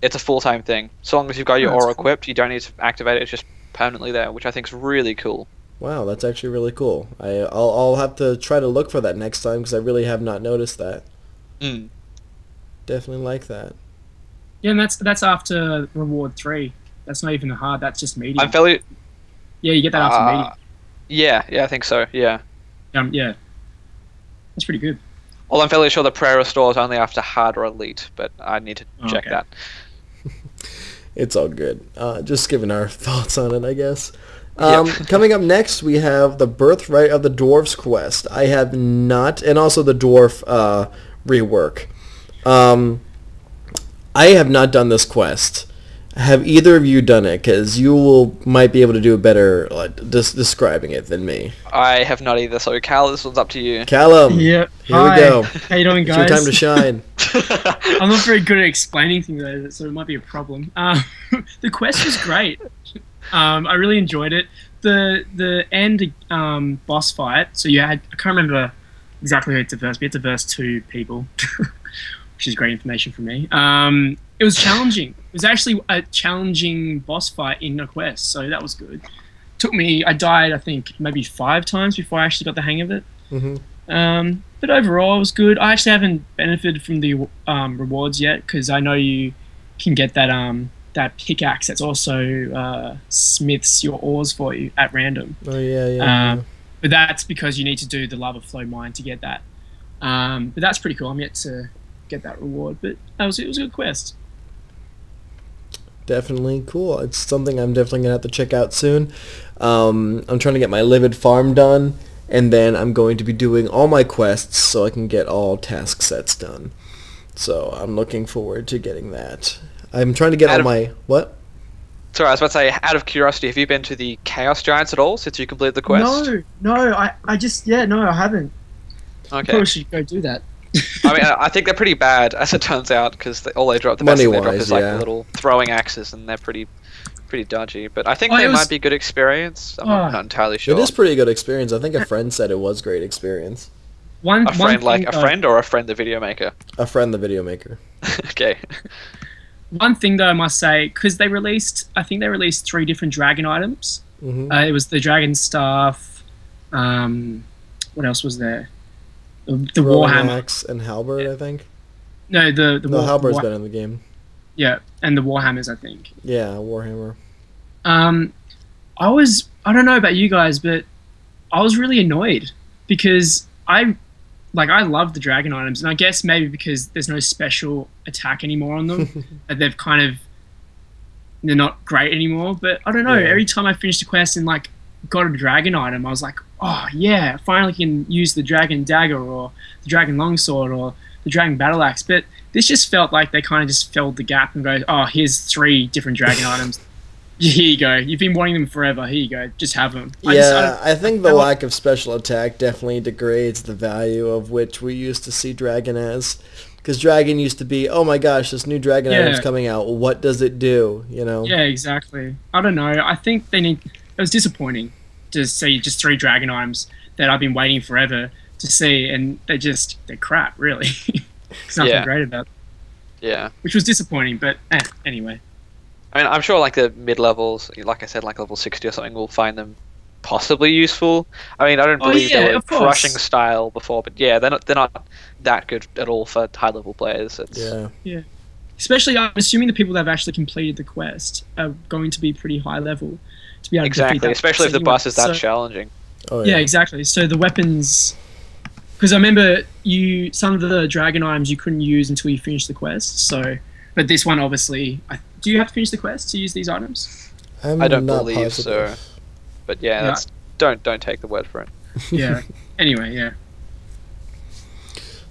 it's a full-time thing. So long as you've got your Oh, that's aura cool. equipped, you don't need to activate it. It's just permanently there, which I think is really cool. Wow, that's actually really cool. I'll have to try to look for that next time, because I really have not noticed that. Mm. Definitely like that. Yeah, and that's after reward 3. That's not even the hard. That's just medium. I'm fairly. Yeah, you get that after medium. Yeah, I think so. Yeah. Yeah. That's pretty good. Well, I'm fairly sure the prayer restores only after hard or elite, but I need to check okay. that. It's all good. Just giving our thoughts on it, I guess. Yep. Coming up next, we have the Birthright of the Dwarf's quest. I have not, and also the Dwarf rework. I have not done this quest. Have either of you done it? Because might be able to do a better describing it than me. I have not either, so Cal, this one's up to you. Callum, Yeah. here we go. How you doing, It's your guys? time to shine. I'm not very good at explaining things, though, so it might be a problem. The quest was great. I really enjoyed it. The end boss fight. So I can't remember exactly who you had to verse. We had to verse 2 people, which is great information for me. It was challenging. It was actually a challenging boss fight in a quest, so that was good. I died, I think, maybe 5 times before I actually got the hang of it. Mm-hmm. But overall, it was good. I actually haven't benefited from the rewards yet, because I know you can get that pickaxe that's also smiths your ores for you at random. Oh, yeah. But that's because you need to do the lava flow mine to get that. But that's pretty cool. I'm yet to get that reward, but it was a good quest. Definitely cool. It's something I'm definitely gonna have to check out soon. I'm trying to get my livid farm done, and then I'm going to be doing all my quests so I can get all task sets done. So I'm looking forward to getting that. I'm trying to get all my what? Sorry, I was about to say, out of curiosity, have you been to the Chaos Giants at all since you completed the quest? No, I haven't. Okay. Probably should go do that. I mean, I think they're pretty bad, as it turns out, because all they drop, the best thing they drop Money-wise, is like yeah. little throwing axes, and they're pretty dodgy. But I think Oh, they it was- might be good experience. I'm not entirely sure. It is pretty good experience. I think a friend said it was great experience. A friend or a friend the video maker? A friend, the video maker. Okay. One thing though, I must say, because I think they released 3 different dragon items. Mm-hmm. It was the dragon staff. What else was there? The warhammer. Axe and halberd, I think. No, the Halberd's war, been in the game. yeah, and the warhammers, I think. Yeah, warhammer. I don't know about you guys, but I was really annoyed because I love the dragon items, and I guess maybe because there's no special attack anymore on them, that they're not great anymore. But I don't know. Yeah. Every time I finished a quest and like got a dragon item, I was like, oh yeah, finally can use the dragon dagger or the dragon longsword or the dragon battle axe. But this just felt like they kind of just filled the gap and go, oh, here's 3 different dragon items. Here you go. You've been wanting them forever. Here you go. Just have them. I think the lack of special attack definitely degrades the value of which we used to see dragon as. Because dragon used to be, oh my gosh, this new dragon item's coming out. What does it do? You know? Yeah, exactly. I don't know. I think it was disappointing to see just 3 dragon items that I've been waiting forever to see, and they're crap, really. There's nothing great about them. Yeah. Which was disappointing, but anyway. I mean, I'm sure like the mid-levels, like I said, like level 60 or something, will find them possibly useful. I mean, I don't believe they were crushing style before, but yeah, they're not that good at all for high-level players. Yeah. Especially, I'm assuming the people that have actually completed the quest are going to be pretty high level to be able to defeat that. Especially if the boss is that challenging. Oh, yeah, exactly. So the weapons, because I remember some of the dragon items you couldn't use until you finished the quest. So, but this one obviously, do you have to finish the quest to use these items? I don't believe so. But yeah, don't take the word for it. Yeah. Anyway, yeah.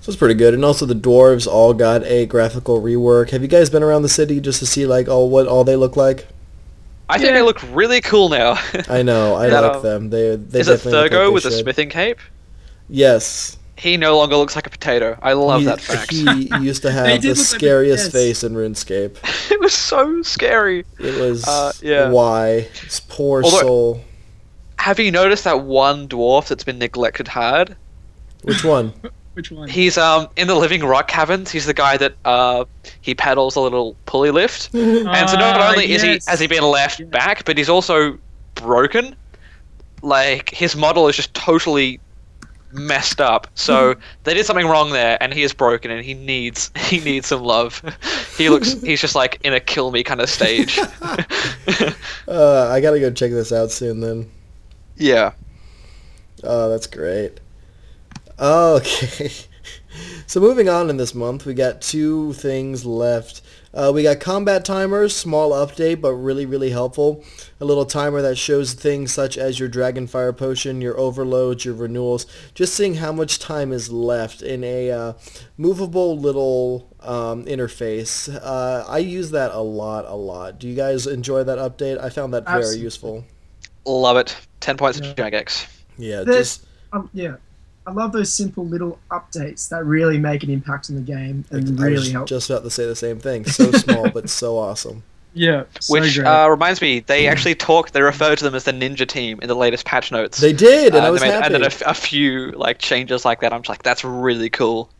So it's pretty good. And also the dwarves all got a graphical rework. Have you guys been around the city just to see like what all they look like? I think they look really cool now. I know. I like them. They is it Thurgo with the smithing cape? Yes. He no longer looks like a potato. I love that fact. He used to have the scariest face in RuneScape. It was so scary. It was why? His poor soul. Have you noticed that one dwarf that's been neglected hard? Which one? Which one? He's in the living rock caverns. He's the guy that he paddles a little pulley lift. And so not only has he been left back, but he's also broken. Like his model is just totally messed up. So they did something wrong there, and he is broken, and he needs some love. He's just like in a kill me kind of stage. I gotta go check this out soon then. Yeah. Oh, that's great. Okay. So moving on in this month, we got 2 things left. We got combat timers, small update, but really, really helpful. A little timer that shows things such as your Dragonfire Potion, your overloads, your renewals, just seeing how much time is left in a movable little interface. I use that a lot. Do you guys enjoy that update? I found that very useful. Love it. 10 points of Jagex. Yeah, I love those simple little updates that really make an impact on the game and really help. Just about to say the same thing. So small, but so awesome. Yeah. Which reminds me, they actually they refer to them as the Ninja Team in the latest patch notes. They did, and I was happy. And then a few like changes like that. I'm just like, that's really cool.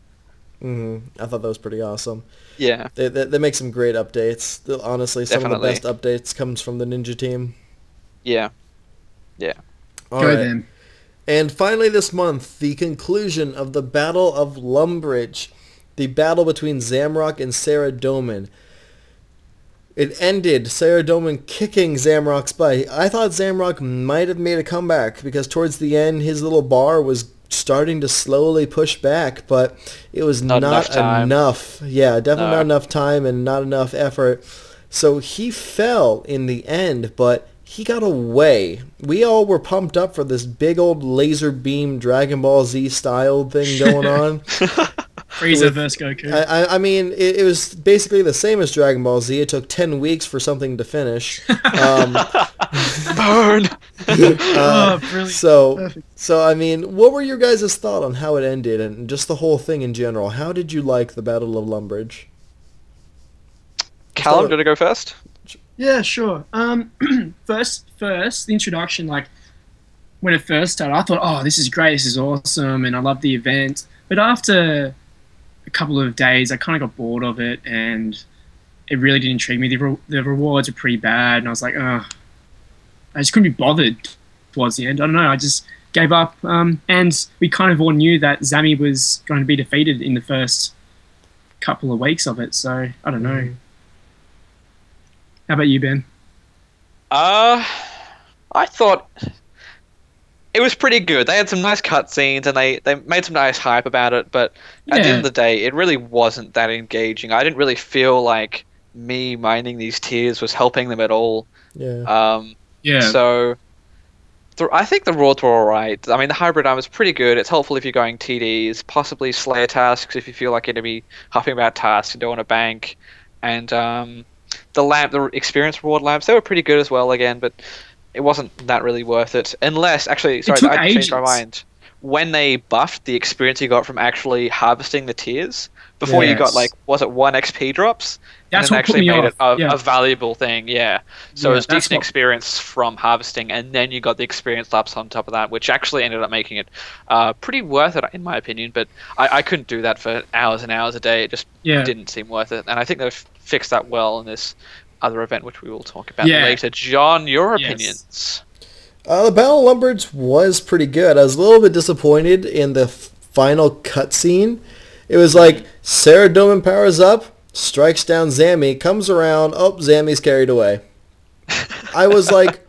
I thought that was pretty awesome. Yeah. They make some great updates. Honestly, some of the best updates comes from the Ninja Team. Yeah. Yeah. All right. Then. And finally this month, the conclusion of the Battle of Lumbridge, the battle between Zamrock and Saradomin. It ended Saradomin kicking Zamrock's butt. I thought Zamrock might have made a comeback because towards the end his little bar was starting to slowly push back, but it was not enough. Yeah, definitely not enough time and not enough effort. So he fell in the end, but he got away. We all were pumped up for this big old laser beam Dragon Ball Z style thing going on. Frieza vs. Goku. I mean, it was basically the same as Dragon Ball Z. It took 10 weeks for something to finish. Burn! Brilliant. So, I mean, what were your guys' thoughts on how it ended and just the whole thing in general? How did you like the Battle of Lumbridge? Callum, do you want to go first? Yeah, sure. First, the introduction, like, when it first started, I thought, oh, this is great, this is awesome, and I love the event. But after a couple of days, I kind of got bored of it, and it really didn't intrigue me. The rewards are pretty bad, and I was like, oh, I just couldn't be bothered towards the end. I don't know, I just gave up. And we kind of all knew that Zami was going to be defeated in the first couple of weeks of it, so I don't know. How about you, Ben? I thought it was pretty good. They had some nice cutscenes and they made some nice hype about it, but at the end Yeah, of the day, it really wasn't that engaging. I didn't really feel like me mining these tiers was helping them at all. Yeah. Um, yeah. so I think the rewards were alright. I mean, the hybrid armor is pretty good. It's helpful if you're going TDs, possibly Slayer tasks if you feel like you're going to be huffing about tasks and don't want to bank. And the experience reward lamps, they were pretty good as well again, but it wasn't that really worth it. Unless, actually, sorry, took I changed my ages. mind. When they buffed the experience you got from actually harvesting the tiers, before you got like, Yes. was it 1 XP drops? And That's then what put actually me made off. it a, Yeah, a valuable thing, yeah. So it yeah. was That's decent what. experience from harvesting, and then you got the experience laps on top of that, which actually ended up making it pretty worth it, in my opinion. But I couldn't do that for hours and hours a day. It just Yeah, didn't seem worth it. And I think they've fixed that well in this other event, which we will talk about yeah. later. John, your Yes. opinions? The Battle of Lumberds was pretty good. I was a little bit disappointed in the final cutscene. It was like Sarah Doman powers up, strikes down Zammy, comes around, oh, Zammy's carried away. I was like,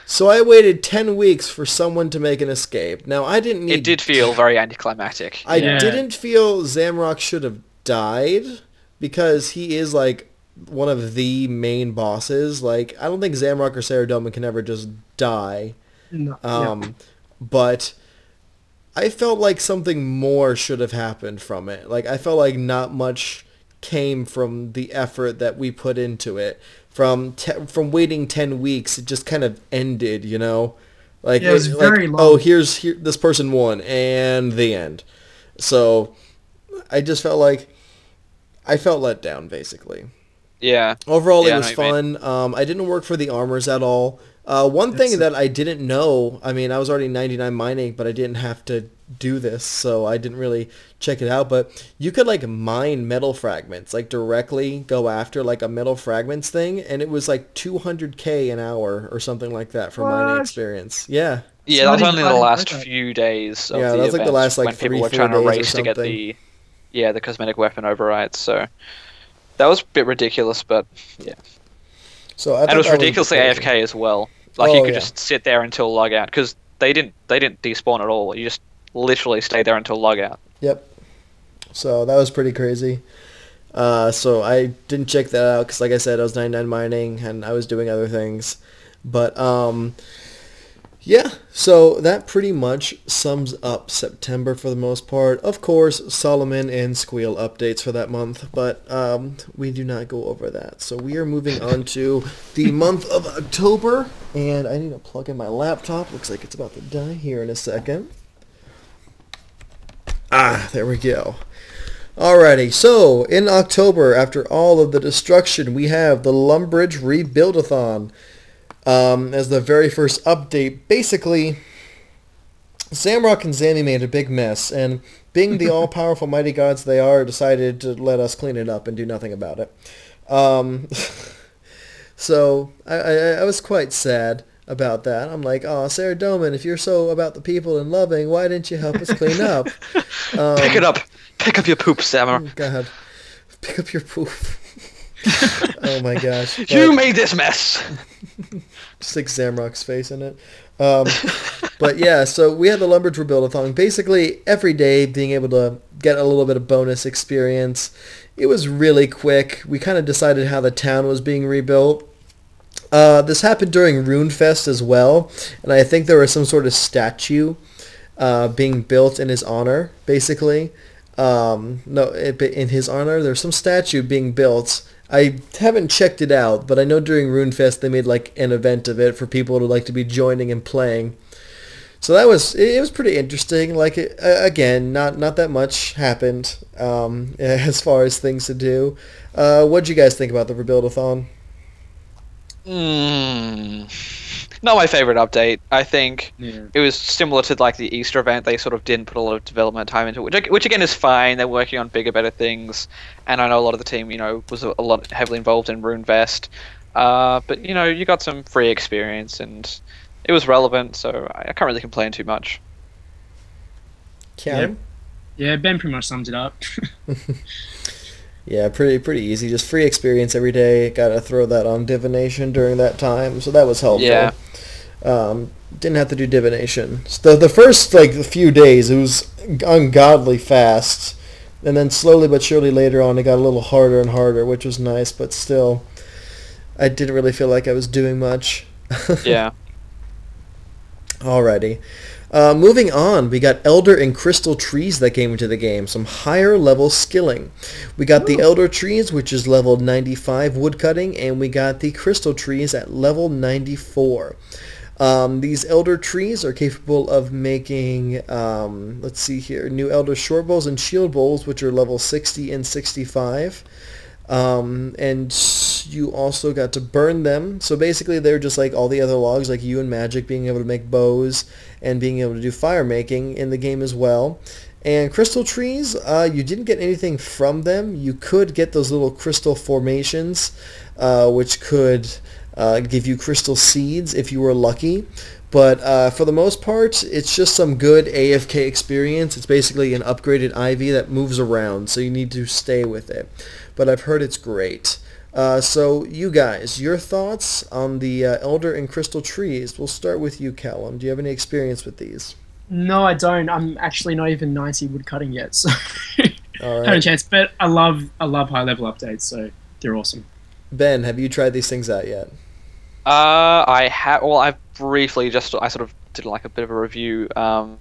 so I waited 10 weeks for someone to make an escape. Now, I didn't need... It did feel very anticlimactic. I Yeah. didn't feel Zamrock should have died because he is like one of the main bosses. Like, I don't think Zamrock or Sarah Doman can ever just die. No, yeah. But I felt like something more should have happened from it. Like, I felt like not much came from the effort that we put into it. From waiting 10 weeks, it just kind of ended, you know? Like, Yeah, it was very long. oh, here, this person won, and the end. So, I just felt like I felt let down, basically. Yeah. Overall, Yeah, it I was know what you fun. I didn't work for the armors at all. One thing that I didn't know, I mean, I was already 99 mining, but I didn't have to do this, so I didn't really check it out. But you could, like, mine metal fragments, like, directly go after, like, a metal fragments thing, and it was, like, 200k an hour or something like that for mining What? experience. Yeah. Yeah, that was only the I didn't know last that. few days of Yeah, the that was, like, the event last, like, when people 3-4 were trying to days or race to get something. the cosmetic weapon overrides. So that was a bit ridiculous, but yeah, So I and thought it was that ridiculously crazy. AFK as well. Like you Oh, could yeah. just sit there until log out because they didn't despawn at all. You just literally stay there until log out. Yep. So that was pretty crazy. So I didn't check that out because, like I said, I was 99 mining and I was doing other things. But yeah, so that pretty much sums up September for the most part. Of course, Solomon and Squeal updates for that month, but we do not go over that. So we are moving on to the month of October, and I need to plug in my laptop. Looks like it's about to die here in a second. Ah, there we go. Alrighty, so in October, after all of the destruction, we have the Lumbridge Rebuild-a-thon. As the very first update, basically, Samrock and Zammy made a big mess, and being the all-powerful mighty gods they are, decided to let us clean it up and do nothing about it. So I was quite sad about that. I'm like, oh, Sarah Doman, if you're so about the people and loving, why didn't you help us clean up? Pick it up. Pick up your poop, Sammer. Oh, God. Pick up your poop. Oh my gosh. You made this mess. Stick Zamrock's face in it. But yeah, so we had the Lumbridge Rebuild-a-thon. Basically, every day being able to get a little bit of bonus experience. It was really quick. We kind of decided how the town was being rebuilt. This happened during Runefest as well, and I think there was some sort of statue being built in his honor, basically. In his honor, there's some statue being built. I haven't checked it out, but I know during Runefest they made like an event of it for people to like to be joining and playing. So it was pretty interesting. Like again, not that much happened as far as things to do. What'd you guys think about the Rebuild-a-thon? Not my favorite update. I think Yeah. it was similar to like the Easter event. They sort of didn't put a lot of development time into it, which again is fine. They're working on bigger, better things, and I know a lot of the team, was a lot heavily involved in RuneVest. But you got some free experience, and it was relevant, so I can't really complain too much. Karen? Yeah, Ben pretty much sums it up. Yeah, pretty easy. Just free experience every day. Got to throw that on Divination during that time, so that was helpful. Yeah. Didn't have to do divination. So the first like few days, it was ungodly fast, and then slowly but surely later on, it got a little harder and harder, which was nice. But still, I didn't really feel like I was doing much. Yeah. Alrighty. Moving on, we got Elder and Crystal Trees that came into the game. Some higher level skilling. We got the Elder Trees, which is level 95 woodcutting, and we got the Crystal Trees at level 94. These Elder Trees are capable of making, let's see here, new Elder Short Bowls and Shield Bowls, which are level 60 and 65. And you also got to burn them. So basically they're just like all the other logs, like you and Magic being able to make bows and being able to do fire making in the game as well. And crystal trees, you didn't get anything from them. You could get those little crystal formations, which could give you crystal seeds if you were lucky. But for the most part, it's just some good AFK experience. It's basically an upgraded Ivy that moves around, so you need to stay with it. But I've heard it's great. So you guys, your thoughts on the Elder and Crystal Trees? We'll start with you, Callum. Do you have any experience with these? No, I don't. I'm actually not even 90 wood cutting yet, so All right. haven't a chance. But I love high level updates, so they're awesome. Ben, have you tried these things out yet? I have. Well, I've briefly I sort of did like a bit of a review. But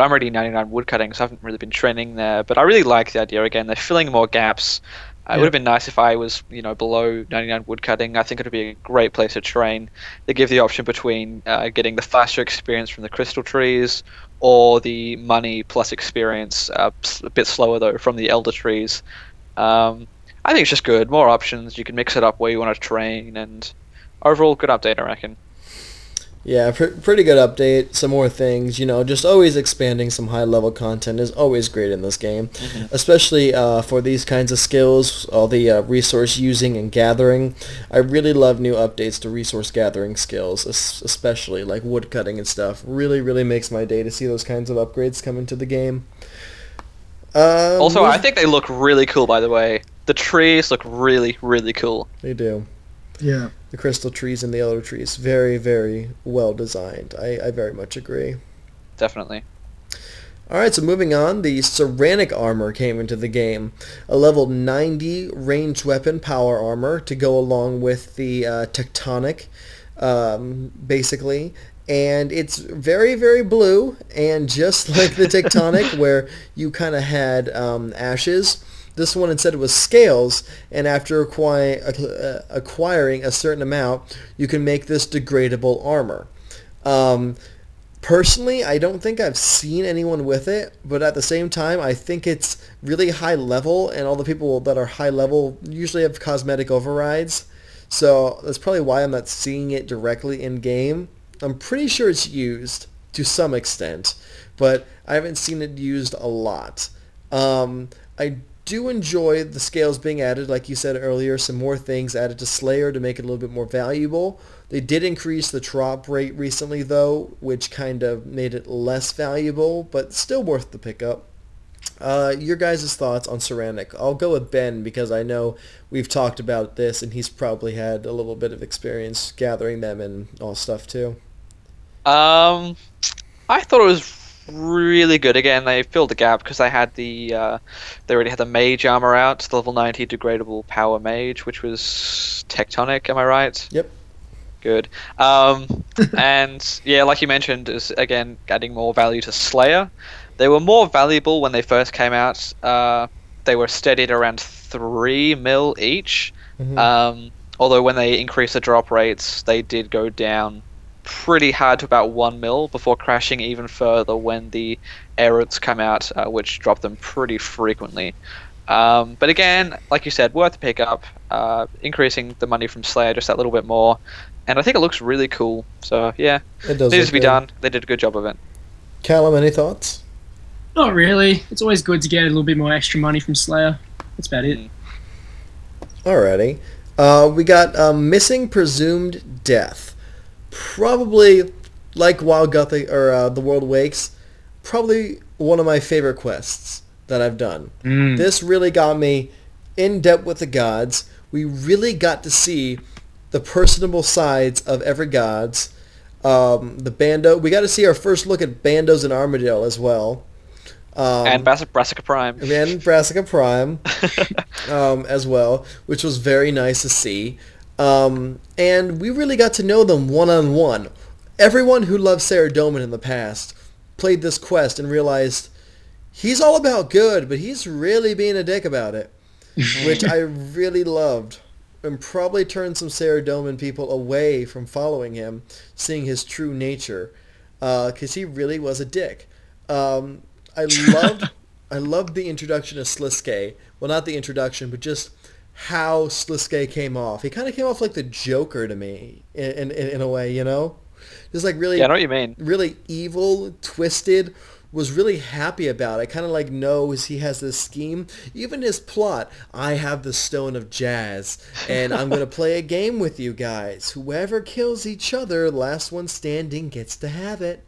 I'm already 99 woodcutting, so I haven't really been training there. But I really like the idea. Again, they're filling more gaps. It would have been nice if I was, below 99 woodcutting. I think it would be a great place to train. They give the option between getting the faster experience from the crystal trees or the money plus experience, a bit slower though, from the elder trees. I think it's just good. More options. You can mix it up where you want to train, and overall good update, I reckon. Yeah, pretty good update. Some more things, just always expanding some high-level content is always great in this game, especially for these kinds of skills, all the resource using and gathering. I really love new updates to resource gathering skills, especially like woodcutting and stuff. Really, really makes my day to see those kinds of upgrades come into the game. Also, I think they look really cool, by the way. The trees look really, really cool. They do. Yeah. The crystal trees and the elder trees. Very, very well designed. I very much agree. Definitely. Alright, so moving on, the ceramic armor came into the game. A level 90 ranged weapon power armor to go along with the tectonic, basically. And it's very, very blue, and just like the tectonic where you kind of had ashes, this one instead was scales, and after acquiring a certain amount, you can make this degradable armor. Personally, I don't think I've seen anyone with it, but at the same time, I think it's really high level, and all the people that are high level usually have cosmetic overrides, so that's probably why I'm not seeing it directly in-game. I'm pretty sure it's used to some extent, but I haven't seen it used a lot. I do enjoy the scales being added, like you said earlier, some more things added to Slayer to make it a little bit more valuable. They did increase the drop rate recently, though, which kind of made it less valuable, but still worth the pickup. Your guys' thoughts on ceramic? I'll go with Ben because I know we've talked about this, and he's probably had a little bit of experience gathering them and all stuff too. I thought it was really good. Again, they filled the gap because they already had the mage armor out, the level 90 degradable power mage, which was tectonic. Am I right? Yep. Good. And yeah, like you mentioned, is again adding more value to Slayer. They were more valuable when they first came out. They were steadied around 3 mil each. Although when they increased the drop rates, they did go down pretty hard to about 1 mil before crashing even further when the errors come out, which drop them pretty frequently. But again, like you said, worth the pickup, increasing the money from Slayer just that little bit more, and I think it looks really cool. So yeah, it does needs to be good. done. They did a good job of it. Callum, any thoughts? Not really. It's always good to get a little bit more extra money from Slayer. That's about it. Alrighty. We got Missing Presumed Death. Probably, like Wild Gothic or The World Wakes, probably one of my favorite quests that I've done. This really got me in depth with the gods. We really got to see the personable sides of every gods. The Bando. We got to see our first look at Bandos and Armadale as well. And Brassica Prime. And Brassica Prime as well, which was very nice to see. And we really got to know them one-on-one. Everyone who loved Sarah Doman in the past played this quest and realized he's all about good, but he's really being a dick about it, which I really loved, and probably turned some Sarah Doman people away from following him, seeing his true nature, because he really was a dick. I loved the introduction of Sliske. Well, not the introduction, but just how Sliske came off. He kind of came off like the Joker to me, in a way, you know? Just like really, Yeah, I know what you mean. really evil, twisted, was really happy about it. Kind of like knows he has this scheme. Even his plot, I have the Stone of Jazz, and I'm going to play a game with you guys. Whoever kills each other, last one standing gets to have it.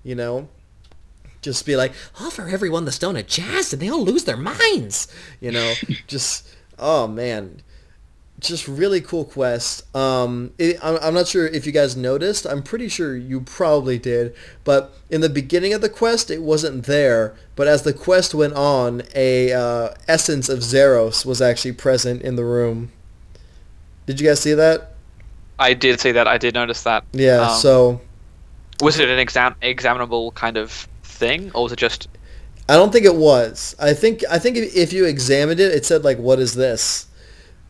You know? Just be like, offer everyone the Stone of Jazz and they'll lose their minds. You know? Just, oh man. Just really cool quest. I'm not sure if you guys noticed. I'm pretty sure you probably did. But in the beginning of the quest, it wasn't there. But as the quest went on, a essence of Zeros was actually present in the room. Did you guys see that? I did see that. I did notice that. Yeah. So was it an examinable kind of thing, or was it just? I don't think it was. I think if you examined it, it said like, "What is this?"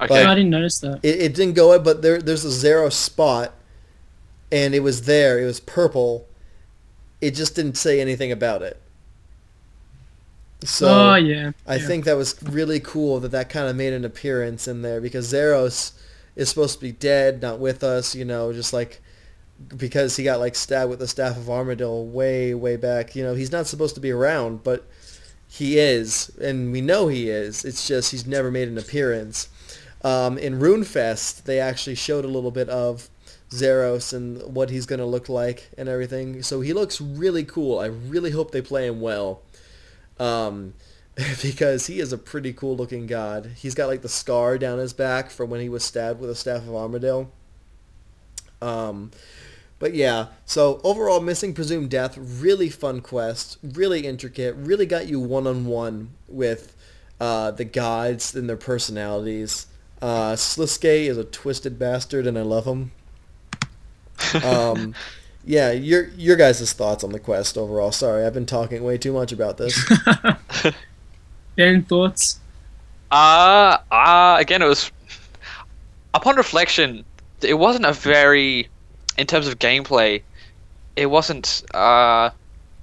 Okay. I didn't notice that. It didn't go up, but there's a Zero spot, and it was there. It was purple. It just didn't say anything about it. So yeah. I think that was really cool that kind of made an appearance in there, because Zeros is supposed to be dead, not with us, you know, just like because he got like stabbed with the Staff of Armadale way, way back. You know, he's not supposed to be around, but he is, and we know he is. It's just he's never made an appearance. In Runefest, they actually showed a little bit of Zeros and what he's going to look like and everything. So he looks really cool. I really hope they play him well. Because he is a pretty cool looking god. He's got like the scar down his back from when he was stabbed with a Staff of Armadale. But yeah, so overall, Missing Presumed Death, really fun quest, really intricate, really got you one-on-one with the gods and their personalities. Sliske is a twisted bastard, and I love him. Yeah, your guys' thoughts on the quest overall. Sorry, I've been talking way too much about this. Ben, thoughts? Again, it was upon reflection, it wasn't a very, in terms of gameplay, it wasn't there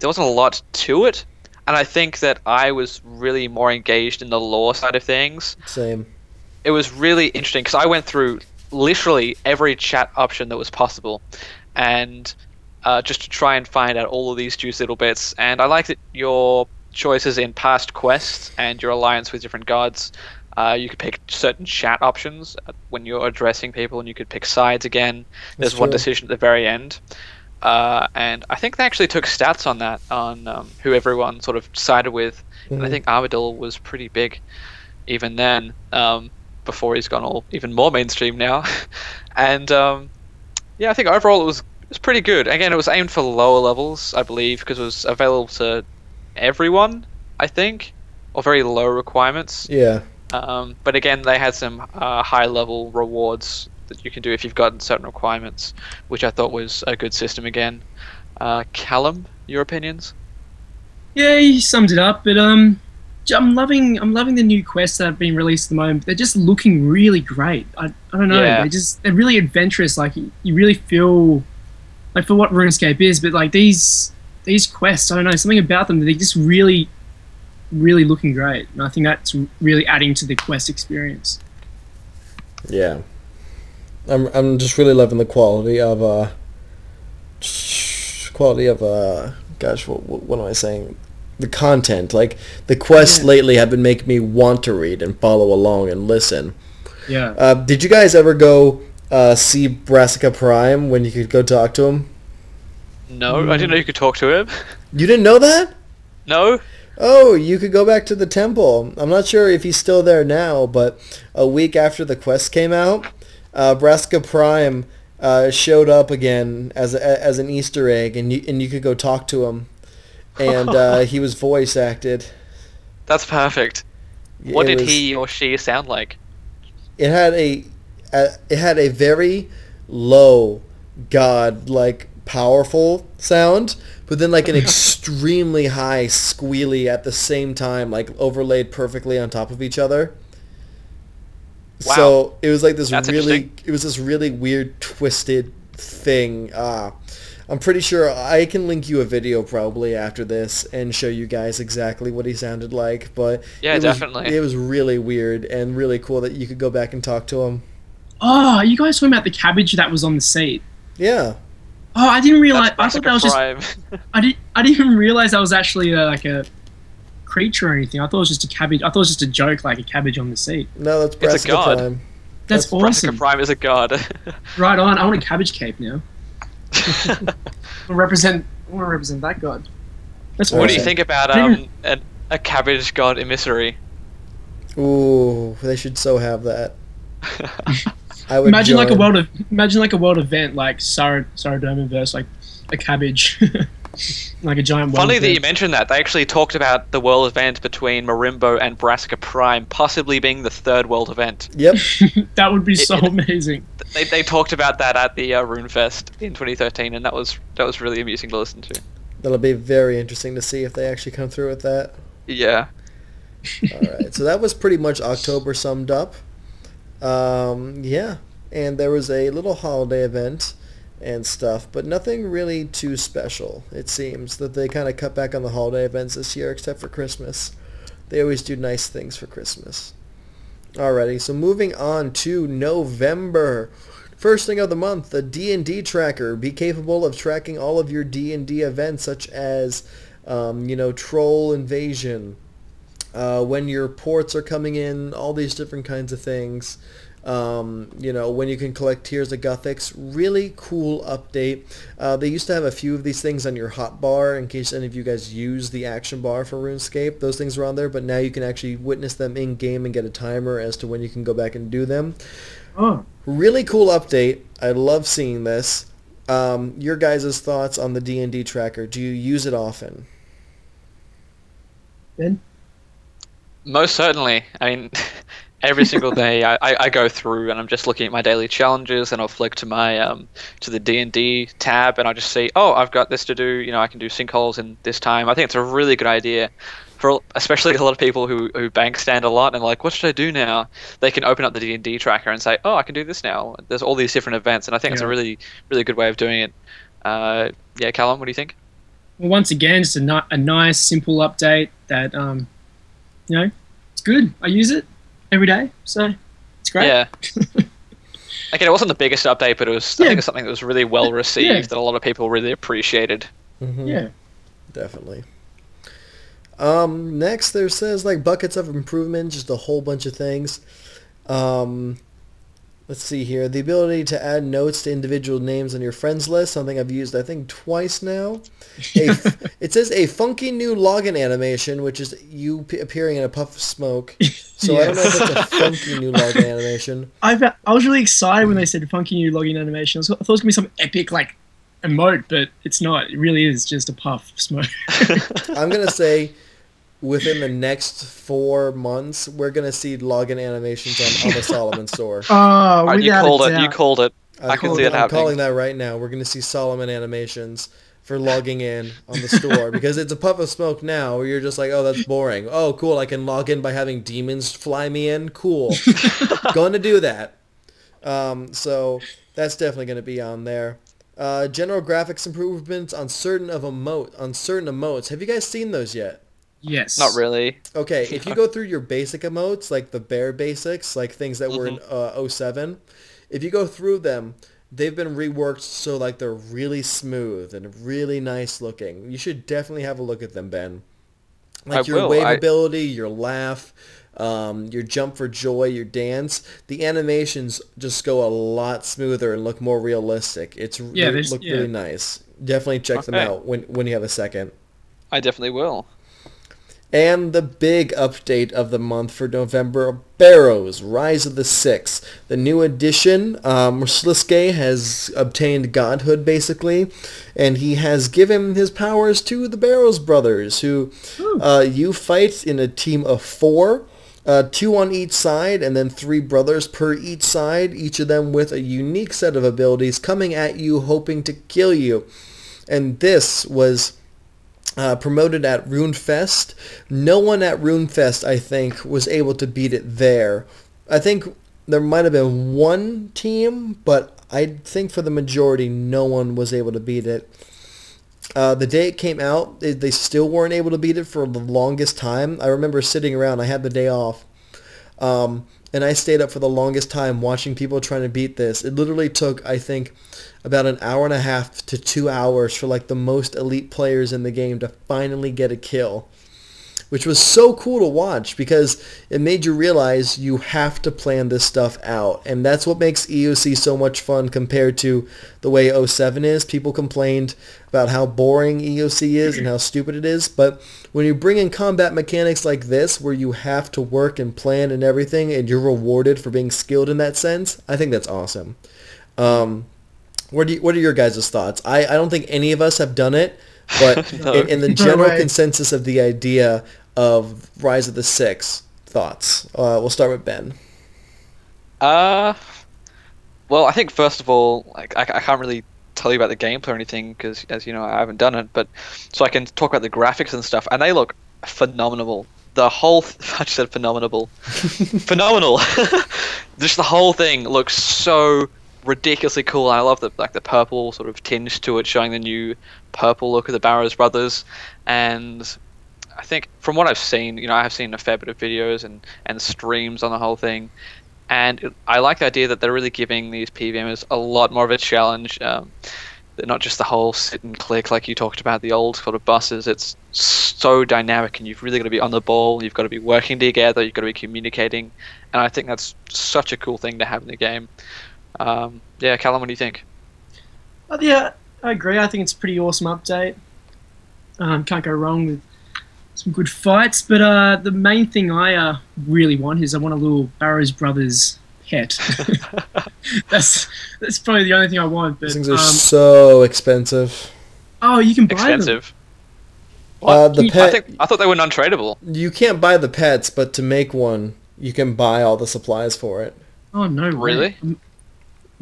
wasn't a lot to it, and I think that I was really more engaged in the lore side of things. Same. It was really interesting because I went through literally every chat option that was possible, and just to try and find out all of these juicy little bits. And I like that your choices in past quests and your alliance with different gods, you could pick certain chat options when you're addressing people, and you could pick sides again. There's one decision at the very end. And I think they actually took stats on that, on who everyone sort of sided with. And I think Armadale was pretty big even then, before he's gone all even more mainstream now. And yeah, I think overall it was pretty good. Again, it was aimed for lower levels, I believe, because it was available to everyone, I think, or very low requirements. Yeah. But again, they had some high-level rewards that you can do if you've gotten certain requirements, which I thought was a good system again. Callum, your opinions? Yeah, he summed it up. But I'm loving the new quests that have been released at the moment. They're just looking really great. I don't know. Yeah. They're really adventurous. Like you really feel like, for what RuneScape is, but like these quests, I don't know, something about them. They're just really, really looking great, and I think that's really adding to the quest experience. Yeah. I'm just really loving the quality of gosh, what am I saying? The content. Like, the quests lately have been making me want to read and follow along and listen. Yeah. Did you guys ever go see Brassica Prime when you could go talk to him? No, I didn't know you could talk to him. You didn't know that? No? Oh, you could go back to the temple. I'm not sure if he's still there now, but a week after the quest came out, Brassica Prime showed up again as an Easter egg, and you could go talk to him, and he was voice acted. That's perfect. What It did was he or she sound like? it had a very low god like powerful sound, but then like an extremely high squealy at the same time, like overlaid perfectly on top of each other. Wow. So it was like this That's really, interesting. it was this really weird, twisted thing. I'm pretty sure I can link you a video probably after this and show you guys exactly what he sounded like. But Yeah, definitely. it was really weird and really cool that you could go back and talk to him. Oh, you guys talking about the cabbage that was on the seat? Yeah. Oh, I didn't realize. That's I thought that was just. Prime. I didn't even realize that was actually like a creature or anything. I thought it was just a cabbage. I thought it was just a joke, like a cabbage on the seat. No, that's It's a Brassica god. Prime. That's Brassica awesome. Prime is a god. Right on. I want a cabbage cape now. I want to represent that god. That's What do you awesome. think about Didn't- a cabbage god emissary? Ooh, they should so have that. I would Imagine like a join. world event like Saradoma versus like a cabbage, like a giant. World Funny that you event. mentioned that. They actually talked about the world event between Marimbo and Brassica Prime possibly being the third world event. Yep. That would be so it- amazing. They talked about that at the Runefest in 2013, and that was really amusing to listen to. That'll be very interesting to see if they actually come through with that. Yeah. All right. So that was pretty much October summed up. Yeah. And there was a little holiday event and stuff, but nothing really too special. It seems that they kind of cut back on the holiday events this year, except for Christmas. They always do nice things for Christmas. Alrighty, so moving on to November. First thing of the month, the D&D tracker. Be capable of tracking all of your D&D events, such as, troll invasion, when your ports are coming in, all these different kinds of things. When you can collect tiers of Gothics. Really cool update. They used to have a few of these things on your hotbar in case any of you guys use the action bar for RuneScape. Those things were on there, but now you can actually witness them in-game and get a timer as to when you can go back and do them. Oh, Really cool update. I love seeing this. Your guys' thoughts on the D&D tracker. Do you use it often? Ben. Most certainly. I mean, every single day I go through and I'm just looking at my daily challenges, and I'll flick to my to the D&D tab, and I just see, oh, I've got this to do. You know, I can do sinkholes in this time. I think it's a really good idea for especially a lot of people who bank stand a lot and like, what should I do now? They can open up the D&D tracker and say, oh, I can do this now. There's all these different events, and I think it's a Yeah. really really good way of doing it. Yeah, Callum, what do you think? Well, once again, just a nice, simple update that it's good. I use it every day, so it's great. Yeah. Again, it wasn't the biggest update, but it was. I Yeah. think it's something that was really well received Yeah. that a lot of people really appreciated. Mm-hmm. Yeah. Definitely. Next, there says like buckets of improvement, just a whole bunch of things. Let's see here. The ability to add notes to individual names on your friends list, something I've used I think twice now. It says a funky new login animation, which is you appearing in a puff of smoke. So I don't know if it's a funky new login animation. I was really excited when they said funky new login animation. I thought it was gonna be some epic like emote, but it's not. It really is just a puff of smoke. I'm going to say within the next 4 months, we're going to see login animations on the Solomon store. Oh, You without called a it. doubt. You called it. I can see it I'm happening. calling that right now. We're going to see Solomon animations for logging in on the store because it's a puff of smoke now where you're just like, oh, that's boring. Oh, cool. I can log in by having demons fly me in. Cool. Going to do that. So that's definitely going to be on there. General graphics improvements on certain emotes. Have you guys seen those yet? Yes. Not really. Okay, if you go through your basic emotes, like the bare basics, like things that were in 07, if you go through them, they've been reworked so like they're really smooth and really nice looking. You should definitely have a look at them, Ben. Like I your will. wave ability, your laugh, your jump for joy, your dance. The animations just go a lot smoother and look more realistic. They look really nice. Definitely check them Okay. out when you have a second. I definitely will. And the big update of the month for November, Barrows, Rise of the Six. The new edition, Sliske has obtained godhood, basically, and he has given his powers to the Barrows brothers, who you fight in a team of 4, 2 on each side, and then 3 brothers per each side, each of them with a unique set of abilities coming at you, hoping to kill you. And this was promoted at RuneFest. No one at RuneFest, I think, was able to beat it there. I think there might have been one team, but I think for the majority, no one was able to beat it. The day it came out, they still weren't able to beat it for the longest time. I remember sitting around. I had the day off. And I stayed up for the longest time watching people trying to beat this. It literally took, I think, about an hour and a half to 2 hours for like the most elite players in the game to finally get a kill, which was so cool to watch because it made you realize you have to plan this stuff out. And that's what makes EOC so much fun compared to the way 07 is. People complained about how boring EOC is and how stupid it is. But when you bring in combat mechanics like this, where you have to work and plan and everything, and you're rewarded for being skilled in that sense, I think that's awesome. What are your guys' thoughts? I don't think any of us have done it, but in the general consensus of the idea of Rise of the Six, thoughts? We'll start with Ben. Well, I think first of all, like I can't really tell you about the gameplay or anything because, as you know, I haven't done it. But so I can talk about the graphics and stuff, and they look phenomenal. The whole I just said phenomenal, phenomenal. Just the whole thing looks so ridiculously cool. I love the purple sort of tinge to it, showing the new purple look of the Barrows brothers. And I think from what I've seen, you know, I have seen a fair bit of videos and streams on the whole thing, and I like the idea that they're really giving these PvMers a lot more of a challenge. They're not just the whole sit and click like you talked about the old sort of buses. It's so dynamic, and you've really got to be on the ball. You've got to be working together. You've got to be communicating, and I think that's such a cool thing to have in the game. Yeah, Callum, what do you think? Yeah, I agree. I think it's a pretty awesome update. Can't go wrong with some good fights. But the main thing I really want is I want a little Barrows Brothers pet. that's probably the only thing I want. But These things are so expensive. Oh, you can buy Expensive. them. The pet. I thought they were non-tradable. You can't buy the pets, but to make one, you can buy all the supplies for it. Oh no! Really?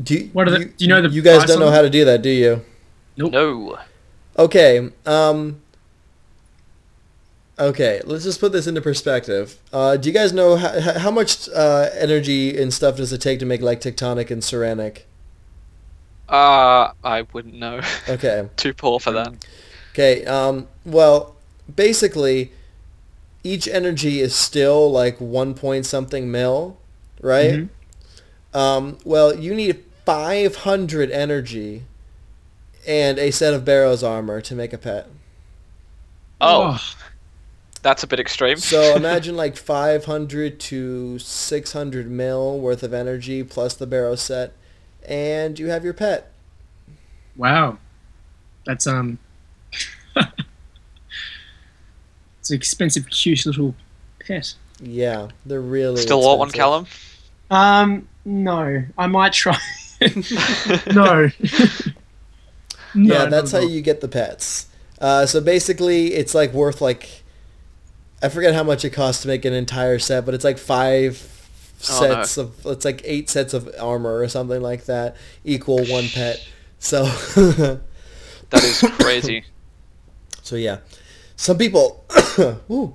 Do you, do you know the? You guys price don't know on how to do that, do you? Nope. No. Okay. Okay. Let's just put this into perspective. Do you guys know how much energy and stuff does it take to make like Tectonic and Ceramic? I wouldn't know. Okay. Too poor for that. Okay. Well, basically, each energy is still like 1 point something mil, right? Mm-hmm. Well, you need 500 energy and a set of Barrows armor to make a pet. Oh, that's a bit extreme. So imagine like 500 to 600 mil worth of energy plus the Barrow set, and you have your pet. Wow, that's it's an expensive, cute little pet. Yeah, they're really Still want one, Callum? No, I might try. No. Yeah, that's how you get the pets. So basically, it's like worth like, I forget how much it costs to make an entire set, but it's like 5 sets of, it's like 8 sets of armor or something like that, equal 1 pet. So that is crazy. So yeah, some people, ooh,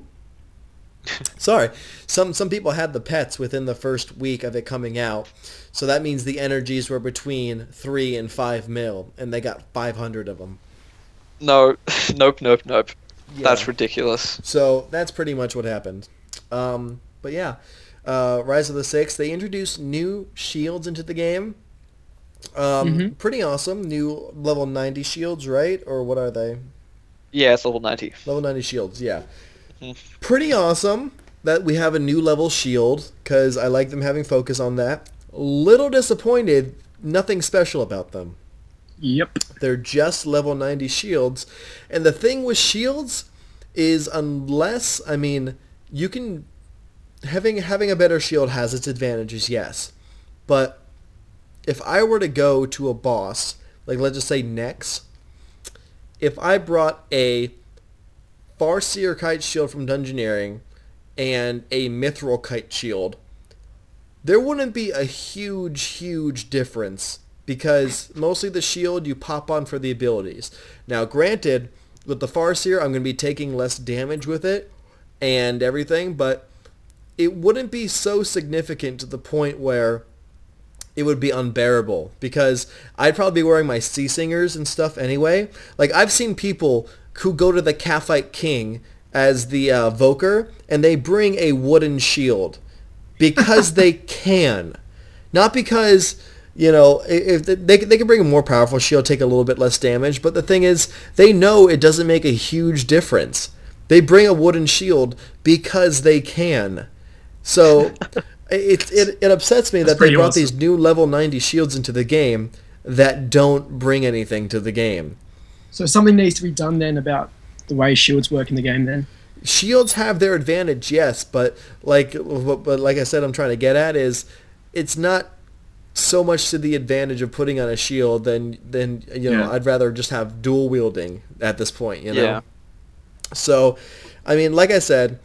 sorry, some people had the pets within the first week of it coming out. So that means the energies were between 3 and 5 mil, and they got 500 of them. No, nope. Yeah. That's ridiculous. So that's pretty much what happened. But yeah, Rise of the Six, they introduced new shields into the game. Pretty awesome. New level 90 shields, right? Or what are they? Yeah, it's level 90. Level 90 shields, yeah. Pretty awesome that we have a new level shield, because I like them having focus on that. Little disappointed, nothing special about them. Yep. They're just level 90 shields. And the thing with shields is unless, I mean, you can having a better shield has its advantages, yes. But if I were to go to a boss, like let's just say Nex, if I brought a Farseer Kite Shield from Dungeoneering and a Mithril Kite Shield, there wouldn't be a huge difference because mostly the shield you pop on for the abilities. Now, granted, with the Farseer, I'm going to be taking less damage with it and everything, but it wouldn't be so significant to the point where it would be unbearable because I'd probably be wearing my Sea Singers and stuff anyway. Like, I've seen people who go to the Caphite King as the Voker, and they bring a wooden shield because they can. Not because, you know, if they can bring a more powerful shield, take a little bit less damage, but the thing is, they know it doesn't make a huge difference. They bring a wooden shield because they can. So it upsets me that they brought these new level 90 shields into the game that don't bring anything to the game. So something needs to be done then about the way shields work in the game then? Shields have their advantage, yes, but like I said, I'm trying to get at is it's not so much to the advantage of putting on a shield than you know, I'd rather just have dual wielding at this point, you know? Yeah. So, I mean, like I said,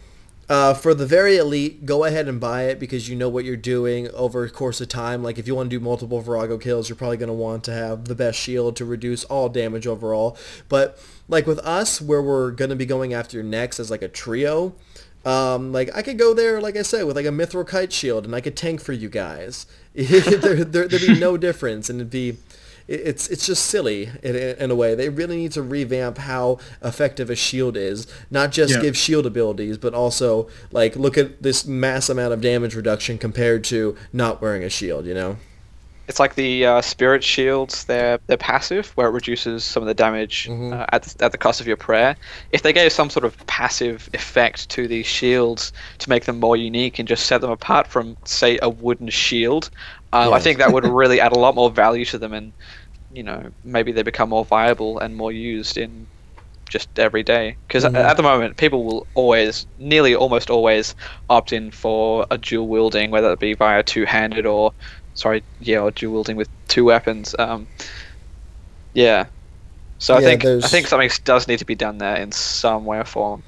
for the very elite, go ahead and buy it because you know what you're doing over a course of time. Like, if you want to do multiple Verago kills, you're probably going to want to have the best shield to reduce all damage overall. But, like, with us, where we're going to be going after next as, like, a trio, like, I could go there, like I said, with, like, a Mithril Kite Shield, and I could tank for you guys. There'd be no difference, and it'd be... It's just silly in a way. They really need to revamp how effective a shield is. Not just give shield abilities, but also like look at this mass amount of damage reduction compared to not wearing a shield, you know? It's like the spirit shields. They're passive, where it reduces some of the damage at the cost of your prayer. If they gave some sort of passive effect to these shields to make them more unique and just set them apart from, say, a wooden shield, I think that would really add a lot more value to them, and you know, maybe they become more viable and more used in just every day. Because at the moment, people will almost always opt in for a dual wielding, whether it be via two-handed or dual wielding with two weapons. So I think something does need to be done there in some way or form.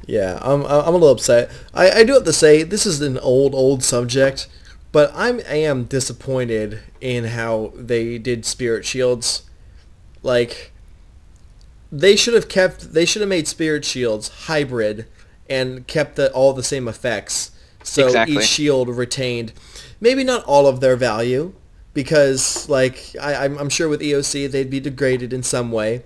Yeah, I'm a little upset. I do have to say this is an old subject. But I am disappointed in how they did Spirit Shields. Like, they should have made Spirit Shields hybrid and kept all the same effects. So each shield retained, maybe not all of their value, because like I'm sure with EOC they'd be degraded in some way.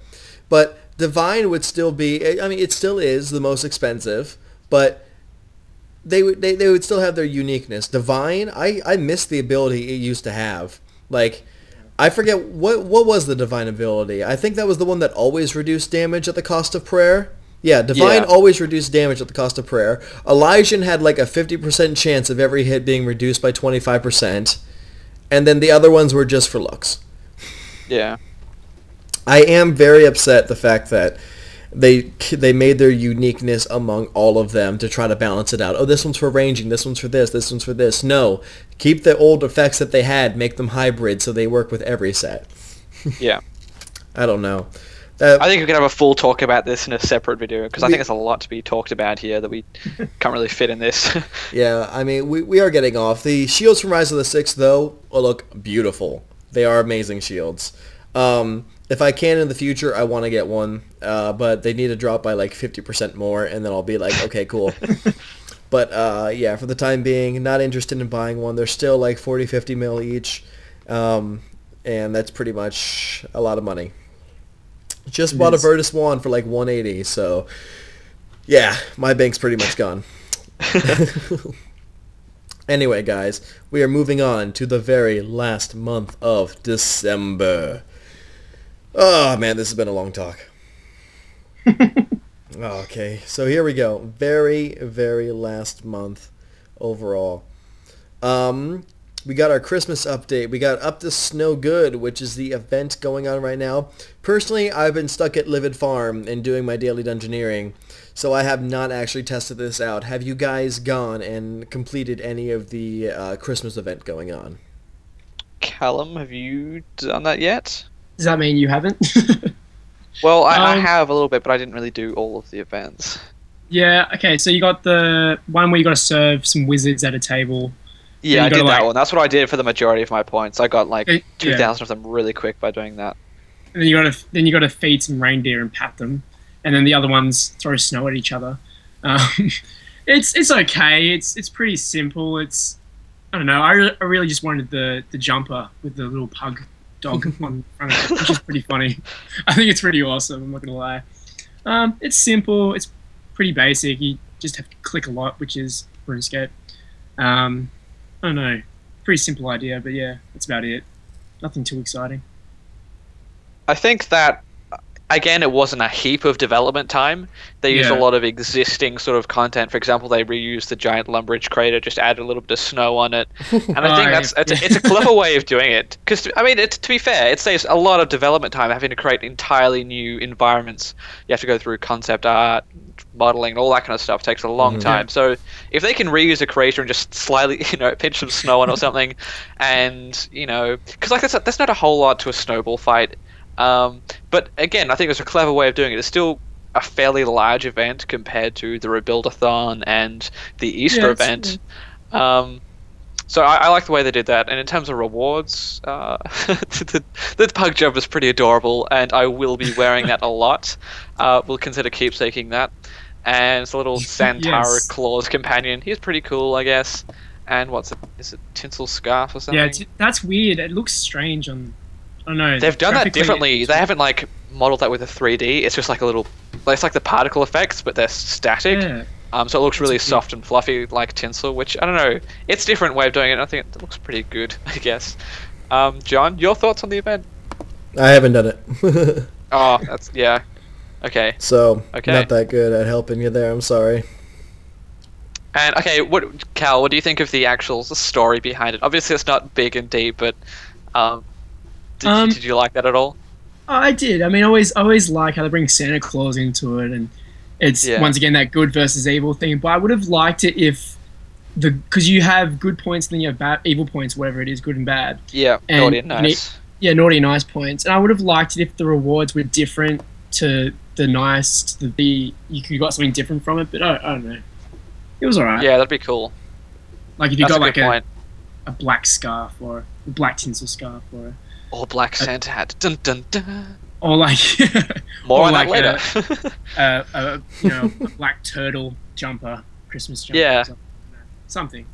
But Divine would still be, I mean, it still is the most expensive, but they would still have their uniqueness. Divine, I miss the ability it used to have. Like, I forget, what was the Divine ability? I think that was the one that always reduced damage at the cost of prayer. Yeah, Divine always reduced damage at the cost of prayer. Elysian had like a 50% chance of every hit being reduced by 25%. And then the other ones were just for looks. Yeah. I am very upset the fact that they made their uniqueness among all of them to try to balance it out. Oh, this one's for ranging, this one's for this one's for this. No, keep the old effects that they had, make them hybrid so they work with every set. Yeah. I don't know. I think we could have a full talk about this in a separate video, because I think there's a lot to be talked about here that we can't really fit in this. Yeah, I mean, we are getting off. The shields from Rise of the Sixth, though, look beautiful. They are amazing shields. If I can in the future, I want to get one, but they need to drop by like 50% more, and then I'll be like, okay, cool. But yeah, for the time being, not interested in buying one. They're still like 40, 50 mil each, and that's pretty much a lot of money. Just bought a Virtus wand for like 180, so yeah, my bank's pretty much gone. Anyway, guys, we are moving on to the very last month of December. Oh, man, this has been a long talk. Okay, so here we go. Very, very last month overall. we got our Christmas update. We got Up to Snow Good, which is the event going on right now. Personally, I've been stuck at Livid Farm and doing my daily dungeoneering, so I have not actually tested this out. Have you guys gone and completed any of the Christmas event going on? Callum, have you done that yet? Does that mean you haven't? Well, I have a little bit, but I didn't really do all of the events. Yeah, okay, so you got the one where you got to serve some wizards at a table. Yeah, I you did gotta, that like- one. That's what I did for the majority of my points. I got like Yeah. 2,000 of them really quick by doing that. And then you got to feed some reindeer and pat them, and then the other ones throw snow at each other. Um, it's okay. It's pretty simple. I don't know. I really just wanted the jumper with the little pug dog on front of it, which is pretty funny. I think it's pretty awesome. I'm not gonna lie. It's simple. It's pretty basic. You just have to click a lot, which is RuneScape. I don't know. Pretty simple idea, but yeah, that's about it. Nothing too exciting. I think that, again, it wasn't a heap of development time. They used a Yeah. lot of existing sort of content. For example, they reused the giant Lumbridge crater, just added a little bit of snow on it. And I think it's a clever way of doing it. Because, I mean, to be fair, it saves a lot of development time having to create entirely new environments. You have to go through concept art, modeling, all that kind of stuff. It takes a long time. So if they can reuse a crater and just slightly, pinch some snow on it or something, and, because like there's not a whole lot to a snowball fight. But again, I think it's a clever way of doing it. It's still a fairly large event compared to the Rebuild-a-thon and the Easter event. So I like the way they did that. And in terms of rewards, the pug jump is pretty adorable, and I will be wearing that a lot. We'll consider keepsaking that. And it's a little Santara Claws companion. He's pretty cool, I guess. And is it Tinsel Scarf or something? Yeah, that's weird. It looks strange on. I don't know. They've done that graphically, differently. They haven't modeled that with a 3D. It's just like it's like the particle effects, but they're static. Yeah. So it looks really soft and fluffy like tinsel, which I don't know. It's a different way of doing it. And I think it looks pretty good, I guess. John, your thoughts on the event? I haven't done it. Oh, yeah. Okay. So, Okay. not that good at helping you there, I'm sorry. And okay, Cal, what do you think of the story behind it? Obviously, it's not big and deep, but did you like that at all? I did. I mean, I always like how they bring Santa Claus into it, and it's once again that good versus evil thing. But I would have liked it if because you have good points and then you have evil points, whatever it is, good and bad. Yeah, And naughty and nice. Naughty and nice points. And I would have liked it if the rewards were different to the nice, to you got something different from it. But I don't know. It was alright. Yeah, that'd be cool. Like if you got like a black scarf or a black tinsel scarf or black Santa hat. Dun dun dun. or like More on that later. A black turtle jumper, Christmas jumper. Yeah. Or something.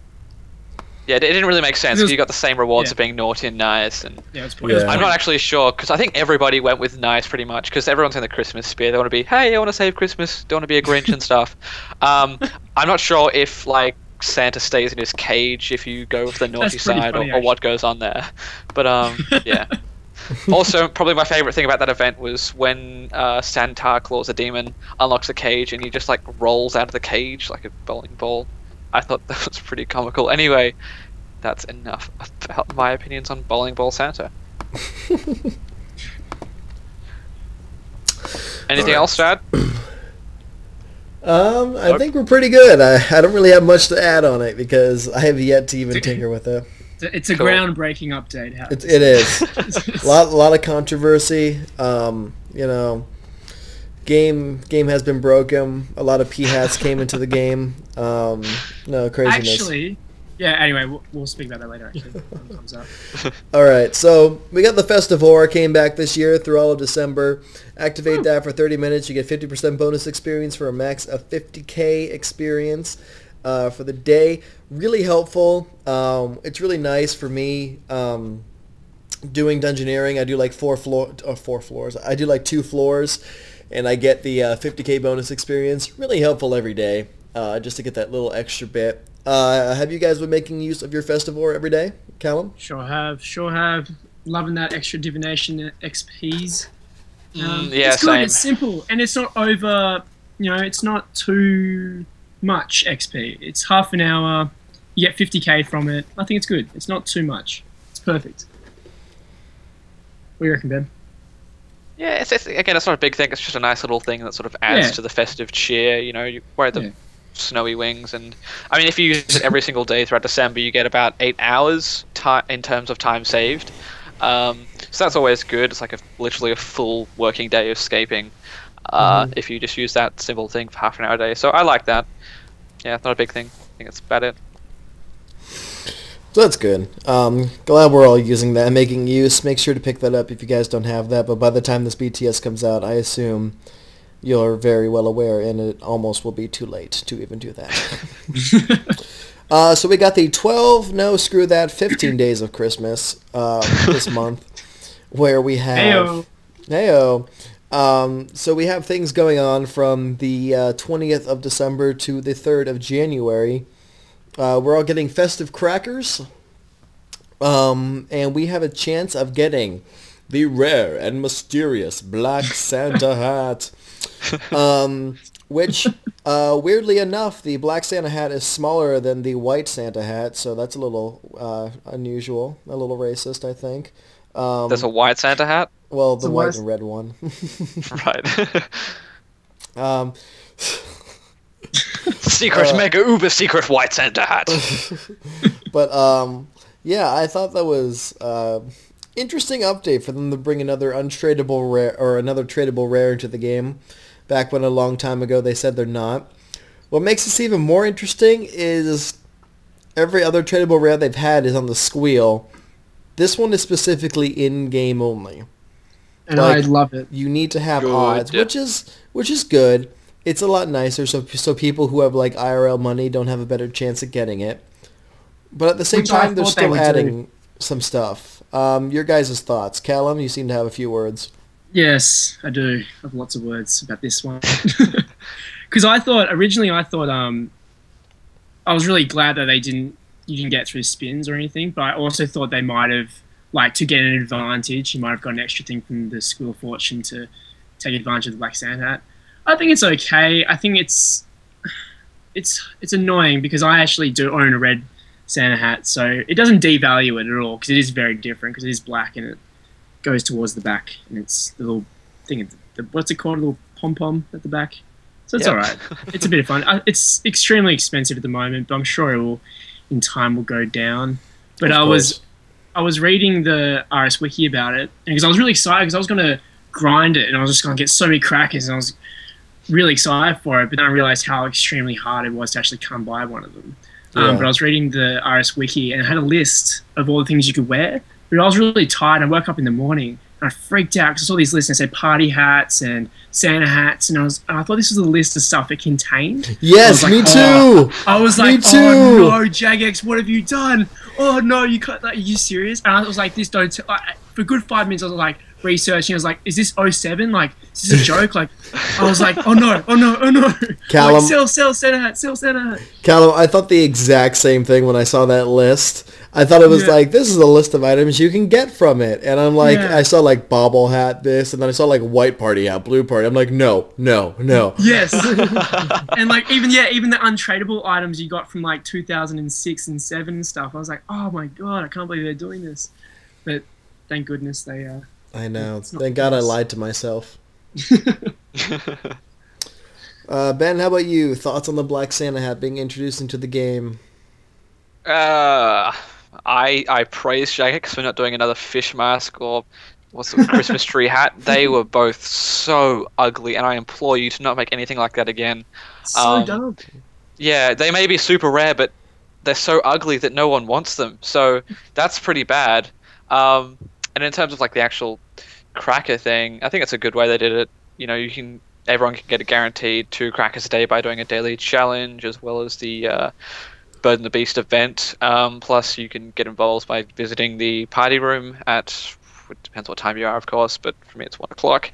Yeah, it didn't really make sense. Because You got the same rewards of being naughty and nice, and Yeah, it's I'm not actually sure because I think everybody went with nice pretty much because everyone's in the Christmas spirit. They want to be, hey, I want to save Christmas. Don't want to be a Grinch and stuff. I'm not sure if Santa stays in his cage if you go with the naughty side or what goes on there. But yeah. Also, probably my favorite thing about that event was when Santa Claus, a demon, unlocks a cage and he just rolls out of the cage like a bowling ball. I thought that was pretty comical. Anyway, that's enough about my opinions on Bowling Ball Santa. Anything else to add? I think we're pretty good. I don't really have much to add on it because I have yet to even tinker with it. It's a groundbreaking update. It is. a lot of controversy. Game has been broken. A lot of p-hats came into the game. No craziness. Actually, yeah. Anyway, we'll speak about that later. Actually, when it comes up. All right, so we got the Festivore came back this year through all of December. Activate that for 30 minutes. You get 50% bonus experience for a max of 50k experience for the day. Really helpful. It's really nice for me doing dungeoneering. I do like 4 floors. I do like 2 floors. And I get the 50k bonus experience. Really helpful every day, just to get that little extra bit. Have you guys been making use of your Festivore every day, Callum? Sure have. Loving that extra divination XPs. Yeah, it's good. same. It's simple, and it's not over. It's not too much XP. It's half an hour. You get 50k from it. I think it's good. It's not too much. It's perfect. What do you reckon, Ben? Yeah, again, it's not a big thing. It's just a nice little thing that sort of adds to the festive cheer. You know, you wear the snowy wings, and I mean, if you use it every single day throughout December, you get about 8 hours in terms of time saved. So that's always good. It's like literally a full working day of escaping. If you just use that simple thing for half an hour a day. So I like that. Yeah, it's not a big thing. I think that's about it. So that's good. Glad we're all using that and making use. Make sure to pick that up if you guys don't have that. But by the time this BTS comes out, I assume you're very well aware, and it almost will be too late to even do that. So we got the 15 days of Christmas this month, where we have... Heyo. So we have things going on from the 20th of December to the 3rd of January. We're all getting festive crackers, and we have a chance of getting the rare and mysterious Black Santa hat, which, weirdly enough, the Black Santa hat is smaller than the White Santa hat, so that's a little unusual, a little racist, I think. There's a White Santa hat? Well, the white and red one. Right. Secret, mega uber secret White Santa hat. But yeah, I thought that was interesting update for them to bring another untradeable rare or another tradable rare into the game. Back when a long time ago they said they're not. What makes this even more interesting is every other tradable rare they've had is on the squeal. This one is specifically in game only. And I love it. You need to have odds, which is good. It's a lot nicer, so people who have like IRL money don't have a better chance at getting it. But at the same time, they're still adding some stuff. Your guys' thoughts, Callum? You seem to have a few words. Yes, I do. I have lots of words about this one. Because originally I thought I was really glad that you didn't get through spins or anything. But I also thought they might have, like, to get an advantage, you might have got an extra thing from the Squeal of Fortune to take advantage of the Black Santa hat. I think it's okay. I think it's annoying because I actually do own a red Santa hat, so it doesn't devalue it at all because it is very different because it is black and it goes towards the back and it's the little thing. What's it called? A little pom-pom at the back. So it's all right. It's a bit of fun. It's extremely expensive at the moment, but I'm sure it will, in time, will go down. But I was reading the RS Wiki about it because I was really excited because I was going to grind it and I was just going to get so many crackers and I was really excited for it, but then I realized how extremely hard it was to actually come by one of them. But I was reading the RS Wiki and it had a list of all the things you could wear, but I was really tired. I woke up in the morning and I freaked out because I saw these lists and it said party hats and Santa hats, and I thought this was a list of stuff it contained. Yes, me too. I was like, oh no, Jagex, what have you done? Oh no, you can't. Like, are you serious? And I was like, this don't. For a good 5 minutes, I was like researching. I was like, is this 07? Like, is this a joke? Like, I was like, oh no. Callum, like, sell Santa hat. Callum, I thought the exact same thing when I saw that list. I thought it was like, this is a list of items you can get from it. And I'm like, I saw like bobble hat this, and then I saw like white party hat, blue party. I'm like, no. Yes. And like, even the untradeable items you got from like 2006 and 7 and stuff. I was like, oh my God, I can't believe they're doing this. But thank goodness they are. I know. Thank God I lied to myself. Ben, how about you? Thoughts on the Black Santa hat being introduced into the game? I praise Jagex for not doing another fish mask or what's the Christmas tree hat. They were both so ugly, and I implore you to not make anything like that again. So dumb. Yeah, they may be super rare, but they're so ugly that no one wants them. So that's pretty bad. And in terms of like the actual cracker thing, I think it's a good way they did it. You know, everyone can get a guaranteed 2 crackers a day by doing a daily challenge, as well as the Bird and the Beast event. Plus, you can get involved by visiting the party room it depends what time you are, of course, but for me it's 1 o'clock.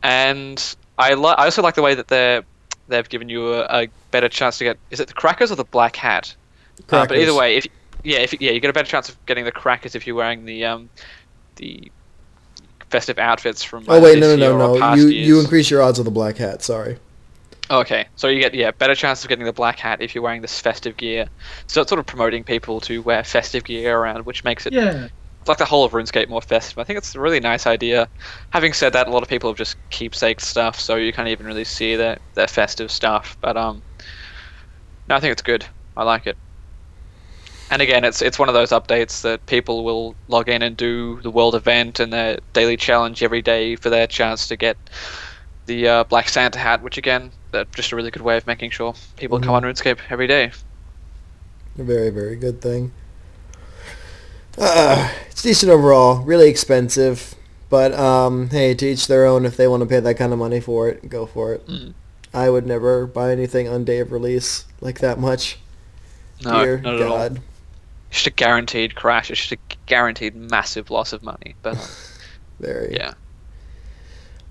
And I also like the way that they've given you a better chance to get. Is it the crackers or the black hat? But either way, you get a better chance of getting the crackers if you're wearing the festive outfits from. Oh wait, no. You increase your odds with the black hat. Sorry. Okay, so you get better chance of getting the black hat if you're wearing this festive gear. So it's sort of promoting people to wear festive gear around, which makes it Yeah. like the whole of RuneScape more festive. I think it's a really nice idea. Having said that, a lot of people have just keepsake stuff, so you can't even really see their festive stuff. But no, I think it's good. I like it. And again, it's one of those updates that people will log in and do the world event and their daily challenge every day for their chance to get the Black Santa hat, which again, that's just a really good way of making sure people come on RuneScape every day. A very, very good thing. It's decent overall. Really expensive. But, hey, to each their own. If they want to pay that kind of money for it, go for it. Mm. I would never buy anything on day of release like that much. No, Dear not at God. all. It's just a guaranteed crash. It's just a guaranteed massive loss of money. But Very. yeah.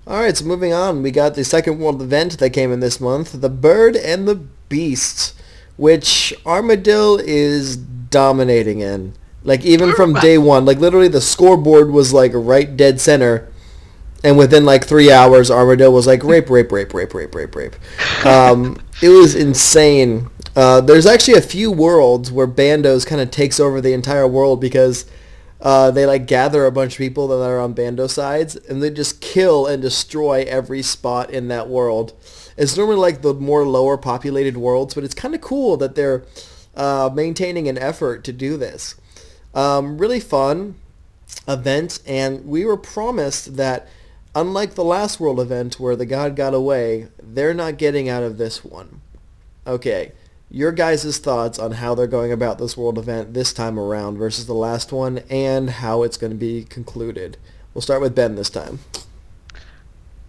Alright, so moving on. We got the second world event that came in this month. The Bird and the Beast. Which Armadil is dominating in. Like, even from day one. Like, literally the scoreboard was, like, right dead center. And within, like, 3 hours, Armadil was like, rape, rape, rape, rape, rape, rape, rape. It was insane. There's actually a few worlds where Bandos kind of takes over the entire world because they like gather a bunch of people that are on Bando sides and they just kill and destroy every spot in that world. It's normally like the more lower populated worlds, but it's kind of cool that they're maintaining an effort to do this. Really fun event, and we were promised that unlike the last world event where the god got away, they're not getting out of this one. Okay. Your guys' thoughts on how they're going about this world event this time around versus the last one and how it's going to be concluded. We'll start with Ben this time.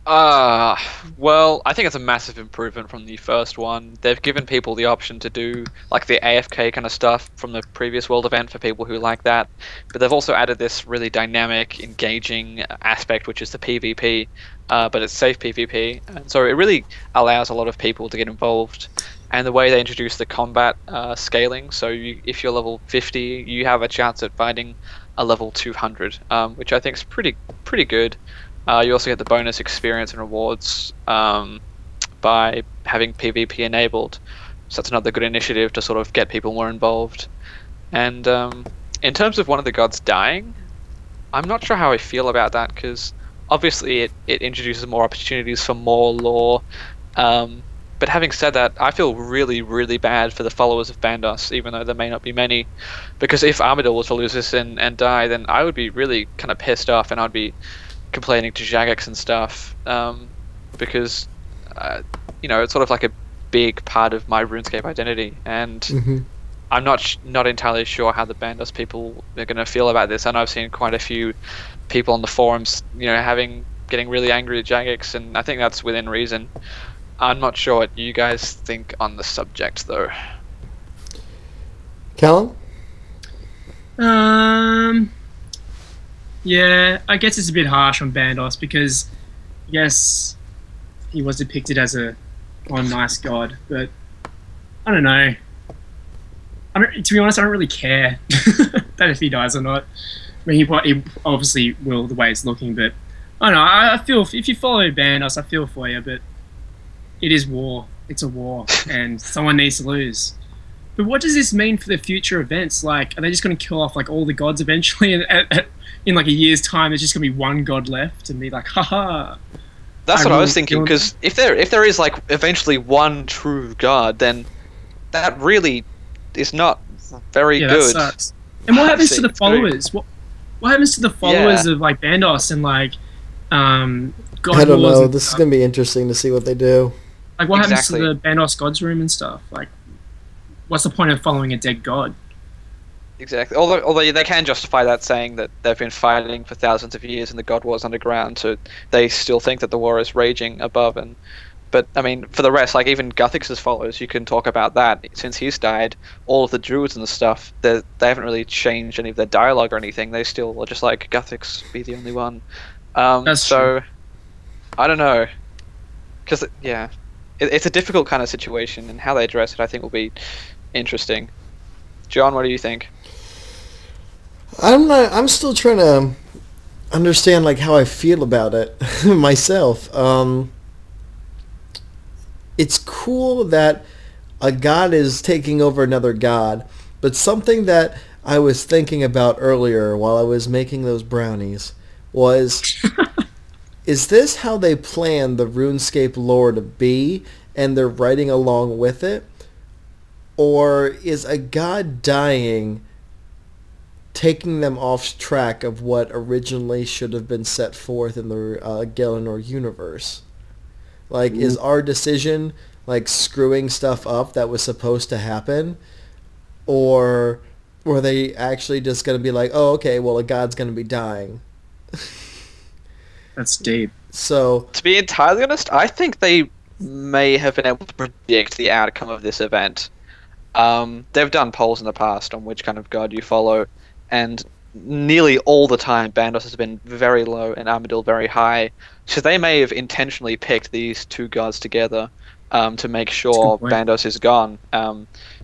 Well, I think it's a massive improvement from the first one. They've given people the option to do like the AFK kind of stuff from the previous world event for people who like that. But they've also added this really dynamic, engaging aspect, which is the PvP, but it's safe PvP. And so it really allows a lot of people to get involved. And the way they introduce the combat scaling, so if you're level 50, you have a chance at finding a level 200, which I think is pretty good. You also get the bonus experience and rewards by having PvP enabled. So that's another good initiative to sort of get people more involved. And in terms of one of the gods dying, I'm not sure how I feel about that because obviously it introduces more opportunities for more lore. But having said that, I feel really, really bad for the followers of Bandos, even though there may not be many. Because if Armadil was to lose this and die, then I would be really kind of pissed off and I'd be complaining to Jagex and stuff. Because, it's sort of like a big part of my RuneScape identity. And I'm not entirely sure how the Bandos people are going to feel about this. I know I've seen quite a few people on the forums, getting really angry at Jagex, and I think that's within reason. I'm not sure what you guys think on the subject, though. Callum? Yeah, I guess it's a bit harsh on Bandos because I guess he was depicted as a nice god, but I don't know. To be honest, I don't really care that if he dies or not. I mean, he obviously will the way it's looking, but I don't know. I feel if you follow Bandos, I feel for you, but it is war. It's a war, and someone needs to lose. But what does this mean for the future events? Like, are they just going to kill off like all the gods eventually, and in like a year's time, there's just going to be one god left, and be like, haha. That's what I was thinking. Because if there is like eventually one true god, then that really is not very good. That sucks. And what happens to the followers? What happens to the followers of like Bandos and like God I don't Wars know. This is going to be interesting to see what they do. Like, what happens to the Bandos Gods room and stuff? Like, what's the point of following a dead god? Exactly. Although they can justify that saying that they've been fighting for thousands of years in the God Wars underground, so they still think that the war is raging above. But I mean, for the rest, like even Guthix's followers, you can talk about that. Since he's died, all of the druids and the stuff, they haven't really changed any of their dialogue or anything. They still are just like, Guthix, be the only one. That's true. I don't know, because it's a difficult kind of situation, and how they address it, I think, will be interesting. John, what do you think? I'm still trying to understand like how I feel about it myself. it's cool that a god is taking over another god, but something that I was thinking about earlier while I was making those brownies was, is this how they plan the RuneScape lore to be, and they're writing along with it? Or is a god dying taking them off track of what originally should have been set forth in the Galenor universe? Like, is our decision like screwing stuff up that was supposed to happen, or were they actually just going to be like, oh, okay, well, a god's going to be dying? That's deep. So, To be entirely honest, I think they may have been able to predict the outcome of this event. They've done polls in the past on which kind of god you follow, and nearly all the time Bandos has been very low and Armadil very high. So they may have intentionally picked these two gods together to make sure Bandos is gone.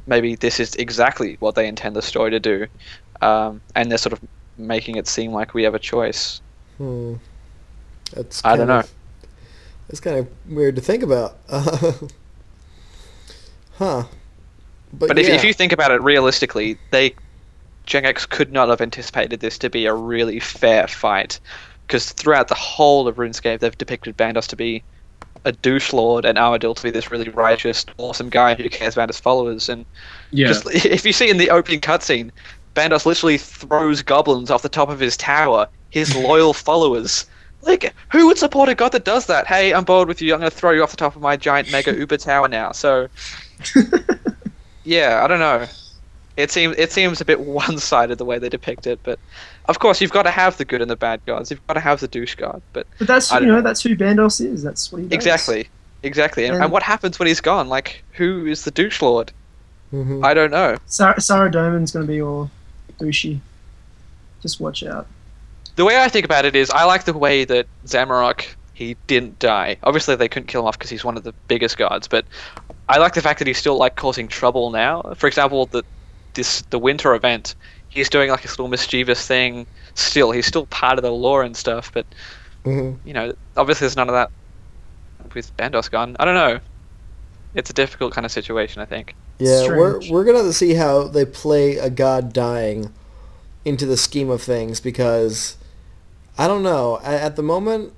Maybe this is exactly what they intend the story to do, and they're sort of making it seem like we have a choice. I don't know. It's kind of weird to think about. Huh. But if you think about it realistically, Jagex could not have anticipated this to be a really fair fight, because throughout the whole of RuneScape, they've depicted Bandos to be a douche lord and Armadil to be this really righteous, awesome guy who cares about his followers. And just, if you see in the opening cutscene, Bandos literally throws goblins off the top of his tower, his loyal followers. Like, who would support a god that does that? Hey, I'm bored with you. I'm going to throw you off the top of my giant mega uber tower now. So, yeah, I don't know. It seems a bit one-sided the way they depict it, but of course you've got to have the good and the bad gods. You've got to have the douche god, but that's that's who Bandos is. That's what he does. Exactly. And what happens when he's gone? Like, who is the douche lord? I don't know. Sarah Doman's going to be all douchey. Just watch out. The way I think about it is, I like the way that Zamorak, he didn't die. Obviously, they couldn't kill him off because he's one of the biggest gods, but I like the fact that he's still like causing trouble now. For example, the winter event, he's doing like this little mischievous thing. Still, he's still part of the lore and stuff, but you know, obviously there's none of that with Bandos gone. I don't know. It's a difficult kind of situation, I think. Yeah, Strange. we're gonna have to see how they play a god dying into the scheme of things, because I don't know. At the moment,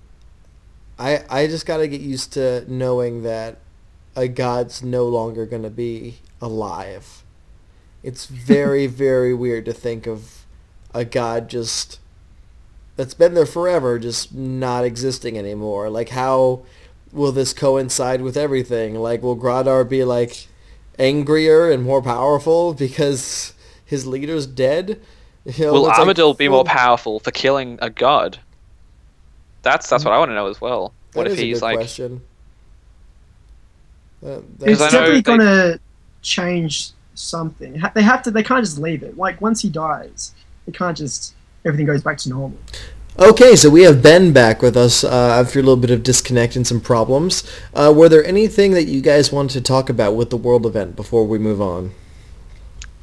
I just got to get used to knowing that a god's no longer going to be alive. It's very, very weird to think of a god just that's been there forever just not existing anymore. Like, how will this coincide with everything? Like, will Gradar be, like, angrier and more powerful because his leader's dead? You know, will Armadil like, be more powerful for killing a god? That's what I want to know as well. What that if is he's a good like? question. It's I know definitely going to change something. They have to. They can't just leave it. Like, once he dies, they can't just. Everything goes back to normal. Okay, so we have Ben back with us after a little bit of disconnect and some problems. Were there anything that you guys wanted to talk about with the world event before we move on?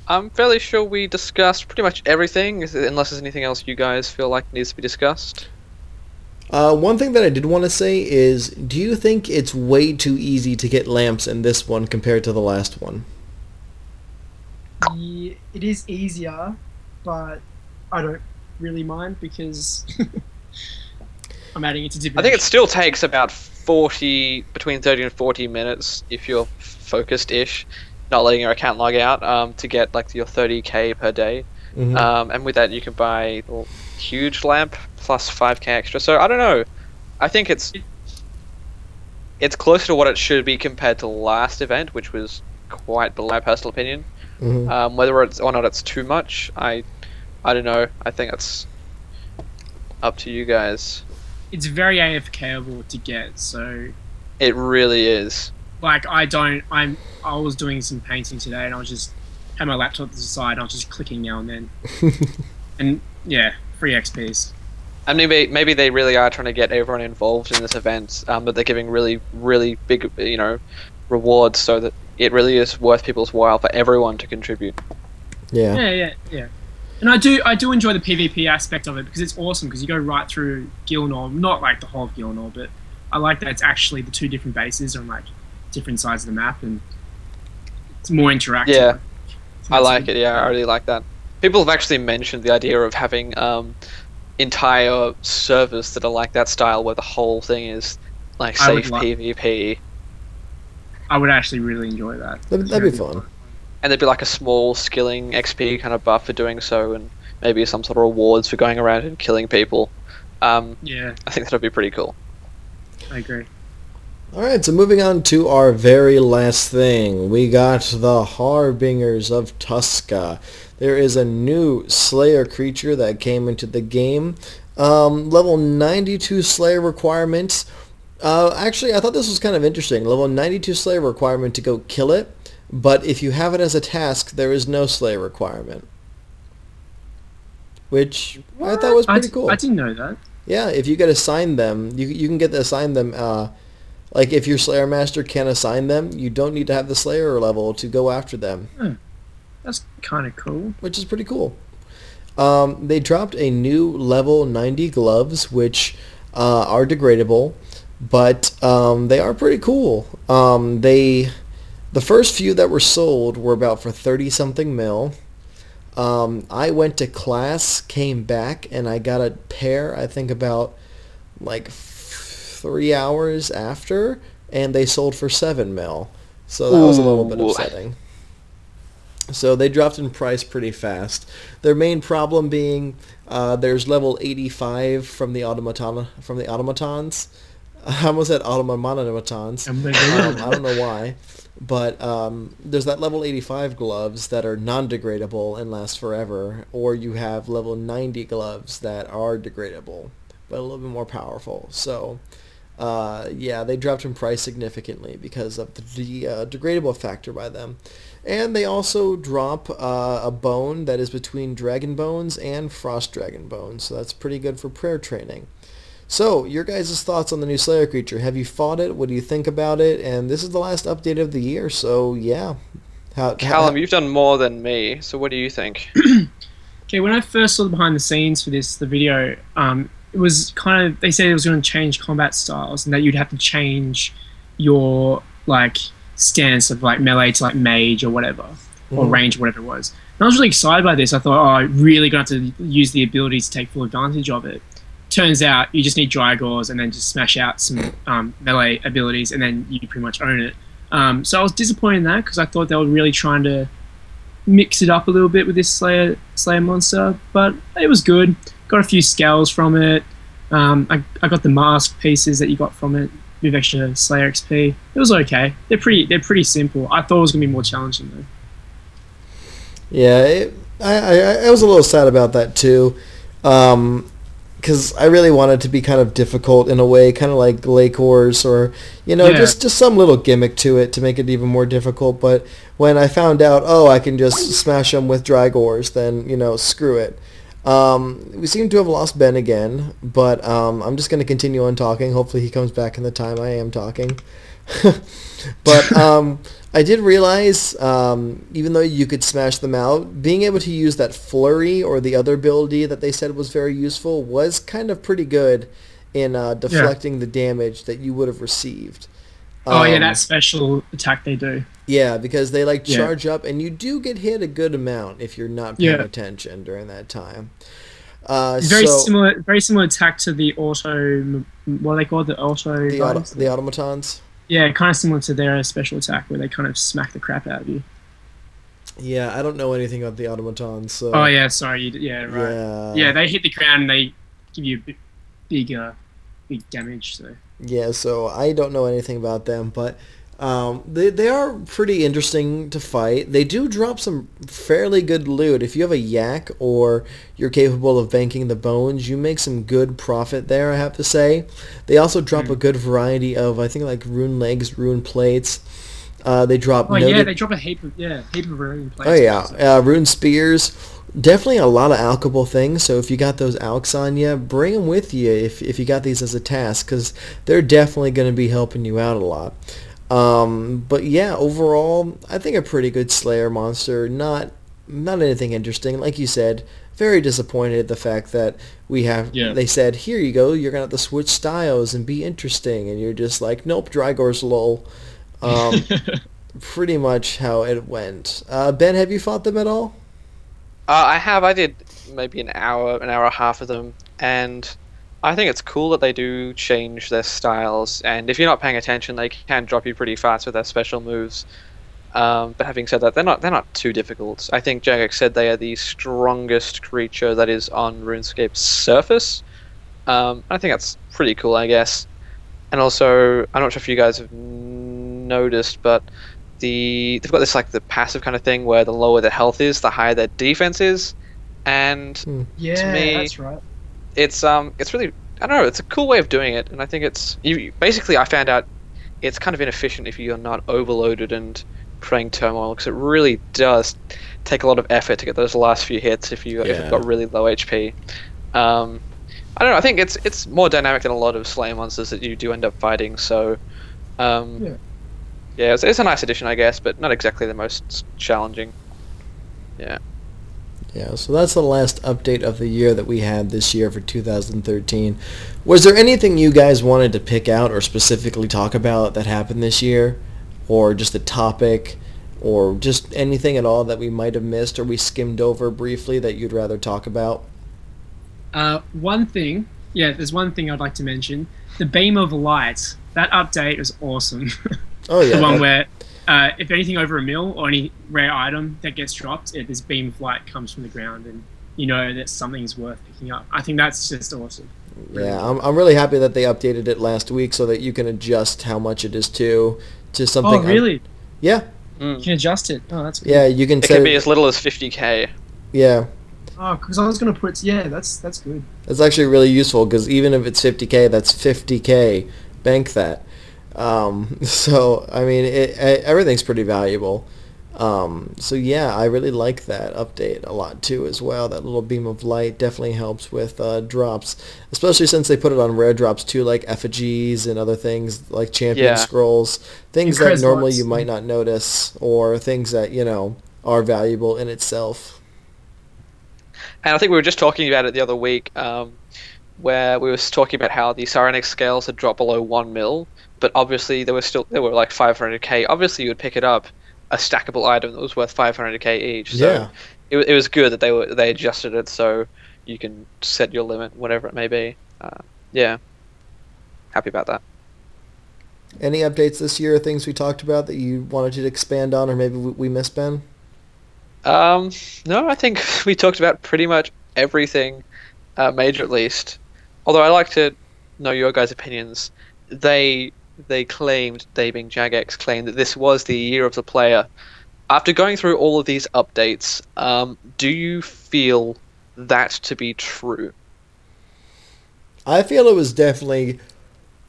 I'm fairly sure we discussed pretty much everything, unless there's anything else you guys feel like needs to be discussed. One thing that I did want to say is, do you think it's way too easy to get lamps in this one compared to the last one? Yeah, it is easier, but I don't really mind because I'm adding it to Divination. I think it still takes about between 30 and 40 minutes if you're focused-ish, not letting your account log out, to get like your 30k per day. And with that you can buy a huge lamp plus 5k extra. So I don't know. I think it's closer to what it should be compared to the last event, which was quite below my personal opinion. Whether it's or not it's too much, I don't know. I think it's up to you guys. It's very AFKable to get, so It really is. like I was doing some painting today, and I was just had my laptop to the side, and I was just clicking now and then, and yeah, free XPs. And maybe they really are trying to get everyone involved in this event, but they're giving really, really big, rewards so that it really is worth people's while for everyone to contribute. Yeah. Yeah. And I do enjoy the PvP aspect of it because it's awesome because you go right through Gilnor, not like the whole of Gilnor, but I like that it's actually the two different bases and like different sides of the map, and it's more interactive. Yeah, So I that's like good. it. Yeah, I really like that. People have actually mentioned the idea of having entire servers that are like that style, where the whole thing is like I would safe like. PvP, I would actually really enjoy that. That'd be fun. and there'd be like a small skilling XP kind of buff for doing so, and maybe some sort of rewards for going around and killing people. Yeah, I think that'd be pretty cool. I agree. All right, so moving on to our very last thing. We got the Harbingers of Tuska. There is a new Slayer creature that came into the game. Level 92 Slayer requirements. Actually, I thought this was kind of interesting. Level 92 Slayer requirement to go kill it, but if you have it as a task, there is no Slayer requirement. Which I thought was pretty cool. I didn't know that. Yeah, if you get assigned them, you can get to assign them. Like if your Slayer Master can assign them, you don't need to have the Slayer level to go after them. That's kind of cool. Which is pretty cool. They dropped a new level 90 gloves, which are degradable, but they are pretty cool. The first few that were sold were about for 30-something mil. I went to class, came back, and I got a pair, I think about like 3 hours after, and they sold for 7 mil. So that was a little bit upsetting. So they dropped in price pretty fast. Their main problem being there's level 85 from the automatons. I almost said automatons. I don't know why. But there's that level 85 gloves that are non-degradable and last forever, or you have level 90 gloves that are degradable, but a little bit more powerful. So, yeah, they dropped in price significantly because of the degradable factor by them. And they also drop a bone that is between Dragon Bones and Frost Dragon Bones, so that's pretty good for prayer training. So, your guys' thoughts on the new Slayer creature. Have you fought it? What do you think about it? And this is the last update of the year, so yeah. Callum, you've done more than me, so what do you think? Okay, when I first saw the behind the scenes for the video, it was kind of, they said it was going to change combat styles and that you'd have to change your like stance of like melee to like mage or whatever, or range or whatever it was. And I was really excited by this. I thought, oh, I really got to use the ability to take full advantage of it. Turns out you just need Drygores and then just smash out some melee abilities and then you pretty much own it. So I was disappointed in that because I thought they were really trying to mix it up a little bit with this Slayer monster, but it was good. Got a few scales from it. I got the mask pieces that you got from it with extra Slayer XP. It was okay. They're pretty simple. I thought it was gonna be more challenging though. Yeah, I was a little sad about that too. Because I really wanted to be kind of difficult in a way, kind of like Lake Horse or, just some little gimmick to it to make it even more difficult. But when I found out, I can just smash them with Drygores, then, screw it. We seem to have lost Ben again, but I'm just going to continue on talking. Hopefully he comes back in the time I am talking. But I did realize, even though you could smash them out, being able to use that flurry or the other ability that they said was very useful was kind of pretty good in deflecting the damage that you would have received. That special attack they do. Yeah, because they charge up, and you do get hit a good amount if you're not paying attention during that time. Very similar attack to the auto. What are they called? The automatons. Yeah, kind of similar to their special attack where they kind of smack the crap out of you. Yeah, I don't know anything about the automatons. So. Oh yeah, sorry. Right. Yeah, they hit the ground and they give you big damage. So. Yeah, so I don't know anything about them, but they are pretty interesting to fight. They do drop some fairly good loot. If you have a yak or you're capable of banking the bones, you make some good profit there, I have to say. They also drop a good variety of, I think, like rune legs, rune plates. They drop... they drop a heap of rune plates. Oh, yeah. Rune spears. Definitely a lot of alchable things, so if you got those alks on you, bring them with you if you got these as a task, because they're definitely going to be helping you out a lot. But yeah, overall, I think a pretty good Slayer monster. Not anything interesting. Like you said, very disappointed at the fact that they said, here you go, you're going to have to switch styles and be interesting, and you're just like, nope, Drygor's lol. Pretty much how it went. Ben, have you fought them at all? I have. I did maybe an hour and a half of them, and I think it's cool that they do change their styles. And if you're not paying attention, they can drop you pretty fast with their special moves. But having said that, they're not too difficult. I think Jagex said they are the strongest creature that is on RuneScape's surface. I think that's pretty cool, I guess. And also, I'm not sure if you guys have noticed, but they've got this like the passive kind of thing where the lower their health is, the higher their defense is. And Yeah, to me, that's right. it's really, I don't know, it's a cool way of doing it, and I think it's basically I found out it's kind of inefficient if you're not overloaded and praying turmoil, because it really does take a lot of effort to get those last few hits if you've got really low HP. I don't know, I think it's more dynamic than a lot of Slayer monsters that you do end up fighting, so yeah, it's a nice addition, I guess, but not exactly the most challenging. Yeah. Yeah, so that's the last update of the year that we had this year for 2013. Was there anything you guys wanted to pick out or specifically talk about that happened this year? Or just a topic? Or just anything at all that we might have missed or we skimmed over briefly that you'd rather talk about? One thing, there's one thing I'd like to mention. The Beam of Light. That update was awesome. Oh, yeah. The one where if anything over a mil or any rare item that gets dropped, this Beam of Light comes from the ground and you know that something's worth picking up. I think that's just awesome. Yeah, I'm really happy that they updated it last week so that you can adjust how much it is to something. Oh, really? Yeah. You can adjust it. Oh, that's good. Yeah, you can It set can be as little as 50k. Yeah. Oh, because I was going to put... Yeah, that's good. That's actually really useful because even if it's 50k, that's 50k. Bank that. So, I mean, everything's pretty valuable. So, yeah, I really like that update a lot, too, as well. That little beam of light definitely helps with drops, especially since they put it on rare drops, too, like effigies and other things like champion scrolls, things that normally you might not notice, or things that, are valuable in itself. And I think we were just talking about it the other week, where we were talking about how the Cyrenix scales had dropped below 1 mil, but obviously there were like 500k. Obviously, you would pick it up, a stackable item that was worth 500k each. So it was good that they adjusted it so you can set your limit, whatever it may be. Yeah, happy about that. Any updates this year, things we talked about that you wanted to expand on, or maybe we missed, Ben? No, I think we talked about pretty much everything, major at least. Although I like to know your guys' opinions. They claimed, they being Jagex, claimed that this was the year of the player. After going through all of these updates, do you feel that to be true? I feel it was definitely,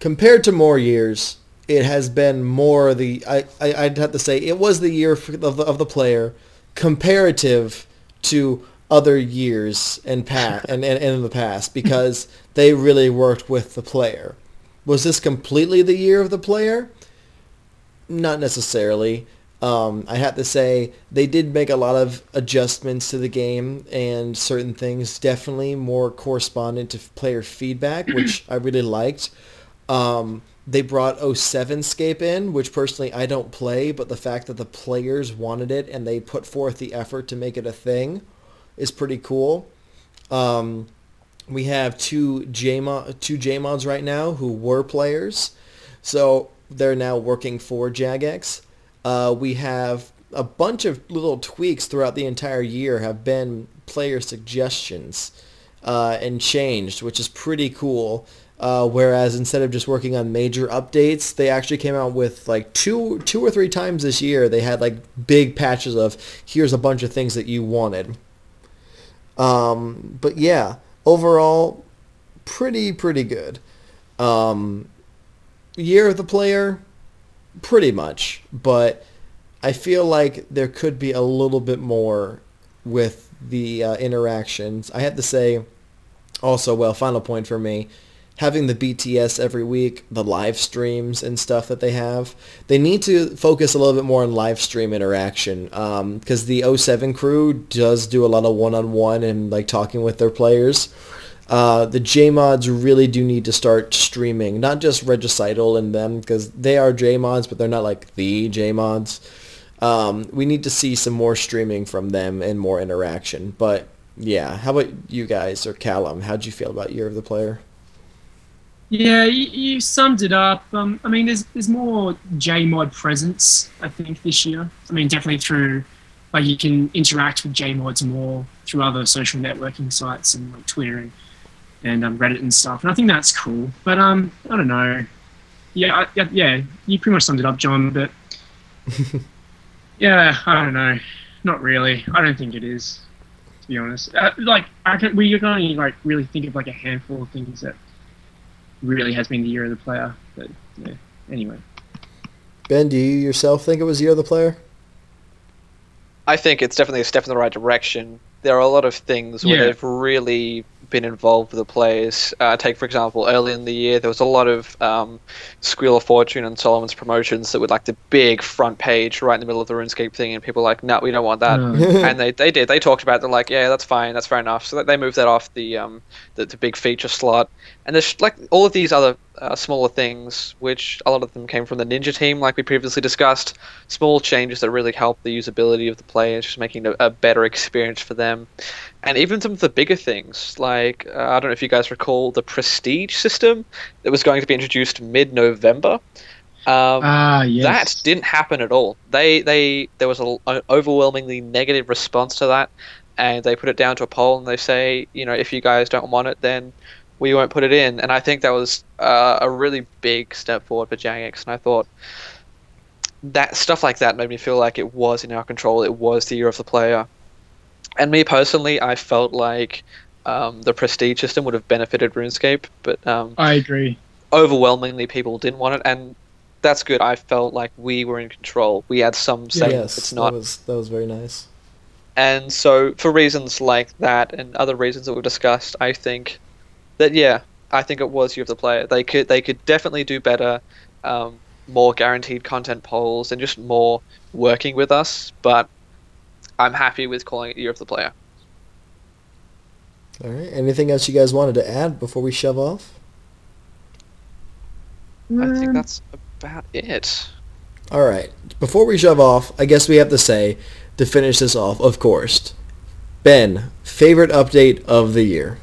compared to more years, it has been more I'd have to say it was the year of the player comparative to other years in the past because they really worked with the player. Was this completely the year of the player? Not necessarily. I have to say they did make a lot of adjustments to the game and certain things definitely more correspondent to player feedback, which I really liked. They brought 07scape in, which personally I don't play, but the fact that the players wanted it and they put forth the effort to make it a thing is pretty cool. We have two J-mods right now who were players, so they're now working for Jagex. We have a bunch of little tweaks throughout the entire year have been player suggestions and changed, which is pretty cool. Whereas instead of just working on major updates, they actually came out with like two or three times this year. They had like big patches of here's a bunch of things that you wanted. But yeah, overall, pretty good. Year of the player, pretty much. But I feel like there could be a little bit more with the interactions. I have to say, also, final point for me, having the BTS every week, the live streams and stuff that they have, they need to focus a little bit more on live stream interaction because the 07 crew does do a lot of one-on-one and like talking with their players. The JMods really do need to start streaming, not just Regicidal and them, because they are JMods, but they're not like the JMods. We need to see some more streaming from them and more interaction. But yeah, how about you guys, or Callum? How'd you feel about Year of the Player? Yeah, you summed it up. I mean, there's more JMod presence, I think, this year. I mean, definitely through, like, you can interact with JMods more through other social networking sites and like Twitter and Reddit and stuff. And I think that's cool. But I don't know. Yeah, yeah, you pretty much summed it up, John. But yeah, I don't know. Not really. I don't think it is, to be honest. We can only like really think of like a handful of things that really has been the Year of the Player. But yeah, anyway. Ben, do you yourself think it was Year of the Player? I think it's definitely a step in the right direction. There are a lot of things where they've really been involved with the players. Take, for example, early in the year, there was a lot of Squeal of Fortune and Solomon's promotions that were like the big front page right in the middle of the RuneScape thing, and people were like, no, we don't want that. And they did. They talked about it. They're like, yeah, that's fine. That's fair enough. So they moved that off the big feature slot. And there's like all of these other smaller things, which a lot of them came from the Ninja team, like we previously discussed. Small changes that really help the usability of the players, just making it a better experience for them. And even some of the bigger things, like I don't know if you guys recall the Prestige system that was going to be introduced mid-November. Yes. That didn't happen at all. There was an overwhelmingly negative response to that, and they put it down to a poll, and they say, if you guys don't want it, then we won't put it in. And I think that was a really big step forward for Jagex, and I thought that stuff like that made me feel like it was in our control. It was the Year of the Player. And me personally, I felt like the Prestige system would have benefited RuneScape, but I agree. Overwhelmingly, people didn't want it, and that's good. I felt like we were in control. We had some say. Yes, It's not. that was very nice. And so, for reasons like that and other reasons that we've discussed, I think that I think it was Year of the Player. They could definitely do better, more guaranteed content polls, and just more working with us. But I'm happy with calling it Year of the Player. All right. Anything else you guys wanted to add before we shove off? I think that's about it. All right. Before we shove off, I guess we have to say, to finish this off, of course, Ben, favorite update of the year?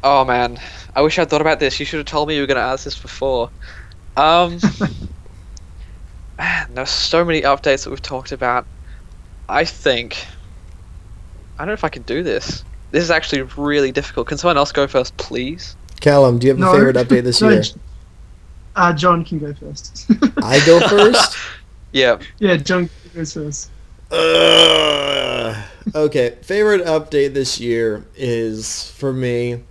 Oh man, I wish I'd thought about this. You should have told me you were going to ask this before. Man, there's so many updates that we've talked about. I don't know if I can do this. This is actually really difficult. Can someone else go first, please? Callum, do you have a favorite update this year? John can go first. I go first? Yeah. Yeah, John goes first. Okay, favorite update this year is, for me...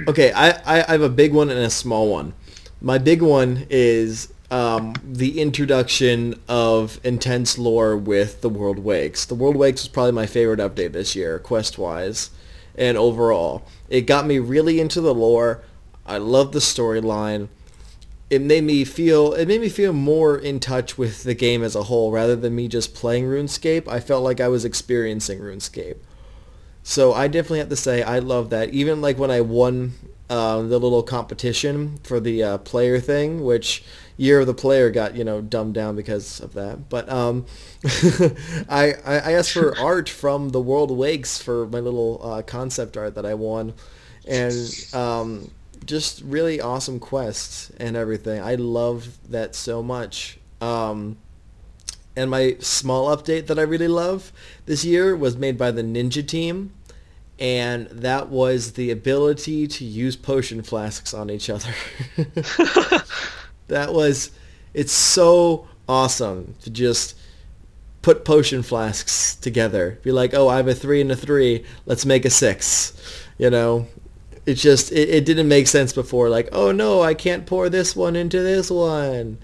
Okay, I have a big one and a small one. My big one is the introduction of intense lore with the World Wakes. The World Wakes was probably my favorite update this year, quest-wise, and overall. It got me really into the lore. I love the storyline. It made me feel more in touch with the game as a whole, rather than me just playing RuneScape. I felt like I was experiencing RuneScape. So I definitely have to say I love that. Even like when I won the little competition for the player thing, which Year of the Player got, dumbed down because of that. But I asked for art from the World Wakes for my little concept art that I won. And just really awesome quests and everything. I love that so much. And my small update that I really love this year was made by the Ninja team, and that was the ability to use potion flasks on each other. It's so awesome to just put potion flasks together. Be like, oh, I have a 3 and a 3, let's make a 6. It didn't make sense before. Like, oh no, I can't pour this one into this one.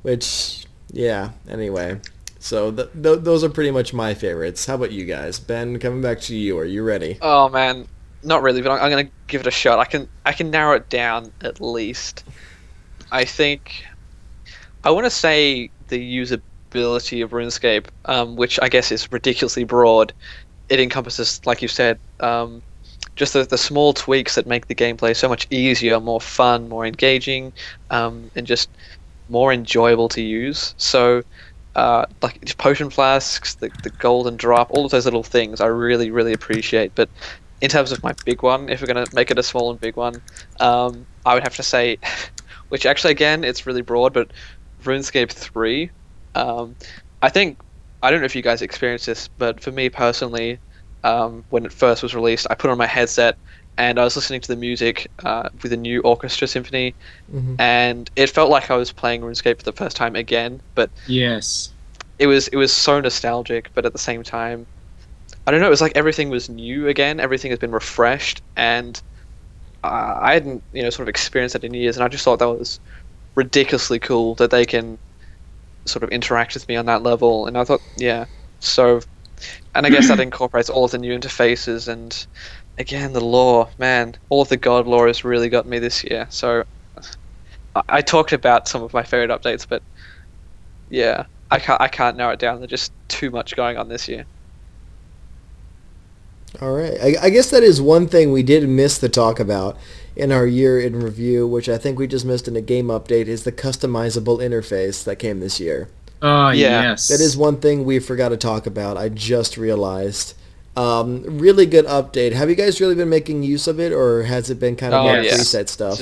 Which, yeah, anyway. So those are pretty much my favorites. How about you guys? Ben, coming back to you. Are you ready? Oh man, not really, but I'm gonna give it a shot. I can narrow it down at least. I think I want to say the usability of RuneScape, which I guess is ridiculously broad. It encompasses, like you said, just the small tweaks that make the gameplay so much easier, more fun, more engaging, and just more enjoyable to use. So, like potion flasks, the golden drop, all of those little things I really, really appreciate. But in terms of my big one, if we're going to make it a small and big one, I would have to say, which actually, again, it's really broad, but RuneScape 3. I think, I don't know if you guys experienced this, but for me personally, when it first was released, I put on my headset and I was listening to the music with a new orchestra symphony, and it felt like I was playing RuneScape for the first time again. But Yes. it was so nostalgic, but at the same time, I don't know. It was like everything was new again. Everything has been refreshed, and I hadn't sort of experienced that in years, and I just thought that was ridiculously cool that they can sort of interact with me on that level. And I thought, yeah, so, and I guess that incorporates all of the new interfaces and. Again, the lore, man, all of the god lore has really got me this year. So, I talked about some of my favorite updates, but yeah, I can't narrow it down. There's just too much going on this year. All right. I guess that is one thing we did miss to talk about in our year in review, which I think we just missed in a game update, is the customizable interface that came this year. Oh, Yeah. yes. That is one thing we forgot to talk about. I just realized. Really good update. Have you guys really been making use of it, or has it been kind of more yes. preset stuff?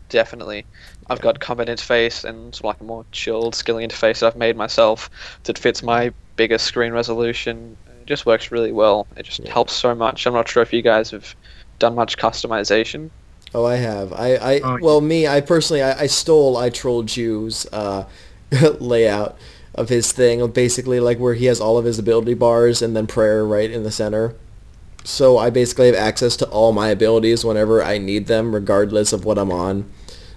Definitely. I've got combat interface and sort of like a more chilled skilling interface that I've made myself that fits my bigger screen resolution. It just works really well. It just helps so much. I'm not sure if you guys have done much customization. Oh, I have. I personally, I stole I Trolled You's layout of his thing, basically like where he has all of his ability bars and then prayer right in the center. So I basically have access to all my abilities whenever I need them, regardless of what I'm on.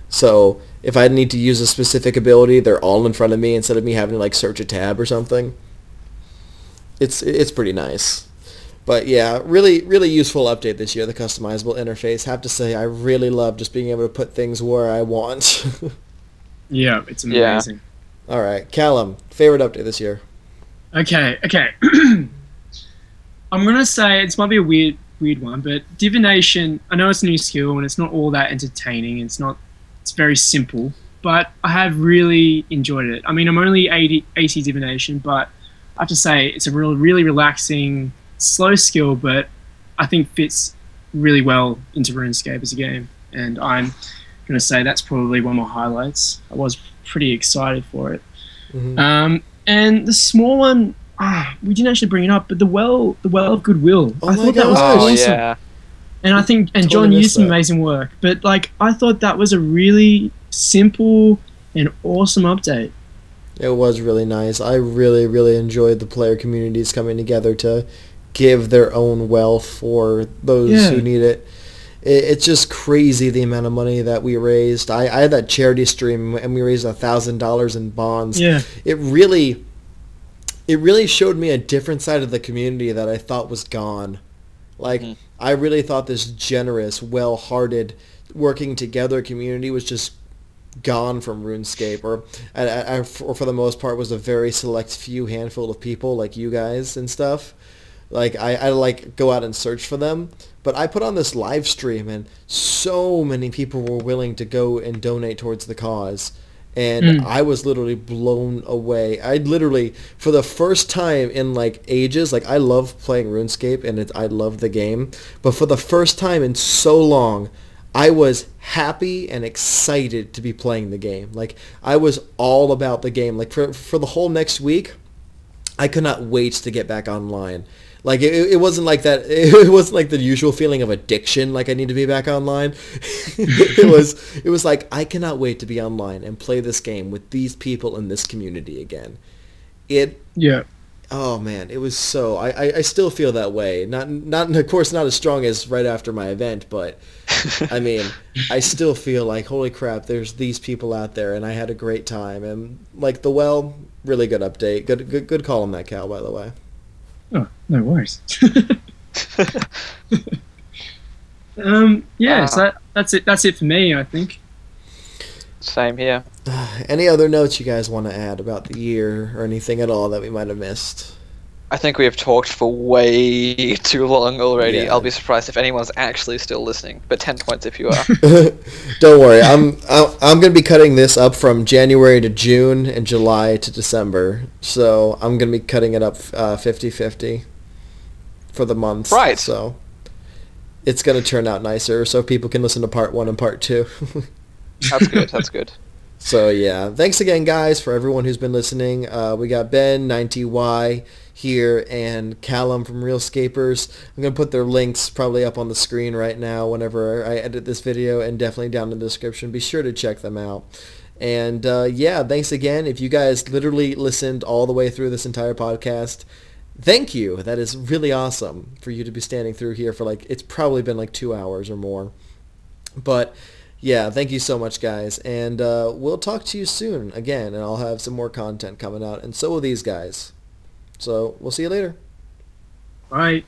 So if I need to use a specific ability, they're all in front of me instead of me having to like search a tab or something. It's pretty nice. But yeah, really useful update this year, the customizable interface. Have to say, I really love just being able to put things where I want. Yeah, it's amazing. All right, Callum, favorite update this year? Okay. I'm gonna say it might be a weird one, but Divination. I know it's a new skill and it's not all that entertaining. It's very simple, but I have really enjoyed it. I mean, I'm only 80 Divination, but I have to say it's a really relaxing, slow skill, but I think fits really well into RuneScape as a game. And I'm gonna say that's probably one of my highlights. I was pretty excited for it. And the small one, we didn't actually bring it up, but the well of goodwill. I thought that was awesome. Yeah. And I think John used some amazing work, but like I thought that was a really simple and awesome update. It was really nice. I really enjoyed the player communities coming together to give their own wealth for those who need it. It's just crazy the amount of money that we raised. I had that charity stream and we raised $1,000 in bonds. Yeah. It really showed me a different side of the community that I thought was gone. Like, I really thought this generous, well-hearted, working together community was just gone from RuneScape, or for the most part was a very select few handful of people like you guys and stuff. Like I like go out and search for them, but I put on this live stream and so many people were willing to go and donate towards the cause, and I was literally blown away. I literally, for the first time in like ages, like I love playing RuneScape and I love the game, but for the first time in so long, I was happy and excited to be playing the game. Like I was all about the game. Like for the whole next week, I could not wait to get back online. Like it wasn't like that. It wasn't like the usual feeling of addiction. Like I need to be back online. It was like I cannot wait to be online and play this game with these people in this community again. Oh man, it was so. I still feel that way. Not of course not as strong as right after my event, but I mean I still feel like holy crap. There's these people out there, and I had a great time. And like the well, really good update. Good call on that, Cal. By the way. Oh, no worries. So that's it. That's it for me, I think. Same here. Any other notes you guys want to add about the year or anything at all that we might have missed? I think we have talked for way too long already. Yeah. I'll be surprised if anyone's actually still listening. But 10 points if you are. Don't worry, I'm gonna be cutting this up from January to June and July to December. So I'm gonna be cutting it up 50-50 for the months. Right. So it's gonna turn out nicer, so people can listen to part 1 and part 2. That's good. That's good. So yeah, thanks again, guys, for everyone who's been listening. We got Ben, 90Y here, and Callum from Realscapers. I'm going to put their links probably up on the screen right now whenever I edit this video, and definitely down in the description. Be sure to check them out. And yeah, thanks again. If you guys literally listened all the way through this entire podcast, thank you. That is really awesome for you to be standing through here for it's probably been 2 hours or more. But yeah, thank you so much, guys. And we'll talk to you soon again, and I'll have some more content coming out, and so will these guys. So we'll see you later. Bye.